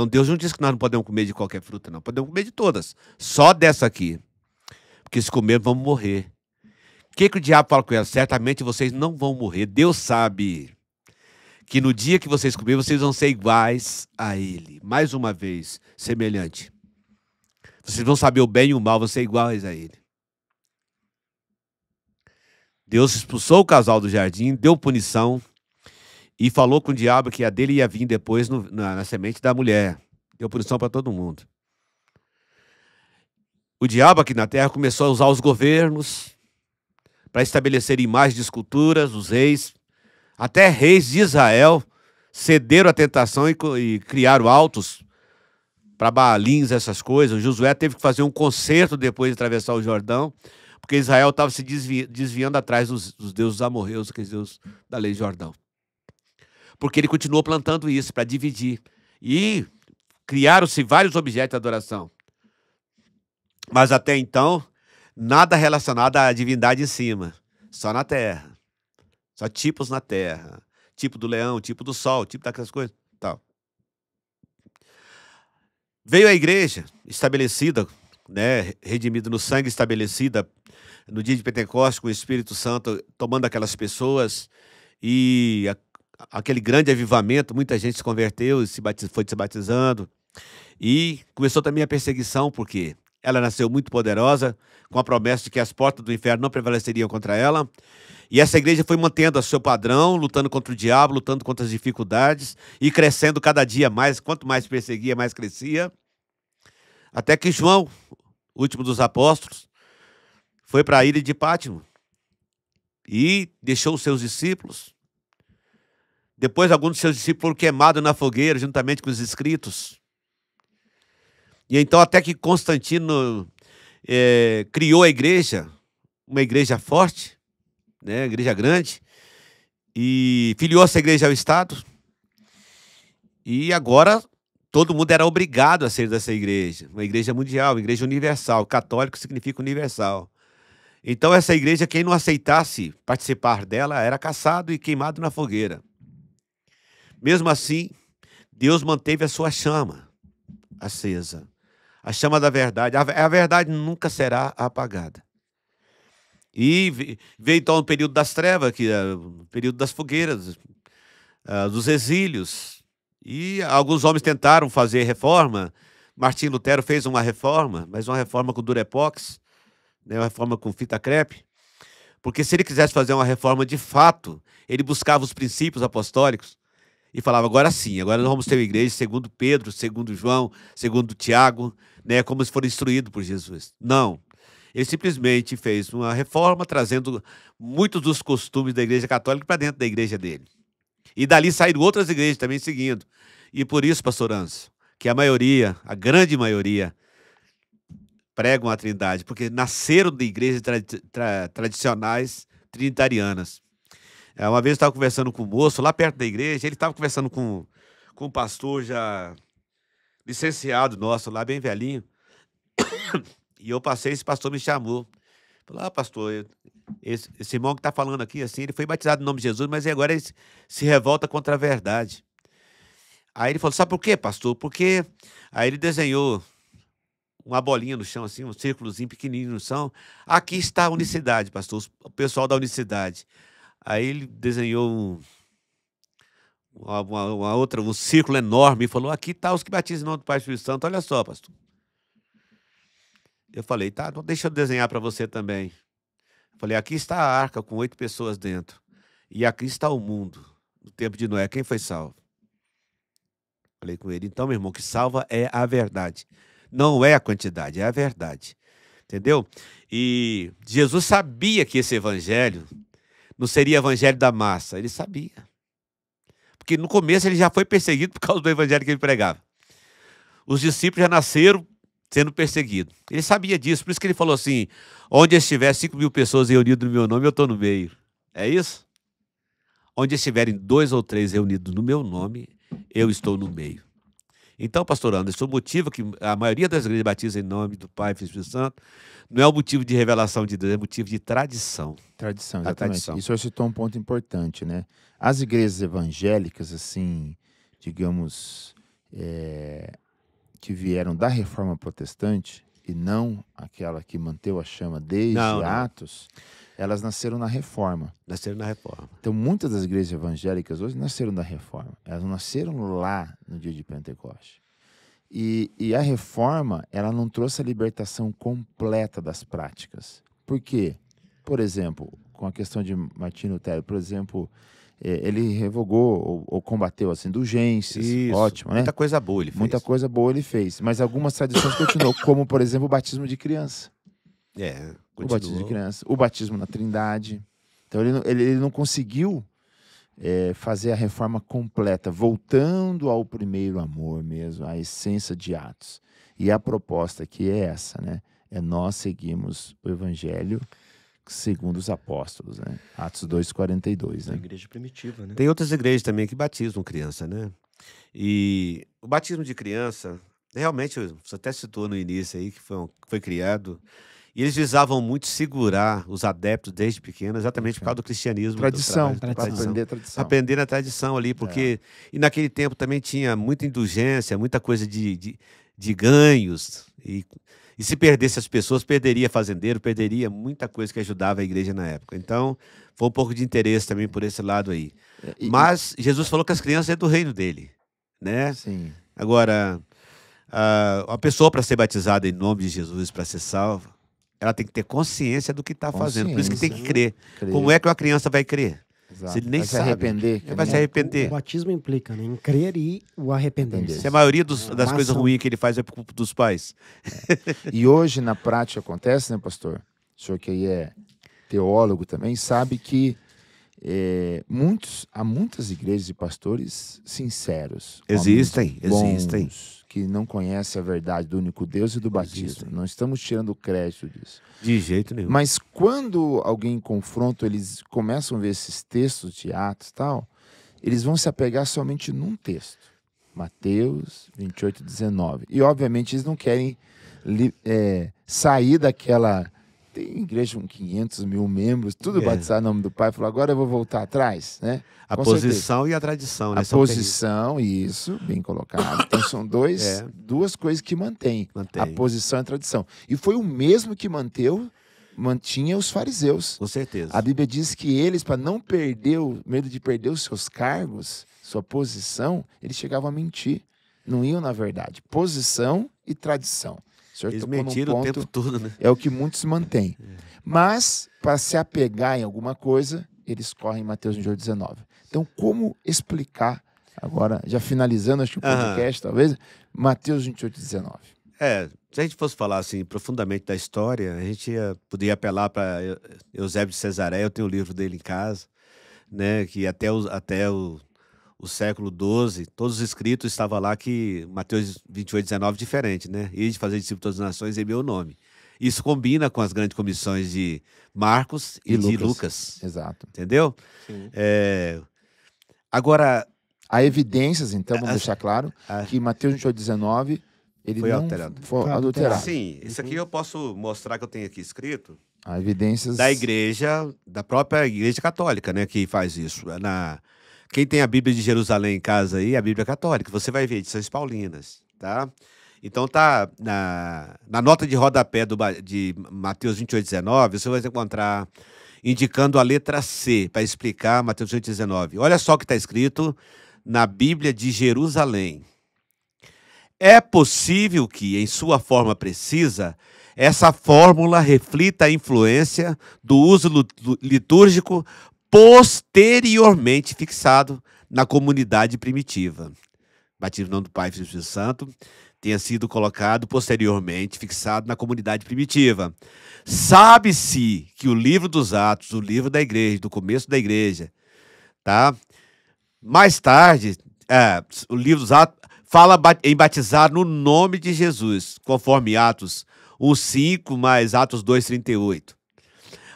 Deus não disse que nós não podemos comer de qualquer fruta, não. Podemos comer de todas. Só dessa aqui. Porque se comer, vamos morrer. O que o diabo fala com ela? Certamente vocês não vão morrer. Deus sabe que no dia que vocês comerem, vocês vão ser iguais a ele. Mais uma vez, semelhante. Vocês vão saber o bem e o mal, vão ser iguais a ele. Deus expulsou o casal do jardim, deu punição e falou com o diabo que a dele ia vir depois na semente da mulher. Deu punição para todo mundo. O diabo aqui na terra começou a usar os governos para estabelecer imagens de esculturas, os reis. Até reis de Israel cederam à tentação e criaram altos para Baalins, essas coisas. Josué teve que fazer um concerto depois de atravessar o Jordão, porque Israel estava se desviando atrás dos deuses amorreus, aqueles deuses da lei de Jordão. Porque ele continuou plantando isso para dividir. E criaram-se vários objetos de adoração. Mas até então, nada relacionado à divindade em cima. Só na terra. Só tipos na terra. Tipo do leão, tipo do sol, tipo daquelas coisas. Tal. Veio a igreja estabelecida, né, redimida no sangue, estabelecida no dia de Pentecostes, com o Espírito Santo tomando aquelas pessoas. E aquele grande avivamento, muita gente se converteu, foi se batizando. E começou também a perseguição, por quê? Ela nasceu muito poderosa, com a promessa de que as portas do inferno não prevaleceriam contra ela. E essa igreja foi mantendo o seu padrão, lutando contra o diabo, lutando contra as dificuldades e crescendo cada dia mais. Quanto mais perseguia, mais crescia. Até que João, o último dos apóstolos, foi para a ilha de Pátimo e deixou os seus discípulos. Depois, alguns dos seus discípulos foram queimados na fogueira, juntamente com os escritos. E então, até que Constantino criou a igreja, uma igreja forte, né, igreja grande, e filiou essa igreja ao Estado. E agora, todo mundo era obrigado a ser dessa igreja, uma igreja mundial, uma igreja universal. Católico significa universal. Então, essa igreja, quem não aceitasse participar dela, era caçado e queimado na fogueira. Mesmo assim, Deus manteve a sua chama acesa. A chama da verdade. A verdade nunca será apagada. E veio então o período das trevas, que é o período das fogueiras, dos exílios. E alguns homens tentaram fazer reforma. Martim Lutero fez uma reforma, mas uma reforma com durepox, né, uma reforma com fita crepe. Porque se ele quisesse fazer uma reforma de fato, ele buscava os princípios apostólicos e falava, agora sim, agora nós vamos ter uma igreja segundo Pedro, segundo João, segundo Tiago, né, como se foram instruídos por Jesus. Não. Ele simplesmente fez uma reforma, trazendo muitos dos costumes da igreja católica para dentro da igreja dele. E dali saíram outras igrejas também seguindo. E por isso, pastor Anso, que a maioria, a grande maioria, pregam a Trindade, porque nasceram de igrejas tradicionais trinitarianas. Uma vez eu estava conversando com um moço lá perto da igreja, ele estava conversando com um pastor já licenciado nosso, lá bem velhinho, e eu passei, esse pastor me chamou. Falou, pastor, esse irmão que está falando aqui, assim, ele foi batizado no nome de Jesus, mas agora ele se revolta contra a verdade. Aí ele falou, sabe por quê, pastor? Porque aí ele desenhou uma bolinha no chão, assim, um círculozinho pequenininho no chão. Aqui está a unicidade, pastor, o pessoal da unicidade. Aí ele desenhou um círculo enorme e falou, aqui está os que batizam em nome do Pai e do Espírito Santo, olha só, pastor. Eu falei, tá, então deixa eu desenhar para você também. Eu falei, aqui está a arca com 8 pessoas dentro. E aqui está o mundo, no tempo de Noé. Quem foi salvo? Falei com ele, então, meu irmão, o que salva é a verdade. Não é a quantidade, é a verdade. Entendeu? E Jesus sabia que esse evangelho não seria evangelho da massa. Ele sabia. Porque no começo ele já foi perseguido por causa do evangelho que ele pregava. Os discípulos já nasceram sendo perseguidos. Ele sabia disso, por isso que ele falou assim, onde estiver 5.000 pessoas reunidas no meu nome, eu estou no meio. É isso? Onde estiverem 2 ou 3 reunidos no meu nome, eu estou no meio. Então, pastor Anderson, o motivo que a maioria das igrejas batiza em nome do Pai e do Espírito Santo não é o motivo de revelação de Deus, é motivo de tradição.
Tradição,
A
exatamente.
tradição.
Isso eu citou um ponto importante, né? As igrejas evangélicas, assim, digamos, que vieram da Reforma Protestante e não aquela que manteve a chama desde
Não.
Atos, elas nasceram na Reforma.
Nasceram na reforma.
Então, muitas das igrejas evangélicas hoje nasceram da Reforma. Elas não nasceram lá no dia de Pentecoste. E a Reforma, ela não trouxe a libertação completa das práticas. Por quê? Por exemplo, com a questão de Martim Lutero, por exemplo, ele revogou ou combateu as indulgências.
Isso.
Ótimo, né?
Muita coisa boa ele fez.
Muita coisa boa ele fez. Mas algumas tradições continuou, como, por exemplo, o batismo de criança. O batismo de criança, o batismo na Trindade. Então ele não conseguiu fazer a reforma completa, voltando ao primeiro amor mesmo, à essência de Atos. E a proposta aqui é essa, né? É nós seguirmos o Evangelho segundo os apóstolos, né? Atos 2:42,
A
né?
igreja primitiva, né?
Tem outras igrejas também que batizam criança, né? E o batismo de criança, realmente, você até citou no início aí, que foi criado, e eles visavam muito segurar os adeptos desde pequenos, exatamente por causa do cristianismo.
Tradição,
do
para
trabalho,
aprender a tradição.
aprender a tradição ali, porque... E naquele tempo também tinha muita indulgência, muita coisa de ganhos, e se perdesse as pessoas, perderia fazendeiro, perderia muita coisa que ajudava a igreja na época. Então, foi um pouco de interesse também por esse lado aí. Mas Jesus falou que as crianças é do reino dele, né?
Sim.
Agora, a pessoa para ser batizada em nome de Jesus, para ser salva, ela tem que ter consciência do que está fazendo. Por isso que tem que crer. Como é que uma criança vai crer?
Exato.
Se ele nem
vai
sabe.
se arrepender.
Ele vai se arrepender.
O batismo implica, né, em crer e o arrepender-se.
Se a maioria das
Uma
coisas
ação.
ruins que ele faz é por culpa dos pais.
E hoje, na prática, acontece, né, pastor? O senhor que aí é teólogo também, sabe que há muitas igrejas e pastores sinceros.
Existem,
homens
existem.
bons, que não conhecem a verdade do único Deus e do batismo. Não estamos tirando o crédito disso.
De jeito nenhum.
Mas quando alguém confronta, eles começam a ver esses textos de Atos e tal, eles vão se apegar somente num texto. Mateus 28, 19. E, obviamente, eles não querem sair daquela... Tem igreja com 500 mil membros, tudo batizado em nome do Pai. Falou, agora eu vou voltar atrás, né?
A
Com
posição e a tradição, né?
a
são
posição, isso, bem colocado. Então são duas coisas que mantêm.
Mantém.
A posição e a tradição. E foi o mesmo que mantinha os fariseus.
Com certeza.
A Bíblia diz que eles, para não perder medo de perder os seus cargos, sua posição, eles chegavam a mentir. Não iam na verdade. Posição e tradição. O senhor
Eles
tocou num
mentiram o
ponto,
tempo todo, né?
é o que muitos mantêm. Mas, para se apegar em alguma coisa, eles correm em Mateus 28, 19. Então, como explicar, agora, já finalizando, acho que o podcast, talvez, Mateus 28, 19.
Se a gente fosse falar assim profundamente da história, a gente poderia apelar para Eusébio de Cesareia. Eu tenho o livro dele em casa, né? Que até o século XII, todos os escritos estavam lá que Mateus 28, 19 diferente, né? E de fazer discípulos das nações em meu nome. Isso combina com as grandes comissões de Marcos e de Lucas.
Exato.
Entendeu?
Sim.
Agora,
Há evidências, então, vamos deixar claro, que Mateus 28, 19, ele
Foi
não
alterado.
foi
Foi
adulterado.
sim, isso aqui eu posso mostrar que eu tenho aqui escrito
Há evidências...
da igreja, da própria igreja católica, né, que faz isso. Quem tem a Bíblia de Jerusalém em casa aí, a Bíblia católica, você vai ver edições paulinas, tá? Então tá na nota de rodapé de Mateus 28, 19, você vai encontrar indicando a letra C para explicar Mateus 28, 19. Olha só o que está escrito na Bíblia de Jerusalém. É possível que, em sua forma precisa, essa fórmula reflita a influência do uso litúrgico posteriormente fixado na comunidade primitiva. Batismo em nome do Pai, Filho e Espírito Santo tenha sido colocado posteriormente fixado na comunidade primitiva. Sabe-se que o livro dos Atos, o livro da igreja, do começo da igreja, tá? Mais tarde, o livro dos Atos fala em batizar no nome de Jesus, conforme Atos 1:5 mais Atos 2:38.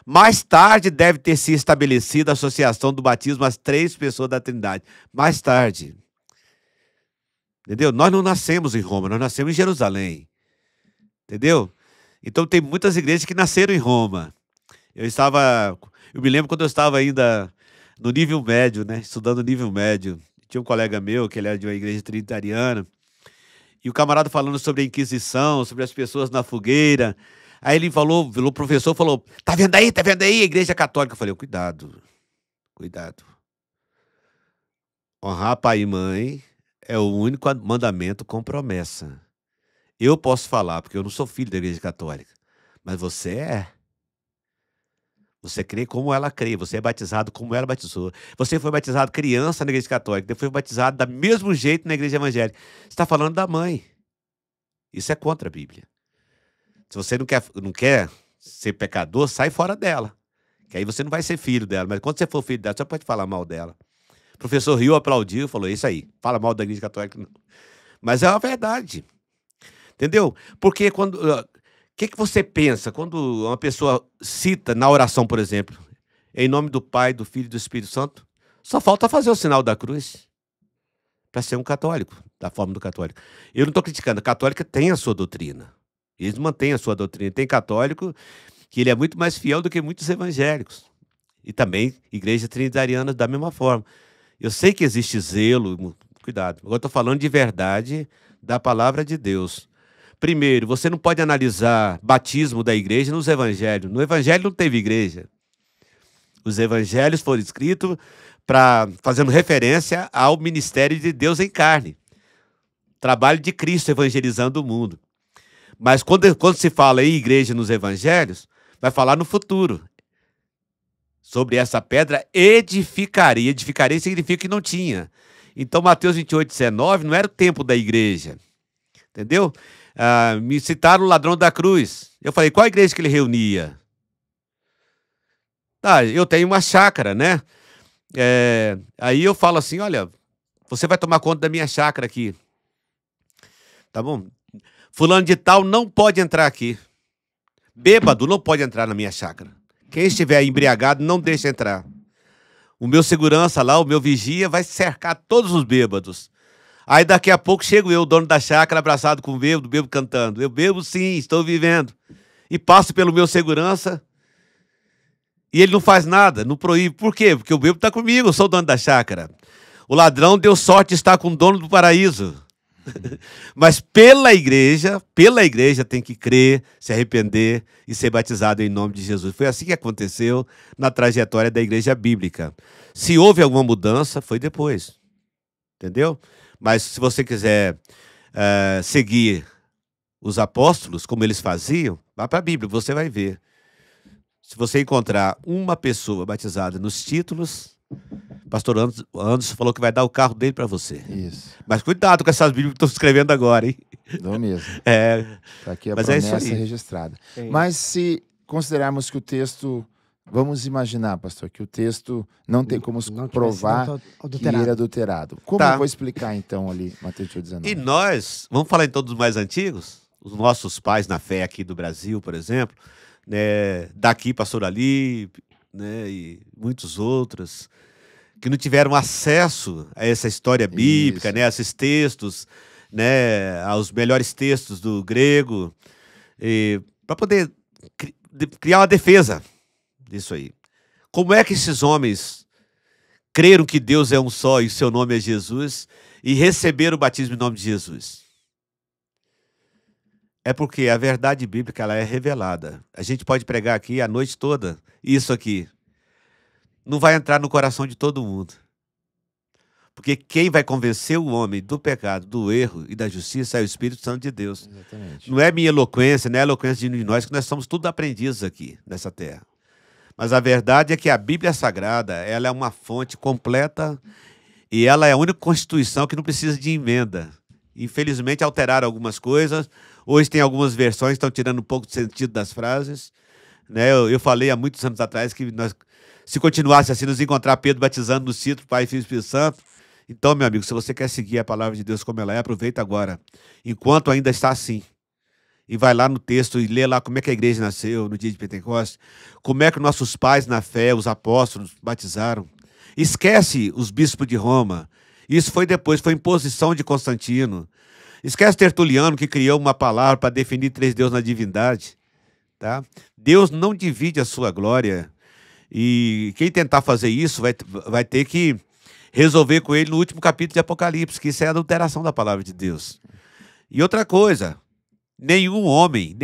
Mais tarde deve ter se estabelecido a associação do batismo às três pessoas da Trindade. Mais tarde. Entendeu? Nós não nascemos em Roma, nós nascemos em Jerusalém. Entendeu? Então tem muitas igrejas que nasceram em Roma. Eu me lembro quando eu estava ainda no nível médio, né? Estudando nível médio. Tinha um colega meu, que ele era de uma igreja trinitariana, e o camarada falando sobre a Inquisição, sobre as pessoas na fogueira. Aí ele falou, o professor falou, tá vendo aí, a igreja católica? Eu falei, cuidado. Honrar pai e mãe é o único mandamento com promessa. Eu posso falar, porque eu não sou filho da igreja católica, mas você é. Você crê como ela crê, você é batizado como ela batizou. Você foi batizado criança na igreja católica, depois foi batizado do mesmo jeito na igreja evangélica. Você está falando da mãe. Isso é contra a Bíblia. Se você não quer ser pecador, sai fora dela. Que aí você não vai ser filho dela. Mas quando você for filho dela, você pode falar mal dela. O professor riu, aplaudiu, falou, isso aí, fala mal da igreja católica não. Mas é uma verdade. Entendeu? Porque quando... O que você pensa quando uma pessoa cita na oração, por exemplo, em nome do Pai, do Filho e do Espírito Santo? Só falta fazer o sinal da cruz para ser um católico, da forma do católico. Eu não estou criticando, a católica tem a sua doutrina. Eles mantêm a sua doutrina. Tem católico que ele é muito mais fiel do que muitos evangélicos. E também igreja trinitariana da mesma forma. Eu sei que existe zelo, cuidado. Agora estou falando de verdade da palavra de Deus. Primeiro, você não pode analisar batismo da igreja nos evangelhos. No evangelho não teve igreja. Os evangelhos foram escritos fazendo referência ao ministério de Deus em carne. trabalho de Cristo evangelizando o mundo. Mas quando se fala em igreja nos evangelhos, vai falar no futuro. Sobre essa pedra edificaria. Edificaria significa que não tinha. Então, Mateus 28, 19 não era o tempo da igreja. Entendeu? Me citaram o ladrão da cruz. Eu falei, qual a igreja que ele reunia? Eu tenho uma chácara, né? Aí eu falo assim, olha, você vai tomar conta da minha chácara aqui. Tá bom? Fulano de tal não pode entrar aqui. Bêbado não pode entrar na minha chácara. Quem estiver embriagado não deixa entrar. O meu segurança lá, o meu vigia, vai cercar todos os bêbados. Aí daqui a pouco chego eu, o dono da chácara, abraçado com o bêbado cantando. Eu bebo sim, estou vivendo. E passo pelo meu segurança e ele não faz nada, não proíbe. Por quê? Porque o bêbado está comigo, eu sou o dono da chácara. O ladrão deu sorte de estar com o dono do paraíso. Mas pela igreja tem que crer, se arrepender e ser batizado em nome de Jesus. Foi assim que aconteceu na trajetória da igreja bíblica. Se houve alguma mudança, foi depois. Entendeu? Mas se você quiser seguir os apóstolos, como eles faziam, vá para a Bíblia, você vai ver. Se você encontrar uma pessoa batizada nos títulos, pastor Anderson falou que vai dar o carro dele para você.
Isso.
Mas cuidado com essas Bíblias que estou escrevendo agora, hein?
Dou mesmo.
Tá
aqui a
mas
promessa
é isso aí.
registrada. Mas se considerarmos que o texto, vamos imaginar, pastor, que o texto não tem como provar que ele era adulterado. Como eu vou explicar então ali, Mateus 19?
E nós, vamos falar então dos mais antigos? Os nossos pais na fé aqui do Brasil, por exemplo, né, daqui pastor Ali, né, e muitos outros, que não tiveram acesso a essa história bíblica, né, a esses textos, né, aos melhores textos do grego, para poder criar uma defesa disso aí. Como é que esses homens creram que Deus é um só e seu nome é Jesus e receberam o batismo em nome de Jesus? É porque a verdade bíblica ela é revelada. A gente pode pregar aqui a noite toda isso aqui. Não vai entrar no coração de todo mundo. Porque quem vai convencer o homem do pecado, do erro e da justiça é o Espírito Santo de Deus.
Exatamente.
Não é minha eloquência, não é a eloquência de nós, que nós somos tudo aprendizes aqui nessa terra. Mas a verdade é que a Bíblia Sagrada ela é uma fonte completa e ela é a única constituição que não precisa de emenda. Infelizmente alteraram algumas coisas. Hoje tem algumas versões que estão tirando um pouco do sentido das frases. Né? Eu falei há muitos anos atrás que nós, se continuasse assim, nos encontrar Pedro batizando no título, Pai, Filho e Espírito Santo. Então, meu amigo, se você quer seguir a palavra de Deus como ela é, aproveita agora, enquanto ainda está assim. E vai lá no texto e lê lá como é que a igreja nasceu no dia de Pentecostes, como é que nossos pais na fé, os apóstolos, batizaram. Esquece os bispos de Roma. Isso foi depois, foi imposição de Constantino. Esquece Tertuliano, que criou uma palavra para definir três deuses na divindade. Tá? Deus não divide a sua glória. E quem tentar fazer isso vai ter que resolver com ele no último capítulo de Apocalipse, que isso é a adulteração da palavra de Deus. E outra coisa, nenhum homem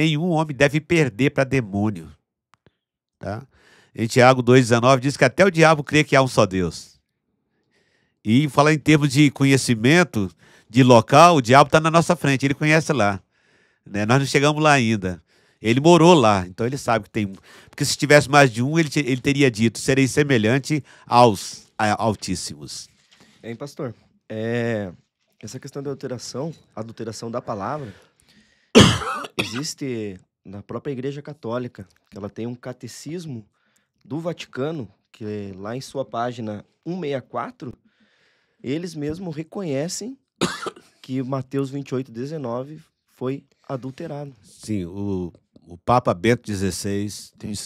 deve perder para demônio. Tá? Em Tiago 2,19 diz que até o diabo crê que há um só Deus. E falar em termos de conhecimento de local, o diabo está na nossa frente, ele conhece lá. Né? Nós não chegamos lá ainda. Ele morou lá, então ele sabe que tem... Porque se tivesse mais de um, ele teria dito, serei semelhante aos altíssimos.
Hein, pastor? Essa questão da adulteração da palavra, existe na própria Igreja Católica, que ela tem um catecismo do Vaticano, que lá em sua página 164, eles mesmos reconhecem que Mateus 28:19 foi adulterado.
Sim, o Papa Bento XVI,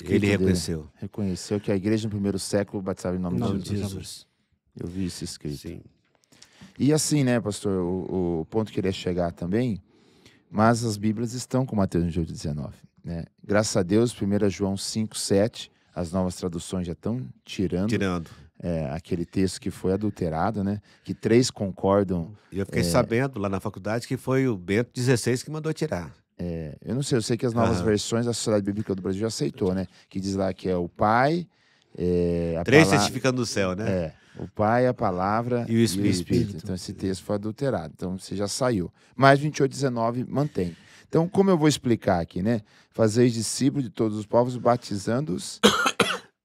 ele reconheceu.
Reconheceu que a igreja no primeiro século batizava em nome
de Jesus.
Eu vi isso escrito.
Sim.
E assim, né, pastor, o ponto que eu queria chegar também, mas as Bíblias estão com Mateus 28:19. Né? Graças a Deus, 1 João 5:7, as novas traduções já estão tirando. Aquele texto que foi adulterado, né? Que 3 concordam.
E eu fiquei sabendo lá na faculdade que foi o Bento XVI que mandou tirar.
Eu não sei, eu sei que as novas versões da Sociedade Bíblica do Brasil já aceitou, né? Que diz lá que é o Pai...
3 testificando no céu, né?
O Pai, a Palavra
E o Espírito.
Então, esse texto foi adulterado. Então, você já saiu. Mas 28:19 mantém. Então, como eu vou explicar aqui, né? Fazeis discípulos de todos os povos, batizando-os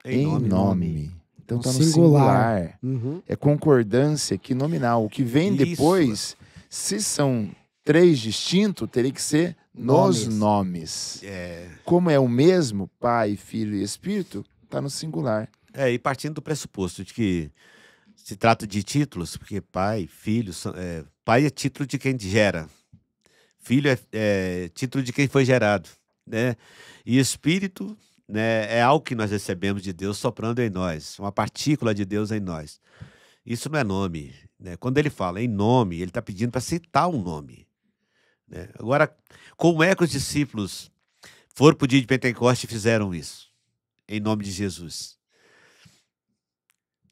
em nome. Então, está no singular.
Uhum.
É concordância que nominal. O que vem
Isso.
depois, se são 3 distintos, teria que ser nos nomes. Como é o mesmo, Pai, Filho e Espírito, está no singular.
E partindo do pressuposto de que se trata de títulos, porque pai, filho, pai é título de quem gera, filho é título de quem foi gerado, né? E espírito, né, é algo que nós recebemos de Deus soprando em nós, uma partícula de Deus em nós. Isso não é nome, né? Quando ele fala em nome, ele está pedindo para citar um nome, né? Agora, como é que os discípulos foram para o dia de Pentecostes e fizeram isso? Em nome de Jesus.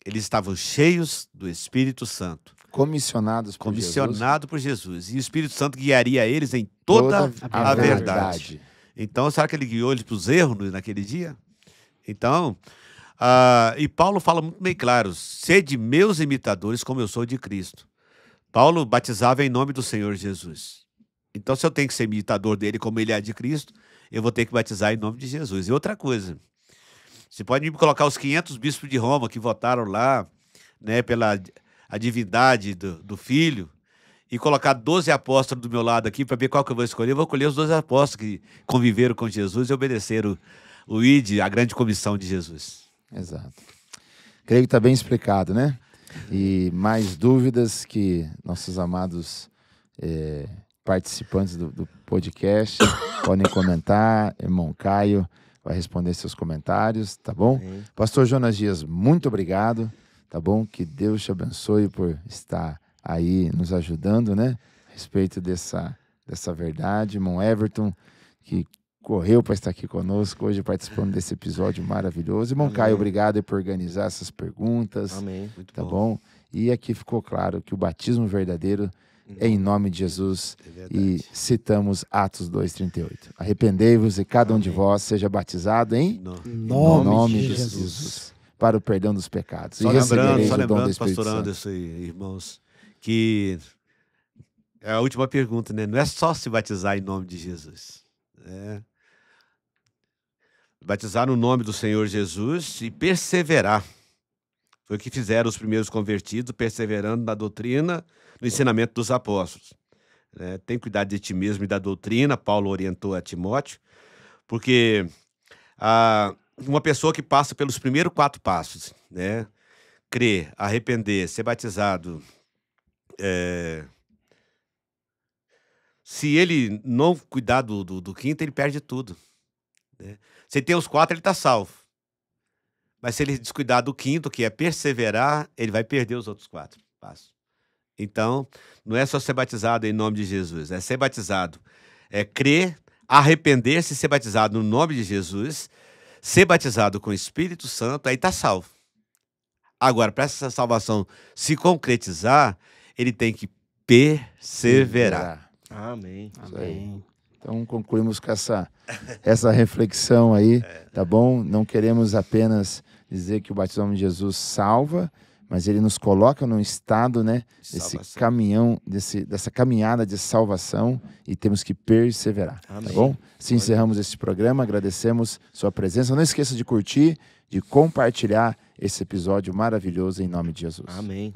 Eles estavam cheios do Espírito Santo.
Comissionados por
Comissionado por Jesus. E o Espírito Santo guiaria eles em toda a verdade. Então, será que ele guiou eles para os erros naquele dia? Então, e Paulo fala muito bem claro: sede meus imitadores como eu sou de Cristo. Paulo batizava em nome do Senhor Jesus. Então, se eu tenho que ser imitador dele como ele é de Cristo, eu vou ter que batizar em nome de Jesus. E outra coisa, você pode me colocar os 500 bispos de Roma que votaram lá, né, pela a divindade do Filho, e colocar 12 apóstolos do meu lado aqui para ver qual que eu vou escolher. Eu vou escolher os 12 apóstolos que conviveram com Jesus e obedeceram o ID, a grande comissão de Jesus.
Exato. Creio que está bem explicado, né? E mais dúvidas que nossos amados participantes do podcast podem comentar. Irmão Caio vai responder seus comentários, tá bom? Pastor Jonas Dias, muito obrigado, tá bom? Que Deus te abençoe por estar aí nos ajudando, né? A respeito dessa verdade. Irmão Everton, que correu para estar aqui conosco hoje, participando desse episódio maravilhoso. Irmão Caio, obrigado por organizar essas perguntas.
Amém.
Muito
Tá
bom.
bom? E aqui ficou claro que o batismo verdadeiro é em nome de Jesus. E citamos Atos 2:38. Arrependei-vos e cada um de vós seja batizado em nome de Jesus, para o perdão dos pecados.
Só
E recebereis
lembrando,
o dom do Espírito
pastor
Santo.
Anderson e irmãos, que é a última pergunta, né? Não é só se batizar em nome de Jesus, né? Batizar no nome do Senhor Jesus e perseverar. Foi o que fizeram os primeiros convertidos, perseverando na doutrina, no ensinamento dos apóstolos. Tem cuidado de ti mesmo e da doutrina, Paulo orientou a Timóteo, porque uma pessoa que passa pelos primeiros 4 passos, né? Crer, arrepender, ser batizado, se ele não cuidar do quinto, ele perde tudo, né? Se ele tem os 4, ele está salvo. Mas se ele descuidar do quinto, que é perseverar, ele vai perder os outros 4 passos. Então, não é só ser batizado em nome de Jesus, é ser batizado, é crer, arrepender-se, ser batizado no nome de Jesus, ser batizado com o Espírito Santo, aí está salvo. Agora, para essa salvação se concretizar, ele tem que perseverar.
Amém.
Amém.
Então concluímos com essa reflexão aí, tá bom? Não queremos apenas dizer que o batismo de Jesus salva, mas ele nos coloca num estado, né, dessa caminhada de salvação, e temos que perseverar, tá bom? Assim encerramos esse programa, agradecemos sua presença. Não esqueça de curtir, de compartilhar esse episódio maravilhoso em nome de Jesus.
Amém.